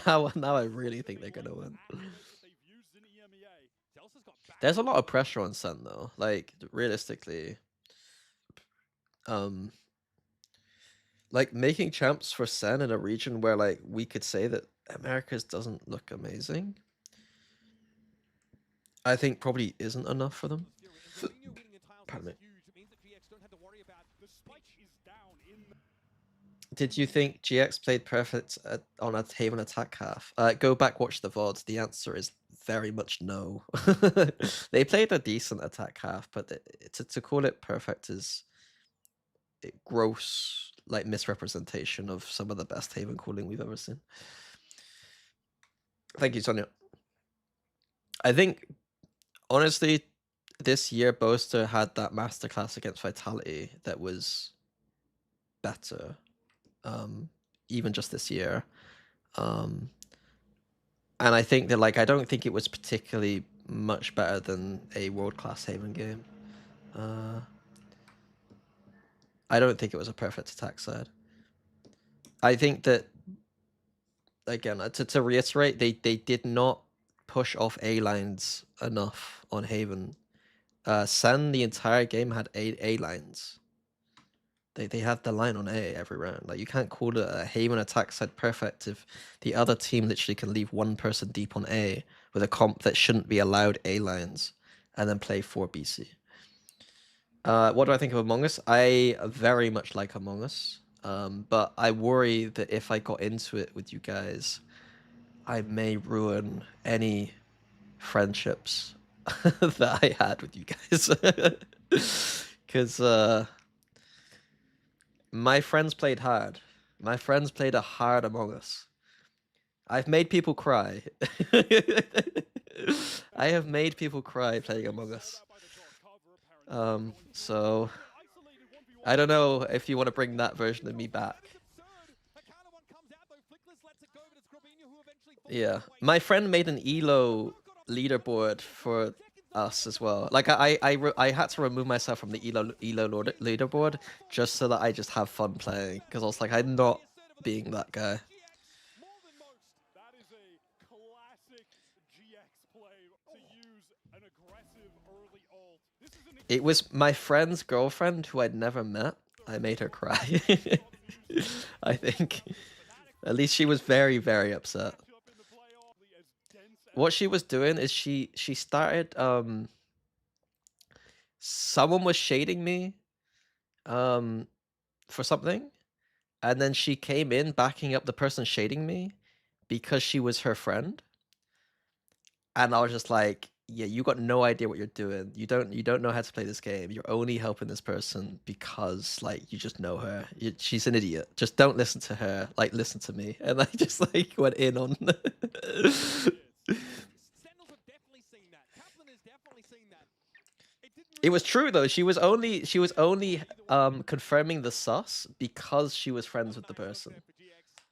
now I really think they're going to win. There's a lot of pressure on Sen though, like realistically. Like making champs for Sen in a region where like we could say that Americas doesn't look amazing, I think probably isn't enough for them. Pardon me. Did you think GX played perfect on a Haven attack half? Go back, watch the VOD. The answer is very much no. They played a decent attack half, but to call it perfect is gross like misrepresentation of some of the best Haven calling we've ever seen. Thank you, Sonia. I think honestly, this year Boaster had that masterclass against Vitality that was better. Even just this year. And I think that like I don't think it was particularly much better than a world-class Haven game. I don't think it was a perfect attack side. I think that again, to reiterate, they did not push off A lines enough on Haven. SEN the entire game had A lines. They had the line on A every round. Like you can't call it a Haven attack side perfect if the other team literally can leave one person deep on A with a comp that shouldn't be allowed A lines and then play 4 BC. What do I think of Among Us? I very much like Among Us. But I worry that if I got into it with you guys, I may ruin any friendships that I had with you guys. Because my friends played hard. My friends played a hard Among Us. I've made people cry. I have made people cry playing Among Us. So I don't know if you want to bring that version of me back. Yeah, my friend made an ELO leaderboard for us as well. Like I had to remove myself from the ELO leaderboard just so that I just have fun playing because I was like I'm not being that guy. That is a classic GX play to use an aggressive early ult. This is an It was my friend's girlfriend who I'd never met. I made her cry. I think. At least she was very, very upset. What she was doing is she started someone was shading me for something, and then she came in backing up the person shading me because she was her friend. And I was just like, yeah, you got no idea what you're doing. You don't know how to play this game. You're only helping this person because like you just know her. She's an idiot. Just don't listen to her. Like listen to me. And I just like went in on. It was true though. She was only confirming the sus because she was friends with the person.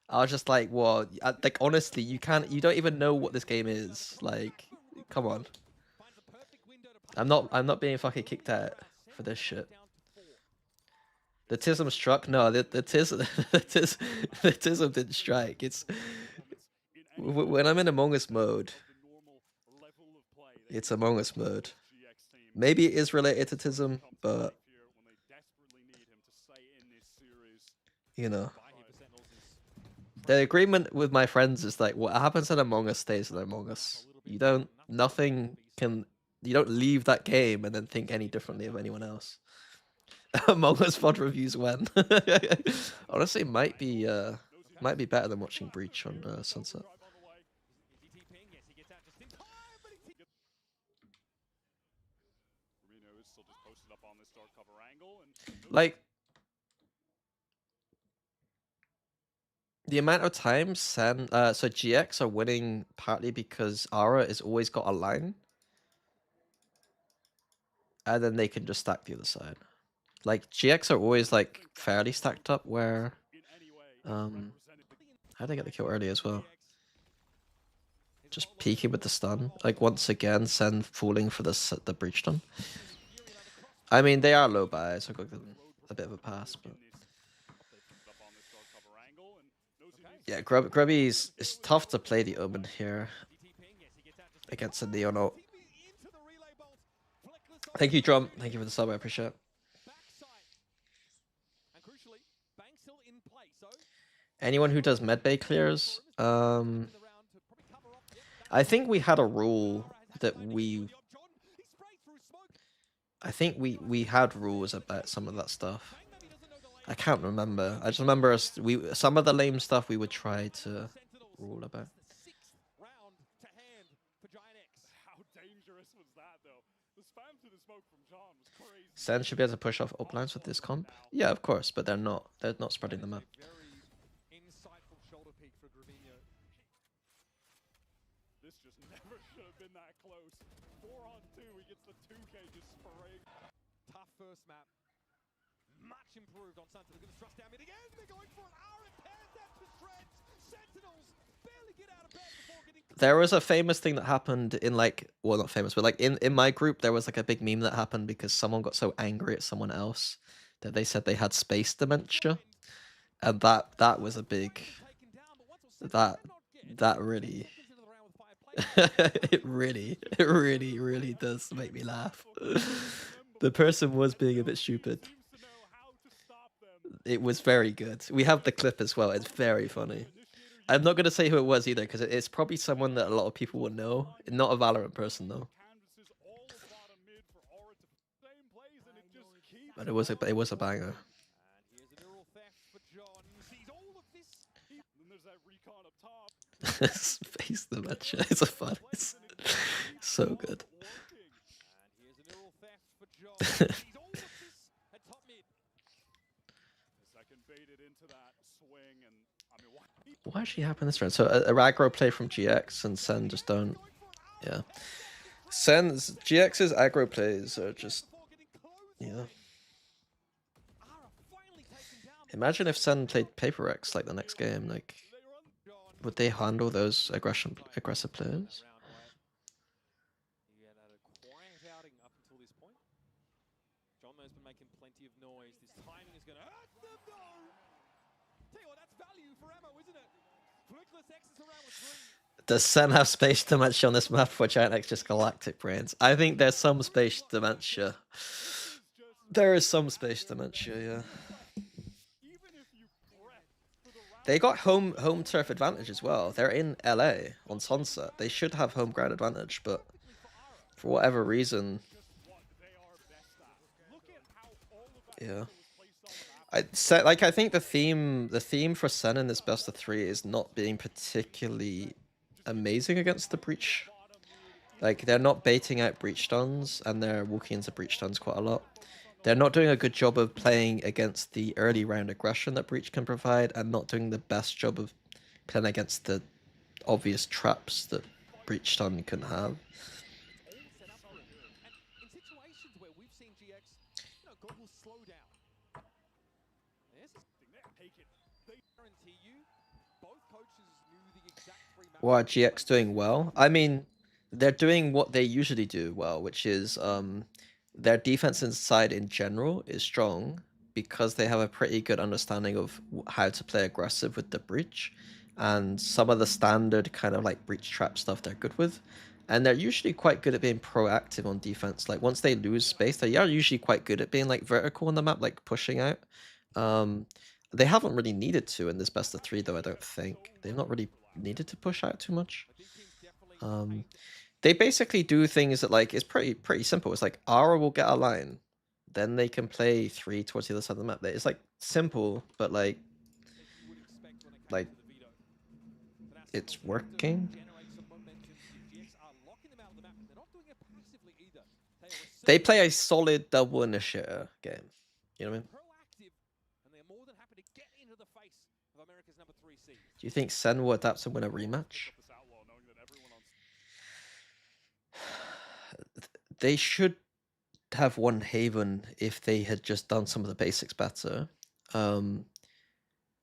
I was just like, well, like honestly, you don't even know what this game is. Like, come on. I'm not being fucking kicked out for this shit. The Tism struck? No, the Tism the Tism didn't strike. It's when I'm in Among Us mode. It's Among Us mode. Maybe it is related to Tism, but you know. The agreement with my friends is like what happens in Among Us stays in Among Us. You don't leave that game and then think any differently of anyone else. Among Us VOD reviews when. Honestly, it might be better than watching Breach on Sunset. Like the amount of times SEN, so GX are winning partly because Aura has always got a line, and then they can just stack the other side. Like GX are always like fairly stacked up. Where, how'd they get the kill early as well? Just peeking with the stun. Like once again, SEN falling for the breach stun. I mean, they are low buy, so I got them a bit of a pass, but. Yeah, Grubby's it's tough to play the Omen here against a Neon ult. Thank you, Drum. Thank you for the sub. I appreciate it. Anyone who does medbay clears, I think we had a rule that I think we had rules about some of that stuff. I can't remember. I just remember some of the lame stuff we would try to rule about. Sen should be able to push off uplines with this comp. Yeah, of course, but they're not. They're not spreading them up. Very insightful shoulder peek for Gravino. This just never should have been that close. 4-on-2, he gets the 2K just spraying. Tough first map. Much improved on Santa. They're going to thrust down mid again. They're going for an R and tears that to shreds. Sentinels barely get out of bed before getting. There was a famous thing that happened in like, well, not famous, but like in my group, there was like a big meme that happened because someone got so angry at someone else that they said they had space dementia, and that was a big, that really, it really does make me laugh. The person was being a bit stupid. It was very good. We have the clip as well. It's very funny. I'm not going to say who it was either, because it's probably someone that a lot of people will know. Not a Valorant person, though. But it was a banger. Space dementia. It's a fun. It's so good. Why is she happening this round? So a aggro play from GX and Sen just don't. Yeah. GX's aggro plays are just. Yeah. Imagine if Sen played Paper X like the next game. Like, would they handle those aggressive players? He had a quiet outing up until this point. John has been making plenty of noise. This timing is going to hurt them though. Tell you what, that's value for ammo, isn't it? Flickless X is around with 3. Does Sen have space dementia on this map for Giant X just galactic brains? I think there's some space dementia. There is some space dementia, yeah. They got home turf advantage as well. They're in LA on Sunset. They should have home ground advantage, but for whatever reason, yeah. I think the theme for Sen in this best of 3 is not being particularly amazing against the breach. Like, they're not baiting out breach stuns, and they're walking into breach stuns quite a lot. They're not doing a good job of playing against the early round aggression that breach can provide, and not doing the best job of playing against the obvious traps that breach stun can have. In situations where we've seen GX, God will slow down. This is they guarantee you both coaches knew the exact 3 maps. What GX doing well? I mean, they're doing what they usually do well, which is their defense inside in general is strong because they have a pretty good understanding of how to play aggressive with the breach, and some of the standard kind of like breach trap stuff they're good with. And they're usually quite good at being proactive on defense. Like, once they lose space, they are usually quite good at being like vertical on the map, like pushing out. They haven't really needed to in this best of 3 though, I don't think. They've not really needed to push out too much. They basically do things that, like, it's pretty simple. It's like Aura will get a line, then they can play 3 towards the other side of the map. It's like simple, but like it's working. They play a solid double initiator game. You know what I mean? Do you think Sen will adapt and win a rematch? They should have won Haven if they had just done some of the basics better.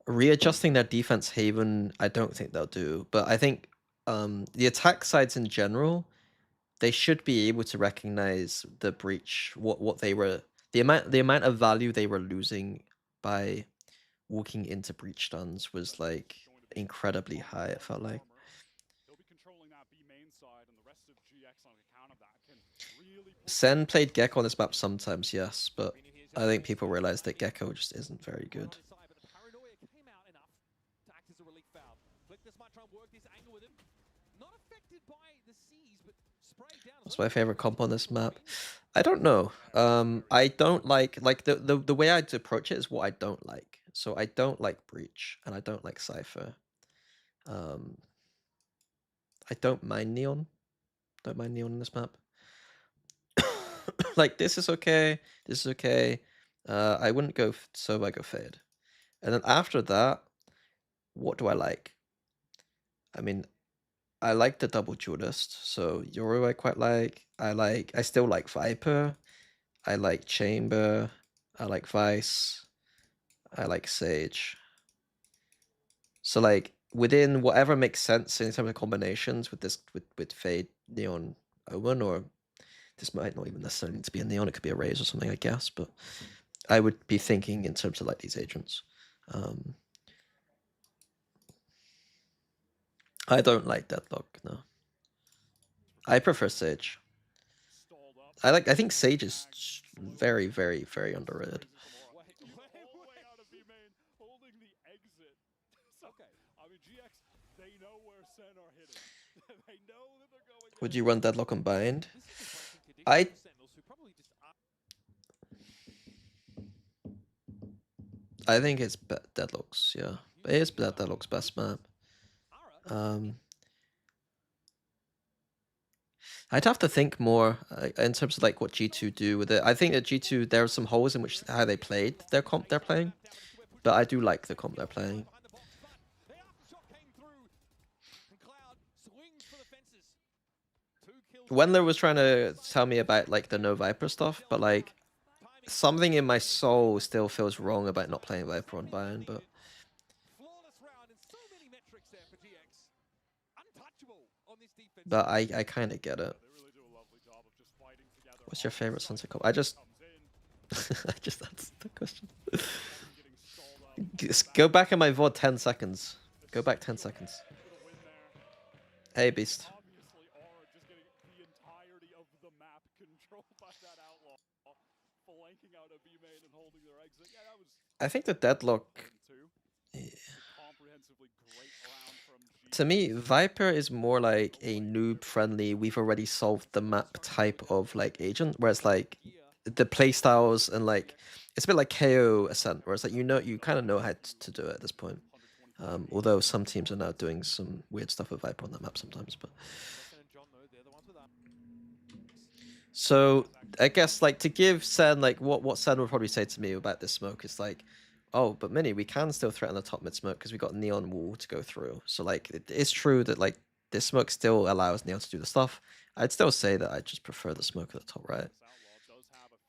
Readjusting their defense Haven, I don't think they'll do. But I think the attack sides in general, they should be able to recognize the breach, what they were, the amount of value they were losing by walking into breach stuns was like incredibly high, it felt like. Sen played Gecko on this map sometimes, yes, but I think people realize that Gecko just isn't very good. What's my favorite comp on this map? I don't know. I don't like the way I'd approach it is what I don't like. So I don't like Breach, and I don't like Cypher. I don't mind Neon. Don't mind Neon in this map. like this is okay, this is okay. I wouldn't go so I go fade. And then after that, what do I like? I mean, I like the double duelist, so Yoru I quite like. I still like Viper. I like Chamber. I like Vice. I like Sage. So like within whatever makes sense in terms of combinations with this with Fade, Neon, Owen, or this might not even necessarily need to be a Neon, it could be a Raze or something, I guess, but I would be thinking in terms of like these agents. I don't like Deadlock, no. I prefer Sage. Stalled up. I think Sage is very, very, very underrated. All the way out of B main, holding the exit. So, Okay. I mean, GX, they know where SEN are hitting. They know that they're going there. Would you run Deadlock combined? This is a breaking I- condition for Sentinels, who probably just are. I think it's Deadlock's, yeah. It is Deadlock's best map. I'd have to think more in terms of like what G2 do with it. I think that G2 there are some holes in which how they played their comp they're playing, but I do like the comp they're playing. Wendler was trying to tell me about like the no Viper stuff, but like something in my soul still feels wrong about not playing Viper on Bayern, but I kind of get it. What's your favorite Sunset comp? I just that's the question. Go back in my VOD 10 seconds. Go back 10 seconds. Hey, Beast. Obviously, Aura just getting the entirety of the map controlled by that outlaw, flanking out a B main and holding their exit. Yeah, that was. I think the Deadlock. Comprehensively great round from G. To me, Viper is more like a noob-friendly, we've already solved the map type of like agent, where it's like the playstyles and like it's a bit like KO Ascent, where it's like you kind of know how to do it at this point. Although some teams are now doing some weird stuff with Viper on that map sometimes, but so I guess like to give SEN like what SEN would probably say to me about this smoke is like, oh, but Mini, we can still threaten the top mid smoke because we got Neon wall to go through. So like it is true that like this smoke still allows Neon to do the stuff. I'd still say that I just prefer the smoke at the top right.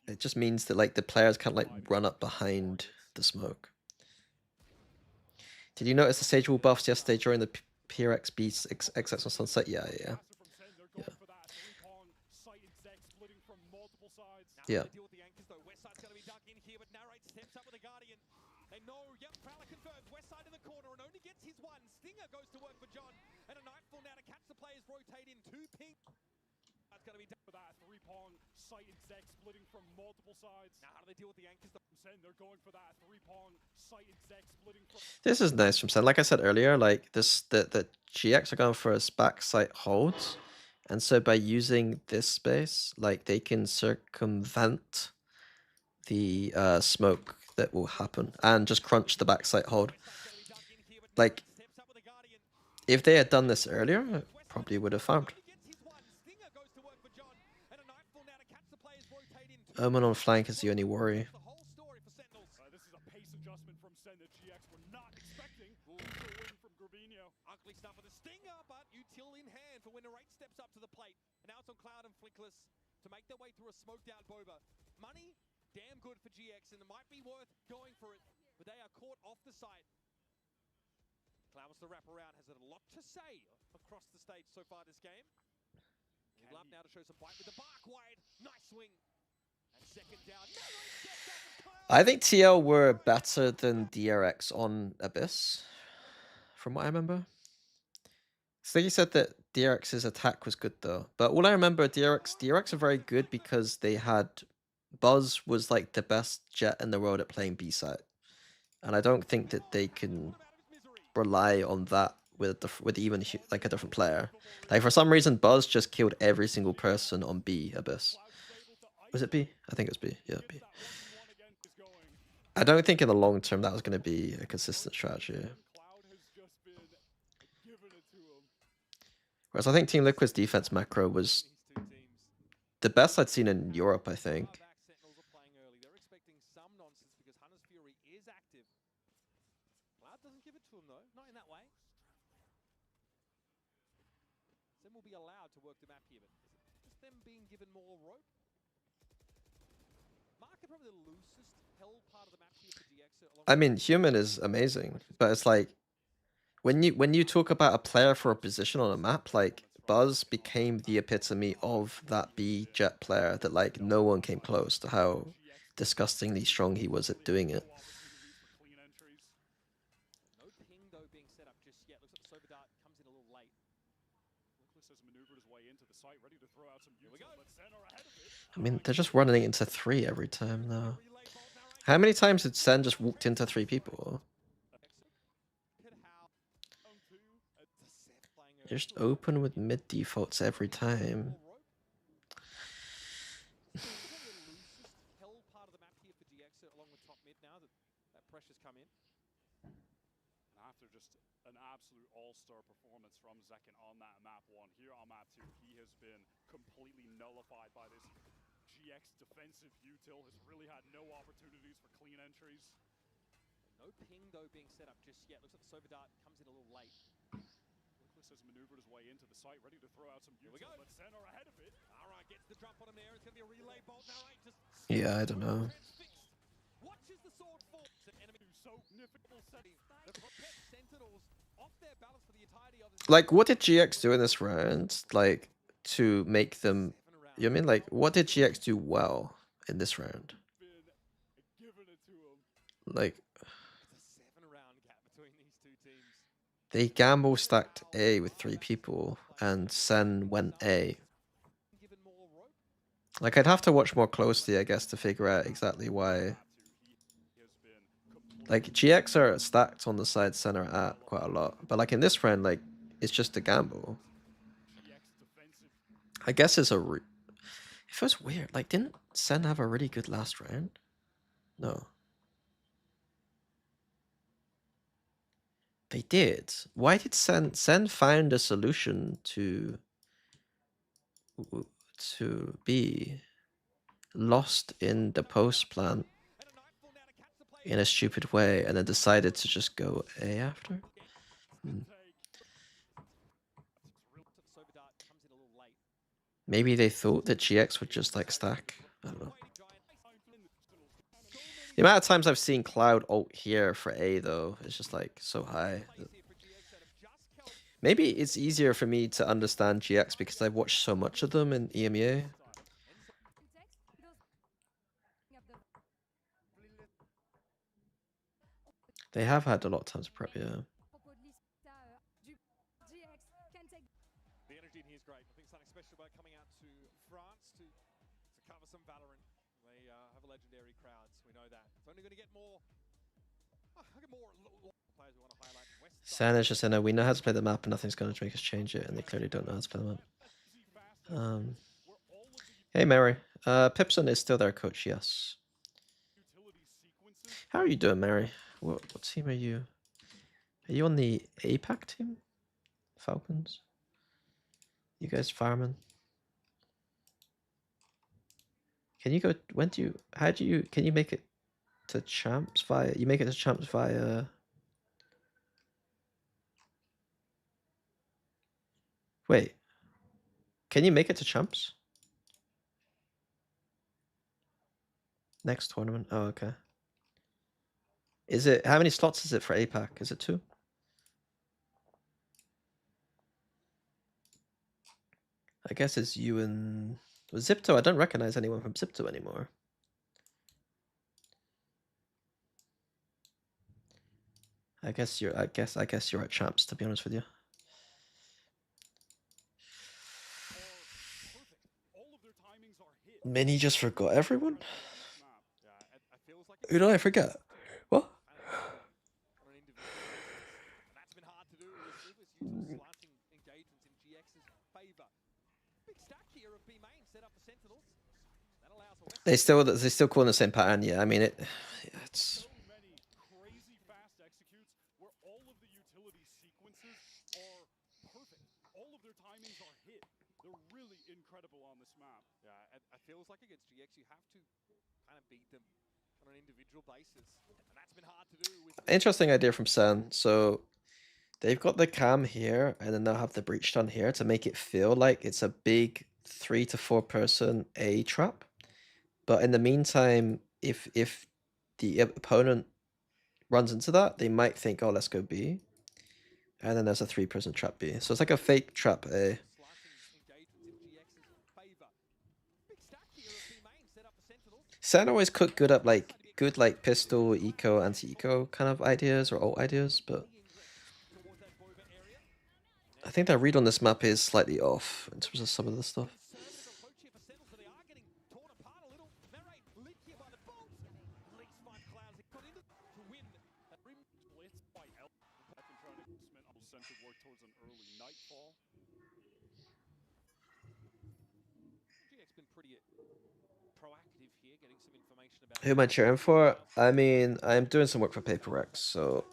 It just means that like the players can't like run up behind the smoke. Did you notice the Sage wall buffs yesterday during the PRX Beast XX on Sunset? Yeah. Yeah. Yeah. They know, yep, Prowler confirms, west side of the corner and only gets his one. Stinger goes to work for John, and a Nightfall now to catch the players rotate in. Two ping. That's going to be done for that. Three-pong sight exec splitting from multiple sides. Now, how do they deal with the anchors? They're going for that. Three-pong sight exec splitting from. This is nice from SEN. Like I said earlier, like this the GX are going for his backside holds. And so by using this space, like they can circumvent the smoke that will happen and just crunch the backside hold. Like if they had done this earlier, probably would have farmed. Omen on flank is the only worry. This is a pace adjustment from SEN that GX were not expecting. Win from Gravino. Ugly stuff with a Stinger, but util in hand for when Narrate steps up to the plate. And now it's on Cloud and Flickless to make their way through a smoked out Boba. Money, damn good for GX, and it might be worth going for it, but they are caught off the site. Cloud wants to wrap around, has a lot to say across the stage so far this game. He'd love now to show some bite with the bark wide. Nice swing. And second down. I think TL were better than DRX on Abyss, from what I remember. So you said that DRX's attack was good though, but all I remember DRX are very good because they had Buzz was like the best jet in the world at playing B side, and I don't think that they can rely on that with even like a different player. Like for some reason, Buzz just killed every single person on B Abyss. Was it B? I think it was B. Yeah, B. I don't think in the long term that was going to be a consistent strategy. Whereas I think Team Liquid's defense macro was the best I'd seen in Europe, I think. Back Sentinels are playing early. They're expecting some nonsense because Hunter's Fury is active. Cloud doesn't give it to him though, not in that way. Sen will be allowed to work the map here, but is it just them being given more rope? Market probably the loosest held part of the map here for GX. I mean, human is amazing, but it's like when you talk about a player for a position on a map, like Buzz became the epitome of that B jet player that like no one came close to how disgustingly strong he was at doing it. No ping though being set up just yet. Looks like the Sober Dart comes in a little late. Has maneuvered his way into the site, ready to throw out some util, but Sen are ahead of it. I mean, they're just running into 3 every time now. How many times did Sen just walked into 3 people? They're just open with mid defaults every time. Held part of the map here for GX along with top mid now that pressure's come in. After just an absolute all-star performance from Zekken on that map 1, here on map 2, he has been completely nullified by this GX defensive util, has really had no opportunities for clean entries. No ping though being set up just yet. Looks like the Sober Dart comes in a little late. Has maneuvered his way into the site, ready to throw out some util, but Sen are ahead of it. Alright, gets the jump on him there. It's going to be a relay bolt now, right? Just yeah, I don't know. Watches the sword fall. Enemy so significant setting. The protect Sentinels off their balance for the entirety of this. Like, what did GX do in this round? Like, to make them... You know what I mean? Like, what did GX do well in this round? Like... It's a 7-round gap between these two teams. They gamble stacked A with 3 people, and Sen went A. Like, I'd have to watch more closely, I guess, to figure out exactly why. Like, GX are stacked on the side Sen are at quite a lot. But, like, in this round, like, it's just a gamble. I guess it's a... It feels weird. Like, didn't Sen have a really good last round? No. They did. Why did Sen find a solution to be lost in the post plant in a stupid way and then decided to just go A after? Maybe they thought that GX would just like stack. I don't know. The amount of times I've seen Cloud ult here for A though is just like so high. Maybe it's easier for me to understand GX because I've watched so much of them in EMEA. They have had a lot of times to prep, yeah. The energy in here is great. I think something special about coming out to France to cover some Valorant. They have a legendary crowd, so we know that. It's only going to get more. Players we want to highlight. SEN is just in a, we know how to play the map and nothing's going to make us change it, and they clearly don't know how to play the map. Hey Mary, Pipson is still their coach, yes. How are you doing, Mary? What team are you? Are you on the APAC team? Falcons? You guys farming? Can you go, can you make it to champs via, you make it to champs via... Wait, can you make it to champs? Next tournament? Oh, okay. Is it, how many slots is it for APAC? Is it 2? I guess it's you and Zipto. I don't recognize anyone from Zipto anymore. I guess you're at champs, to be honest with you. Mini just forgot everyone? Who did I forget? What? That's been hard to do. Slanting engagements in GX's favor. Big stack here of B main set up for Sentinels. That allows they still call in the same pattern, yeah. I mean it's so many crazy fast executes where all of the utility sequences are perfect. All of their timings are hit. They're really incredible on this map. Yeah, like against GX, you have to kind of beat them on an individual basis, and that's been hard to do with Interesting idea from Sen. So they've got the cam here, and then they'll have the breach done here to make it feel like it's a big 3 to 4 person A trap. But in the meantime, if the opponent runs into that, they might think, oh, let's go B. And then there's a 3-person trap B. So it's like a fake trap A. slicing engagements in GX's favor. Big stack here of B main set up for Sentinels. Sen always cook good up like good like pistol, eco, anti-eco kind of ideas or ult ideas, but Towards that Boba area. I think their read on this map is slightly off in terms of some of the stuff. Concerted approach here for Sentinels, but they are getting torn apart a little. Merate lit here by the bolt. At least 5 clouds he got into to win. That rim split by L. Back and trying to cement up Sen to work towards an early nightfall. GX been pretty proactive here, getting some information about Who am I cheering for? I mean, I'm doing some work for Paper X, so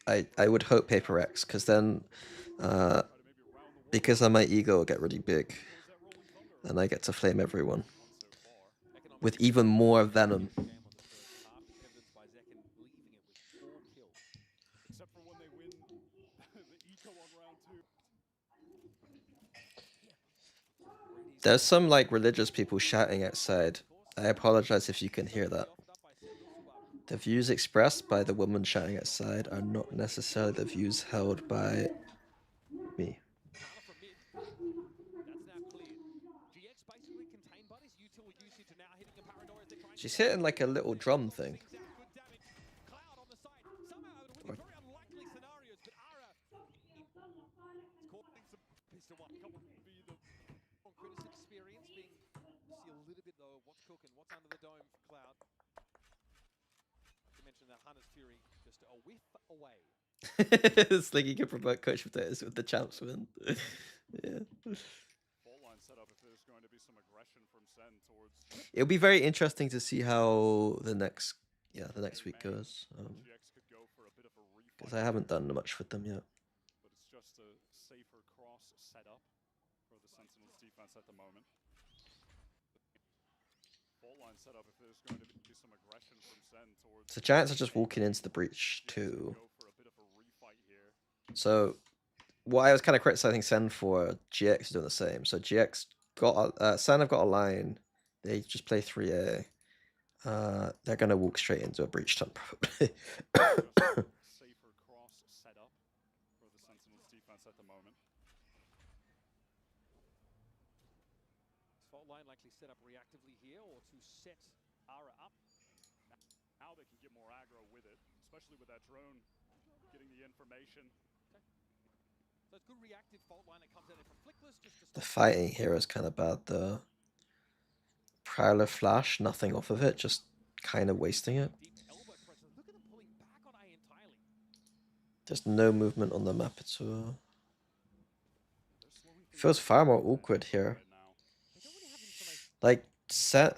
I would hope Paper X, because then because of my ego will get really big, and I get to flame everyone with even more venom. Except for when they win the eco on round 2. There's some like religious people shouting outside. I apologize if you can hear that. The views expressed by the woman shouting outside are not necessarily the views held by me. She's hitting like a little drum thing. What's cooking? What's under the dome for Cloud? You mentioned that Hunter's Fury just a whiff away. It's like you can promote coach potatoes with the champs win. Yeah. Fault line set up if there's going to be some aggression from Sen towards. It'll be very interesting to see how the next week goes. GX could go for a bit of a refight. Because I haven't done much with them yet. But it's just a safer cross setup for the Sentinels defense at the moment. Fault line set up if there's going to be some aggression from Sen towards. So Giants are just walking into the breach too. So what I was kind of criticizing Sen for, GX is doing the same. So GX got Sen have got a line. They just play 3A. They're gonna walk straight into a breach ton probably. Safer cross setup for the Sentinels defense at the moment. Fault line likely set up reactively here, or to set Ara up. Now they can get more aggro with it, especially with that drone getting the information. Okay. So it's good reactive fault line that comes out from Flickless. Just to The fighting here is kind of bad. The Prowler flash, nothing off of it, just kind of wasting it. elbow pressure. Look at them pulling back on A entirely. There's no movement on the map at all. Feels far more awkward here. Like Sen,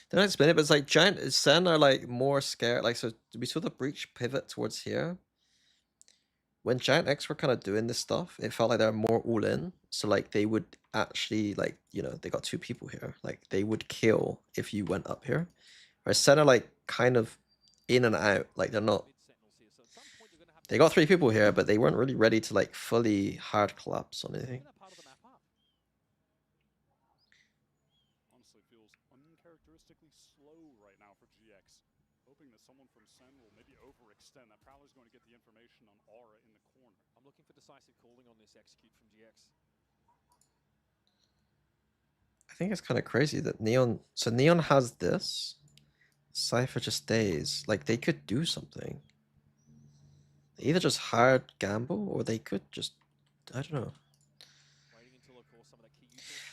don't explain it, but it's like Giant Sen are like more scared. Like, so we saw the breach pivot towards here. When Giant X were kind of doing this stuff, it felt like they were more all in. So like they would actually like, you know, they got 2 people here. Like they would kill if you went up here. Whereas Sen are like kind of in and out. Like they're not. They got 3 people here, but they weren't really ready to like fully hard collapse on anything. Honestly, feels uncharacteristically slow right now for GX. Hoping that someone from Sen will maybe overextend. That Prowler's going to get the information on Aura in the corner. I'm looking for decisive calling on this execute from GX. I think it's kind of crazy that Neon. So Neon has this. Cypher just stays. Like they could do something. They either just hard gamble or they could just, I don't know.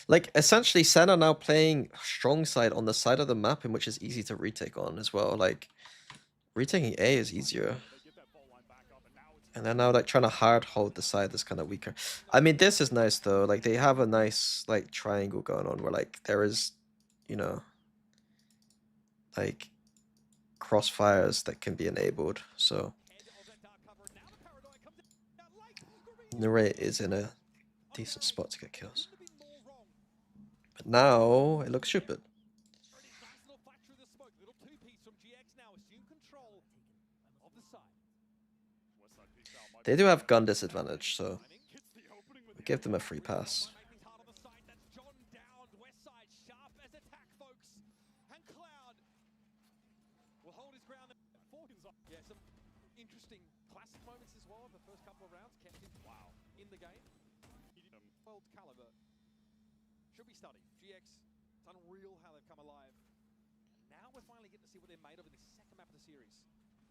Like essentially Sen are now playing strong side on the side of the map in which is easy to retake on as well. Like retaking A is easier. And they're now like trying to hard hold the side that's kind of weaker. I mean, this is nice though. Like they have a nice like triangle going on where like there is, you know, like crossfires that can be enabled. So Narrate is in a decent spot to get kills. But now it looks stupid. There it is, nice little flash through the smoke. Little two-piece from GX now. Assume control of the side. Westside peaks out, might They be do have gun disadvantage, so gets the opening with the give them a free pass. Might make things hard on the side. That's John down. Westside sharp as attack, folks. And Cloud will hold his ground. Yeah, some interesting classic moments as well. The first couple of rounds kept him in the game. World caliber. Should be studied. GX, it's unreal how they've come alive. Now we're finally getting to see what they're made of in the second map of the series.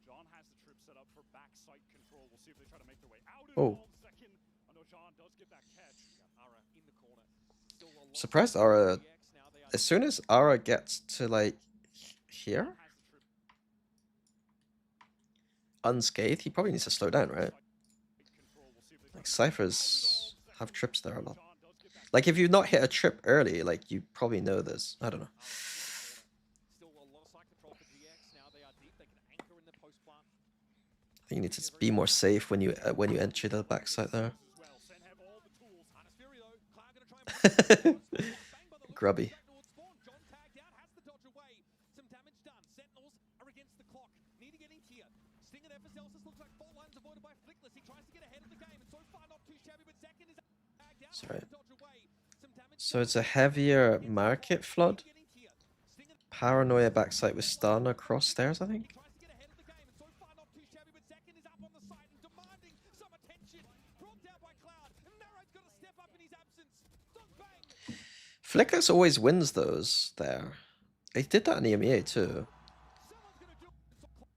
John has the trip set up for backside control. We'll see if they try to make their way out in Oh. second. I know John does get that catch. Ara in the corner. Still a lot Surprised Ara, as soon as Ara gets to like here, Has the trip unscathed, he probably needs to slow down, right? control. We'll see if they try Like to ciphers have trips there a lot. John does get that Like if you've not hit a trip early, like you probably know this. I don't know. Still a lot of side control for GX. Now they are deep. They can anchor in the post plant. I think you need to be more safe when you enter the backside there. as well. Sen have all the tools. Honest Fury though. Cloud gonna try and bang by the looks. Grubby. Back towards spawn. John tagged out. Has the dodge away. Some damage done. Sentinels are against the clock. Need to get in here. Sting and Epheselsis looks like fault lines avoided by Flickless. He tries to get ahead of the game, and so far not too shabby. But Second is tagged out. Sorry. Has the dodge away. Some damage So it's a heavier market flood. get in here. Sting and Paranoia backside with stun across stairs, I think. tries to get ahead of the game, and so far not too shabby. But Second is up on the side and demanding some attention. Brought down by Cloud, and Narrow's got to step up in his absence. Dog bang. Flickers always wins those there. He did that in the EMEA too. Someone's gonna do it.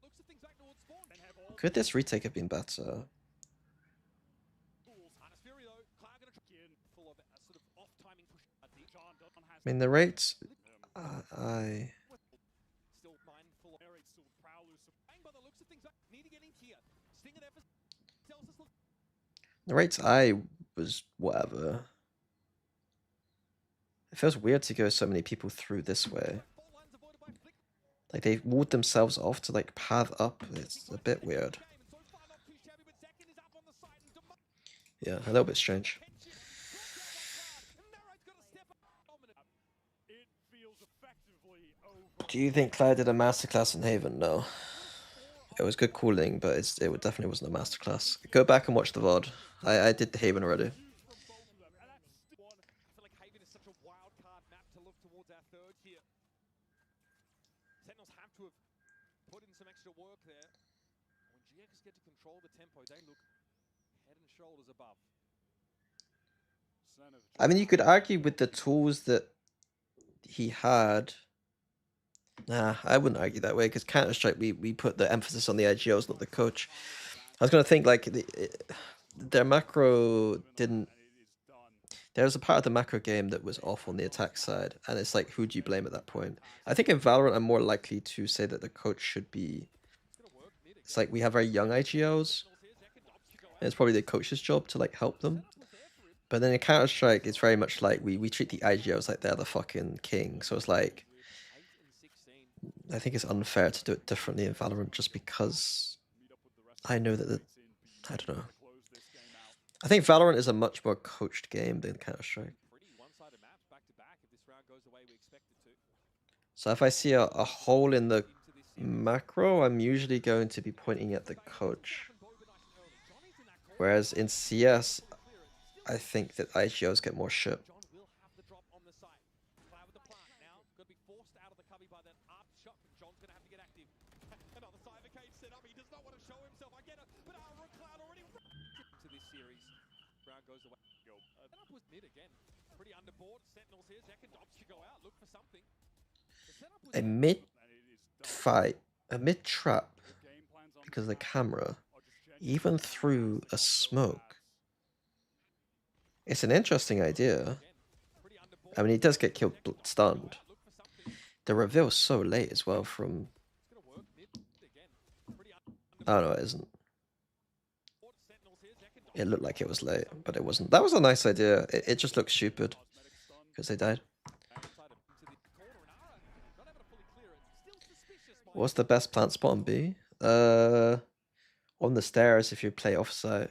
Looks at things back towards spawn. Sen have all Could this retake have been better? Tools. Honest Fury though. Cloud gonna try in full of a sort of off timing push. Deep. John has I mean, the rates. um, I Still mindful of narrates still Prowler. bang by the looks of things. Need to get in here. Sting and Ephes tells us look. the rates I was whatever. It feels weird to go so many people through this way. Fault lines avoided by Flick. Like they walled themselves off to like path up. It's a bit weird. Game, and so far not too shabby, but Second is up on the side and demand Yeah, a little bit strange. attention. Brought down by Cloud, and Narrow's got to step up. Dominant. It feels effectively over. Do you think Claire did a masterclass in Haven? No. It was good cooling, but definitely wasn't a masterclass. Go back and watch the VOD. I did the Haven already. From both of them, and that's still one. I feel like Haven is such a wild card map to look towards our third here. Sentinels have to have put in some extra work there. When GX get to control the tempo, they look head and shoulders above. Sen have I mean, you could argue with the tools that he had. Nah, I wouldn't argue that way because Counter-Strike, we put the emphasis on the IGOs, not the coach. I was gonna think like their macro didn't. and it is done. There was a part of the macro game that was off on the attack side, and it's like, who do you blame at that point? I think in Valorant, I'm more likely to say that the coach should be. It's gonna work mid again. It's like we have very young IGOs, Sentinels here, Second opts to go out. and it's probably the coach's job to like help them. Setup was there for him. But then in Counter Strike, it's very much like we treat the IGOs like they're the fucking king. So it's like With 8 and 16. I think it's unfair to do it differently in Valorant just because Meet up with the rest I know that the of the in B I don't know. to close this game out. I think Valorant is a much more coached game than Counter Strike. Pretty one-sided maps back to back. If this round goes the way we expect it to. So if I see a hole in the Into this series. macro, I'm usually going to be pointing at the coach. Whereas in CS, I think that IGOs get more shit. John will have the drop on the site. Cloud with the plant now. Going to be forced out of the cubby by that arc shot. John's going to have to get active. Another cyber cage set up. He does not want to show himself. I get it. But Ara and Cloud already into this series. Round goes away. Setup was mid again. Pretty underboard. Sentinels here. Second opts to go out. Look for something. The setup was A mid And it is done. fight, a mid trap, The game plans on because of the track camera, are just genuinely even through a smoke. It's an interesting idea. again. Pretty underboard. I mean, he does get killed stunned. Look for something. The reveal's so late as well from... It's going to work mid again. Pretty Oh no, it isn't. underboard. Sentinels here. Second opts. It looked like it was late, but it wasn't. That was a nice idea. It just looks stupid cosmetic stun. because they died. Outside of into the corner, and Ara not able to fully clear it. Still suspicious. What's the best plant spot on B? On the stairs if you play offsite,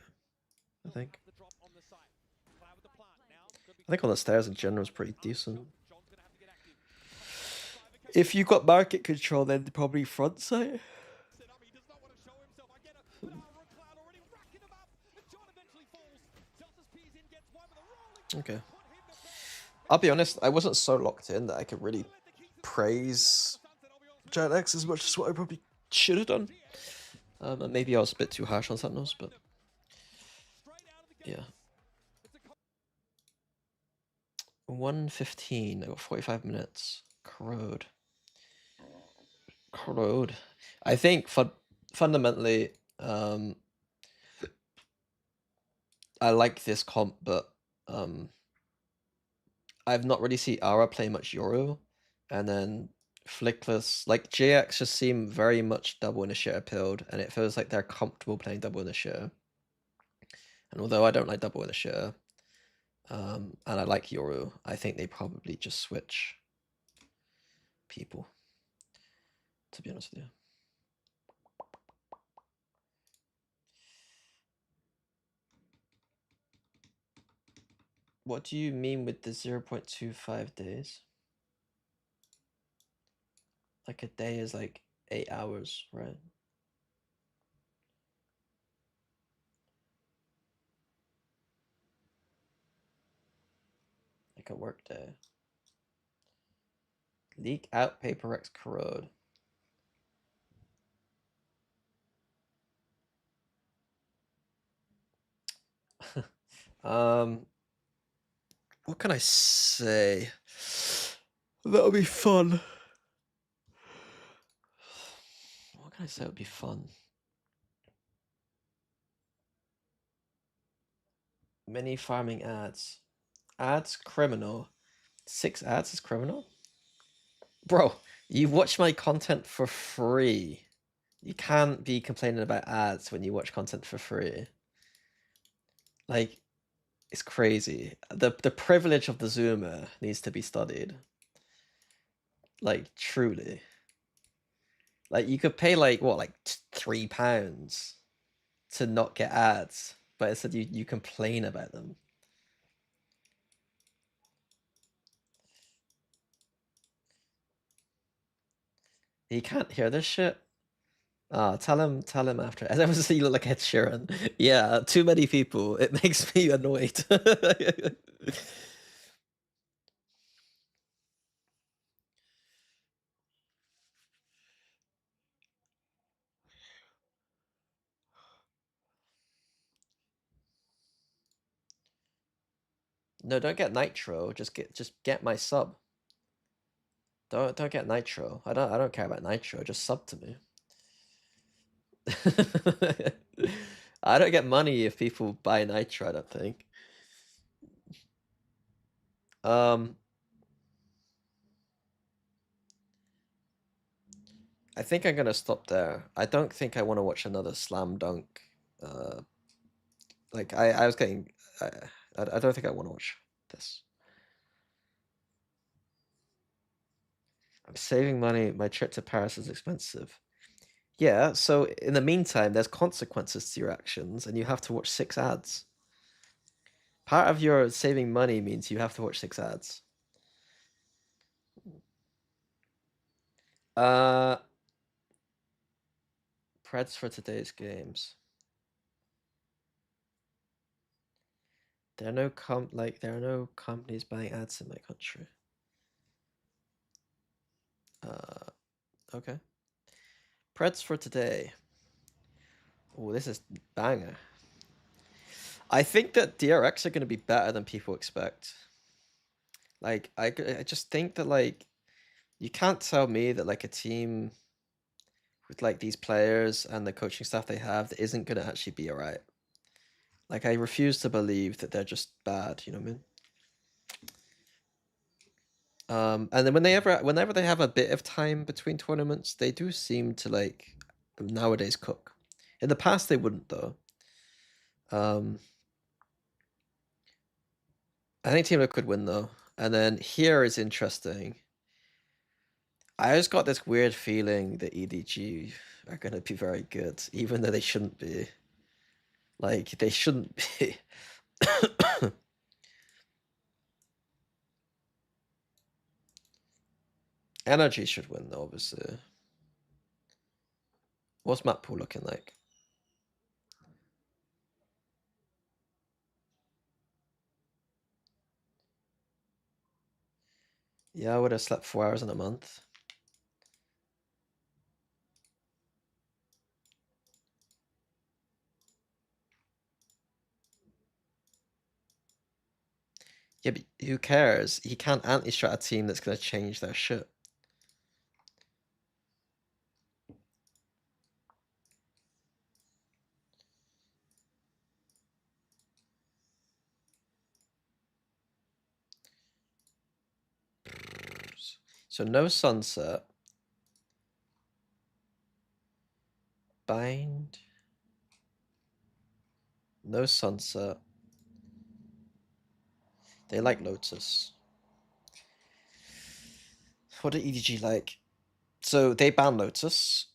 I think. The drop on the side. Cloud with the plant now. Could be I think on the stairs in general is pretty decent. John If you got market control, then probably front side. Set up, he does not want to show himself. I get a Aura cloud already racking him up, and John eventually falls. Delta's P's in, gets one with a rolling. Okay. Put him to bed. I'll be honest, I wasn't so locked in that I could really praise GX as much as what I probably should have done. And maybe I was a bit too harsh on Sentinels, but yeah. 1:15. I got 45 minutes. Corrode. I think fundamentally, I like this comp, but I've not really seen Ara play much Yoru, and then Flickless, like GX just seem very much double initiator pilled, and it feels like they're comfortable playing double initiator. And although I don't like double initiator, and I like Yoru, I think they probably just switch people, to be honest with you. What do you mean with the 0.25 days? Like a day is like 8 hours, right? Like a work day. Leak out PaperX corrode. What can I say? That'll be fun. What can I say would be fun? Many farming ads. Ads criminal. 6 ads is criminal? Bro, you watch my content for free. You can't be complaining about ads when you watch content for free. Like, it's crazy. The privilege of the Zoomer needs to be studied. Like, truly. Like, you could pay like, what, like £3 to not get ads, but instead you complain about them. He can't hear this shit. Tell him after. As ever see you look like Ed Sheeran. Yeah, too many people. It makes me annoyed. No, don't get Nitro. Just get my sub. Don't get Nitro. I don't care about Nitro. Just sub to me. I don't get money if people buy Nitro, I don't think. I think I'm gonna stop there. I don't think I want to watch another slam dunk. Like I was getting. I don't think I want to watch this. I'm saving money. My trip to Paris is expensive. Yeah, so in the meantime, there's consequences to your actions, and you have to watch 6 ads. Part of your saving money means you have to watch 6 ads. Preds for today's games. There are no companies buying ads in my country. Okay. Preds for today. Oh, this is banger. I think that DRX are going to be better than people expect. Like, I just think that, like, you can't tell me that, like, a team with, like, these players and the coaching staff they have that isn't going to actually be alright. Like, I refuse to believe that they're just bad, you know what I mean? And then whenever they have a bit of time between tournaments, they do seem to, like, nowadays cook. In the past, they wouldn't, though. I think Team Liquid win, though. And then here is interesting. I just got this weird feeling that EDG are going to be very good, even though they shouldn't be. Like, they shouldn't be. Energy should win, though, obviously. What's map pool looking like? Yeah, I would have slept 4 hours in a month. Yeah, but who cares? He can't anti-strat a team that's going to change their shit. So no sunset. Bind. No sunset. They like Lotus. What do EDG like? So they ban Lotus.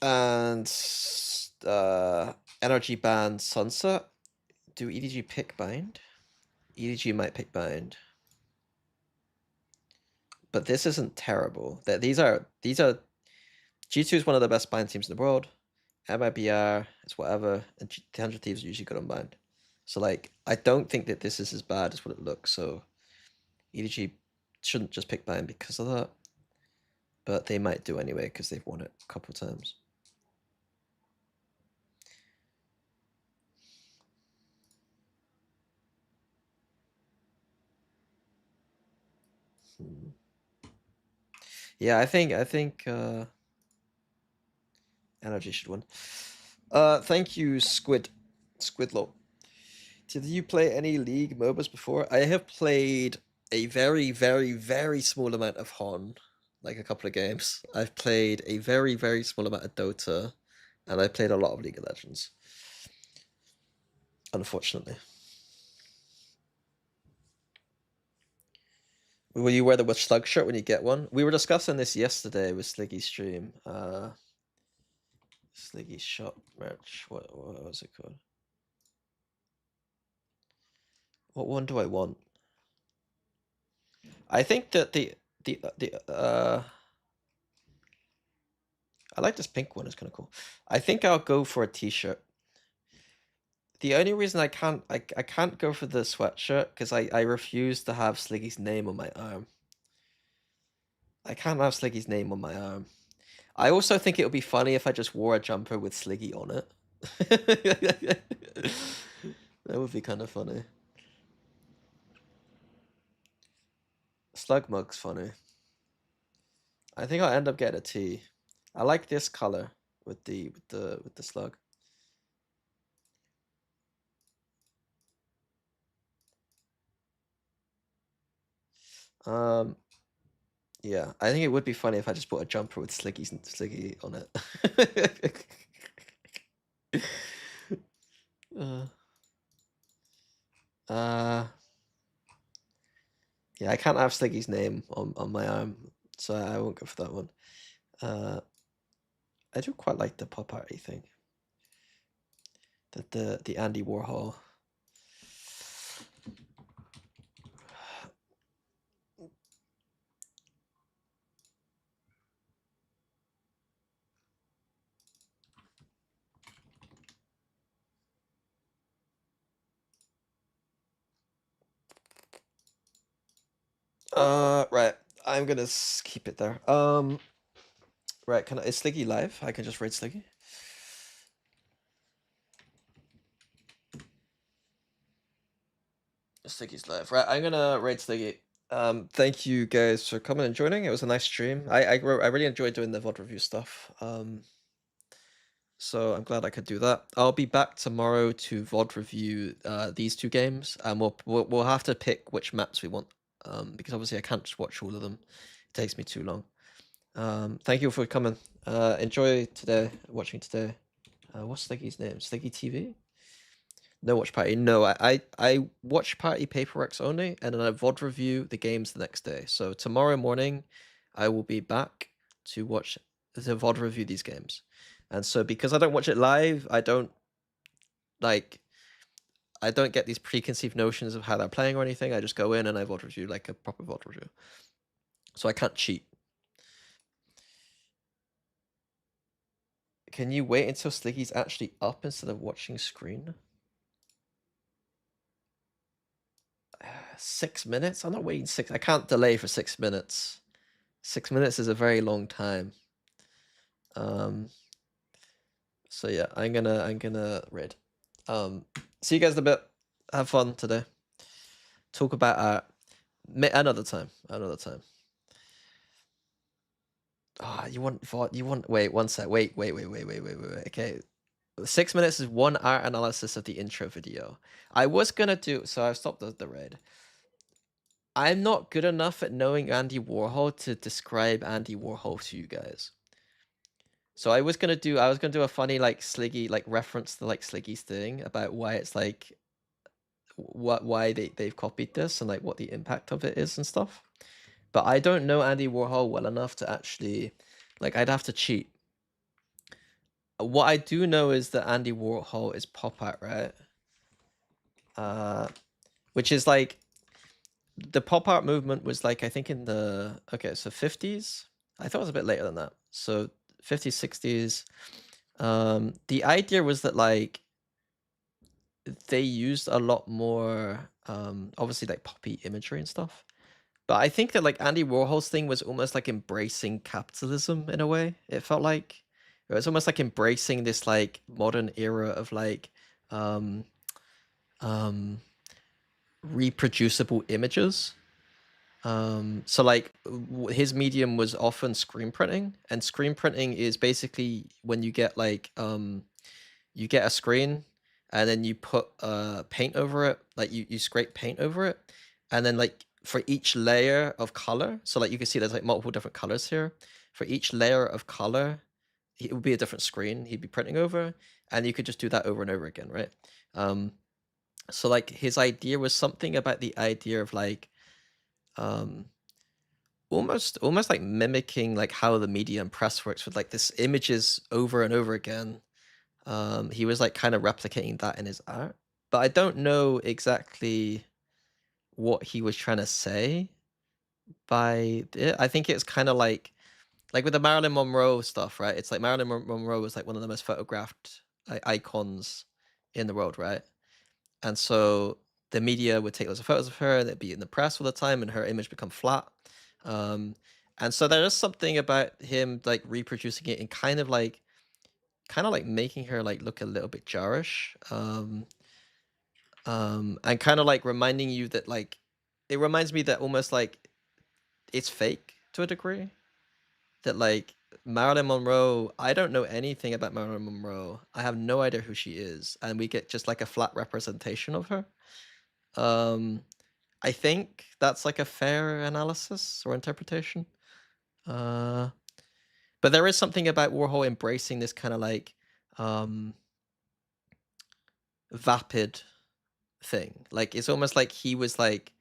And energy ban sunset. Do EDG pick bind? EDG might pick bind. But this isn't terrible. These are G2 is one of the best bind teams in the world. MIBR is whatever, and 100 Thieves are usually good on bind. So like, I don't think that this is as bad as what it looks. So EDG shouldn't just pick bind because of that, but they might do anyway because they've won it a couple of times. Yeah, I think energy should win. Thank you, Squidlo. Did you play any League MOBAs before? I have played a very, very, very small amount of Hon, like a couple of games. I've played a very, very small amount of Dota, and I played a lot of League of Legends. Unfortunately. Will you wear the slug shirt when you get one? We were discussing this yesterday with Sliggy's stream. Sliggy shop merch. What was it called? What one do I want? I think that I like this pink one. It's kind of cool. I think I'll go for a t-shirt. The only reason I can't go for the sweatshirt because I refuse to have Sliggy's name on my arm. I can't have Sliggy's name on my arm. I also think it would be funny if I just wore a jumper with Sliggy on it. That would be kind of funny. Slug mug's funny. I think I'll end up getting a tee. I like this color with the slug. Yeah, I think it would be funny if I just put a jumper with Sliggy on it. Yeah, I can't have Sliggy's name on my arm, so I won't go for that one. I do quite like the pop arty thing. The Andy Warhol. Right. I'm gonna keep it there. Right. Is Sliggy live? I can just raid Sliggy. Sliggy's live. Right. I'm gonna raid Sliggy. Thank you guys for coming and joining. It was a nice stream. I really enjoyed doing the VOD review stuff. So I'm glad I could do that. I'll be back tomorrow to VOD review these two games, and we'll have to pick which maps we want. Because obviously I can't just watch all of them. It takes me too long. Thank you for coming. Enjoy today, watching today. What's Sliggy's name? Sliggy TV? No watch party. No, I watch party paperworks only, and then I VOD review the games the next day. So tomorrow morning, I will be back to VOD review these games. And so because I don't watch it live, I don't like I don't get these preconceived notions of how they're playing or anything. I just go in and I VOD review like a proper VOD review. So I can't cheat. Can you wait until Sliggy's actually up instead of watching screen? 6 minutes? I'm not waiting 6. I can't delay for 6 minutes. 6 minutes is a very long time. So yeah, I'm gonna raid. See you guys in a bit. Have fun today. Talk about art another time. Another time. Ah, you want wait, 1 sec. Wait. Okay. 6 minutes is 1 art analysis of the intro video. I was gonna do, so I've stopped the raid. I'm not good enough at knowing Andy Warhol to describe Andy Warhol to you guys. So I was gonna do a funny like Sliggy like reference to like Sliggy's thing about why it's like why they've copied this and like what the impact of it is and stuff. But I don't know Andy Warhol well enough to actually like I'd have to cheat. What I do know is that Andy Warhol is pop art, right? Which is like the pop art movement was like I think in the 50s. I thought it was a bit later than that. So 50s, 60s. The idea was that like they used a lot more obviously like poppy imagery and stuff. But I think that like Andy Warhol's thing was almost like embracing capitalism in a way. It felt like it was almost like embracing this like modern era of like reproducible images. So like his medium was often screen printing, and screen printing is basically when you get like you get a screen and then you put paint over it, like you scrape paint over it, and then like for each layer of color, so like you can see there's like multiple different colors here. For each layer of color, it would be a different screen he'd be printing over, and you could just do that over and over again, right? So like his idea was something about the idea of like almost like mimicking like how the media and press works with like this images over and over again. He was like kind of replicating that in his art, but I don't know exactly what he was trying to say by it. I think it's kind of like with the Marilyn Monroe stuff, right? It's like Marilyn Monroe was like one of the most photographed icons in the world, right? And so the media would take lots of photos of her and it'd be in the press all the time and her image become flat. And so there is something about him like reproducing it and kind of like making her like look a little bit jarish. And kind of like reminding you that like it reminds me that almost like it's fake to a degree. That like Marilyn Monroe, I don't know anything about Marilyn Monroe. I have no idea who she is, and we get just like a flat representation of her. I think that's like a fair analysis or interpretation. But there is something about Warhol embracing this kind of like vapid thing. Like it's almost like he was like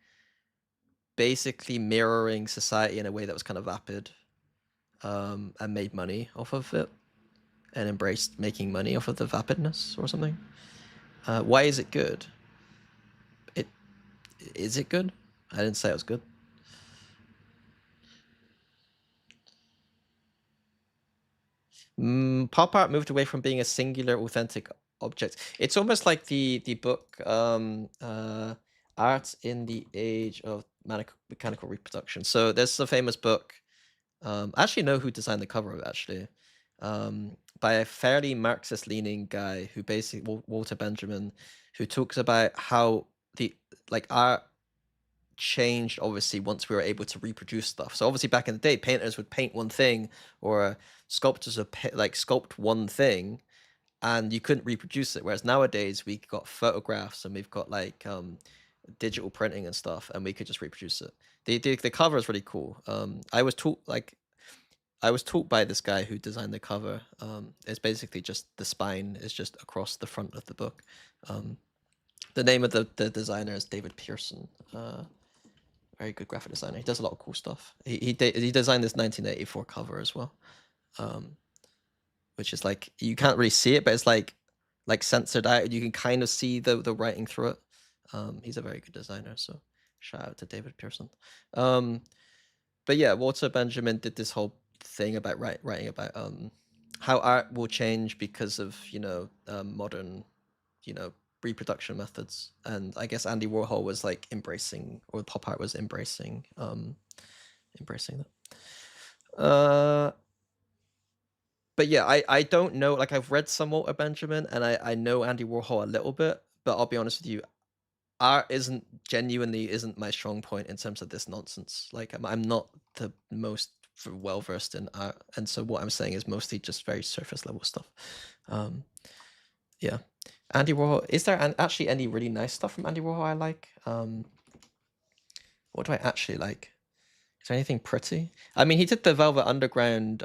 basically mirroring society in a way that was kind of vapid, and made money off of it and embraced making money off of the vapidness or something. Why is it good? Is it good? I didn't say it was good. Pop art moved away from being a singular, authentic object. It's almost like the book Art in the Age of Mechanical Reproduction. So there's a famous book. I actually know who designed the cover of it, actually. By a fairly Marxist-leaning guy who basically, Walter Benjamin, who talks about how the like art changed obviously once we were able to reproduce stuff. So obviously back in the day, painters would paint one thing, or sculptors would like sculpt one thing, and you couldn't reproduce it. Whereas nowadays we got photographs and we've got like digital printing and stuff, and we could just reproduce it. The cover is really cool. I was taught by this guy who designed the cover. It's basically just the spine is just across the front of the book. The name of the designer is David Pearson. Very good graphic designer. He does a lot of cool stuff. He designed this 1984 cover as well, which is like you can't really see it, but it's like like censored out. You can kind of see the writing through it. He's a very good designer, so shout out to David Pearson. But yeah, Walter Benjamin did this whole thing about writing about how art will change because of modern reproduction methods, and I guess Andy Warhol was like embracing, or pop art was embracing that. But yeah, I don't know, like I've read some Walter Benjamin and I know Andy Warhol a little bit, but I'll be honest with you, art genuinely isn't my strong point in terms of this nonsense. Like I'm not the most well versed in art, and so what I'm saying is mostly just very surface level stuff. Yeah, Andy Warhol. Is there actually any really nice stuff from Andy Warhol I like? What do I actually like? Is there anything pretty? I mean, he did the Velvet Underground.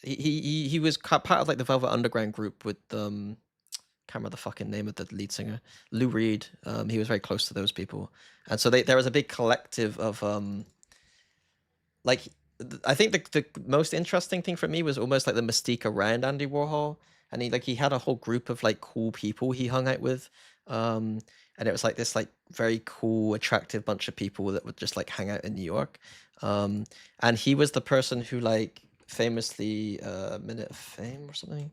He was part of like the Velvet Underground group with can't remember the fucking name of the lead singer, Lou Reed. He was very close to those people, and so there was a big collective of like I think the most interesting thing for me was almost like the mystique around Andy Warhol, and he had a whole group of like cool people he hung out with, and it was like this like very cool, attractive bunch of people that would just like hang out in New York, and he was the person who like famously Minute of Fame or something.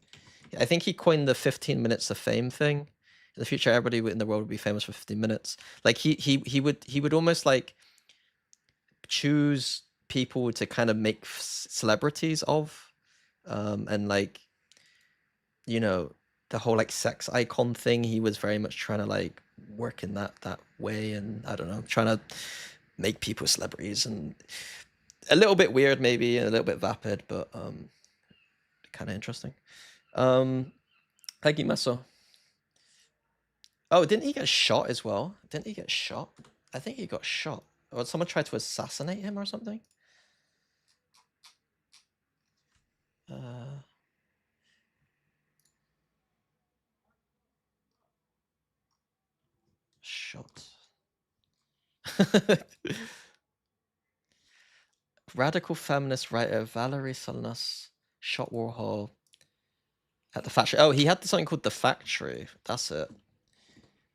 I think he coined the 15 minutes of fame thing. In the future, everybody in the world would be famous for 15 minutes. Like he would almost like choose people to kind of make celebrities of, and like the whole like sex icon thing. He was very much trying to like work in that way, and I don't know, trying to make people celebrities, and a little bit weird maybe, and a little bit vapid, but kind of interesting. Peggy Meso. Oh, didn't he get shot as well? Didn't he get shot? I think he got shot. Or someone tried to assassinate him or something? Shot. Radical feminist writer Valerie Salinas shot Warhol at the factory. Oh, he had something called the factory. That's it.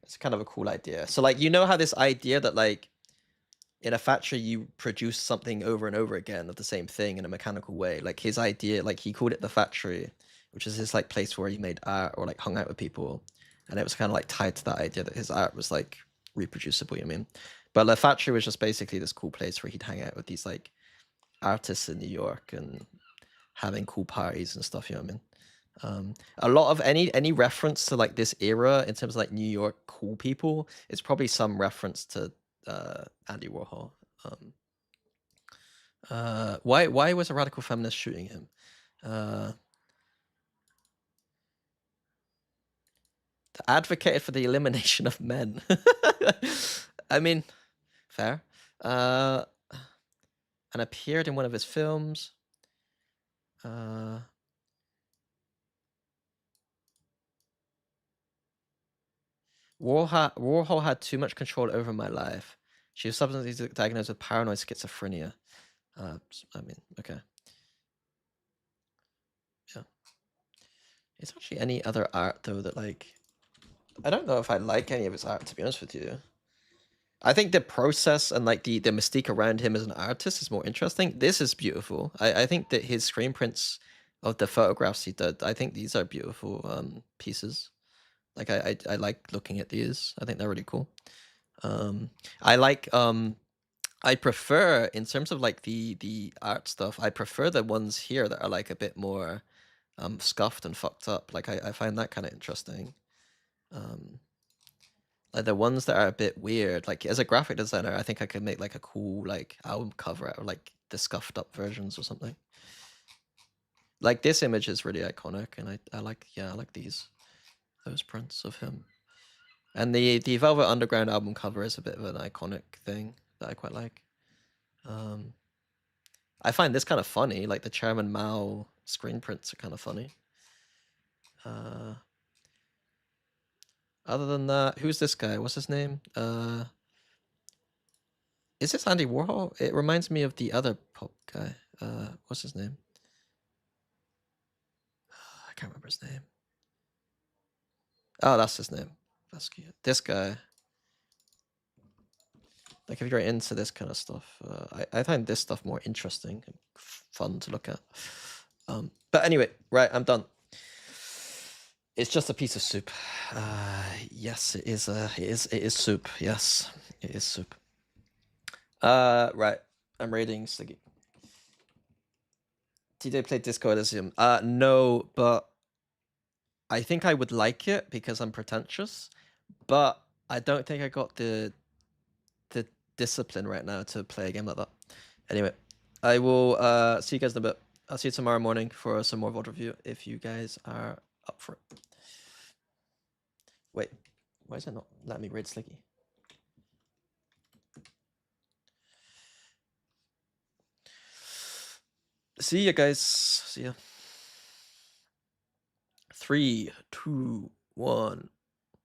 It's kind of a cool idea. So like, how this idea that like in a factory you produce something over and over again of the same thing in a mechanical way. Like his idea, like he called it the factory, which is his like place where he made art or like hung out with people, and it was kind of like tied to that idea that his art was like reproducible. You know what I mean? But the factory was just basically this cool place where he'd hang out with these like artists in New York and having cool parties and stuff. You know what I mean? A lot of any reference to like this era in terms of like New York cool people is probably some reference to Andy Warhol. Why was a radical feminist shooting him? Advocated for the elimination of men. I mean, fair. And appeared in one of his films. Warhol had too much control over my life. She was subsequently diagnosed with paranoid schizophrenia. I mean, okay. Yeah. Is there actually any other art though that like, I don't know if I like any of his art, to be honest with you. I think the process and like the mystique around him as an artist is more interesting. This is beautiful. I think that his screen prints of the photographs he did, I think these are beautiful pieces. Like I like looking at these. I think they're really cool. I like I prefer, in terms of like the art stuff, I prefer the ones here that are like a bit more scuffed and fucked up. Like I find that kind of interesting. Like the ones that are a bit weird, like as a graphic designer, I think I could make like a cool like album cover out of like the scuffed up versions or something. Like this image is really iconic, and I like those prints of him. And the Velvet Underground album cover is a bit of an iconic thing that I quite like. I find this kind of funny, like the Chairman Mao screen prints are kind of funny. Other than that, who's this guy? What's his name? Is this Andy Warhol? It reminds me of the other pop guy. What's his name? can't remember his name. Oh, that's his name. Vasquez. This guy. Like, if you're into this kind of stuff, I find this stuff more interesting and fun to look at. But anyway, right, I'm done. It's just a piece of soup. Yes, it is. It is soup. Yes, it is soup. Right, I'm rating Sliggy. TJ played Disco Elysium. No, but I think I would like it because I'm pretentious. But I don't think I got the discipline right now to play a game like that. Anyway, I will see you guys in a bit. I'll see you tomorrow morning for some more VOD review if you guys are up for it. Wait, why is it not letting me raid Sliggy? See ya, guys. See ya. 3, 2, 1.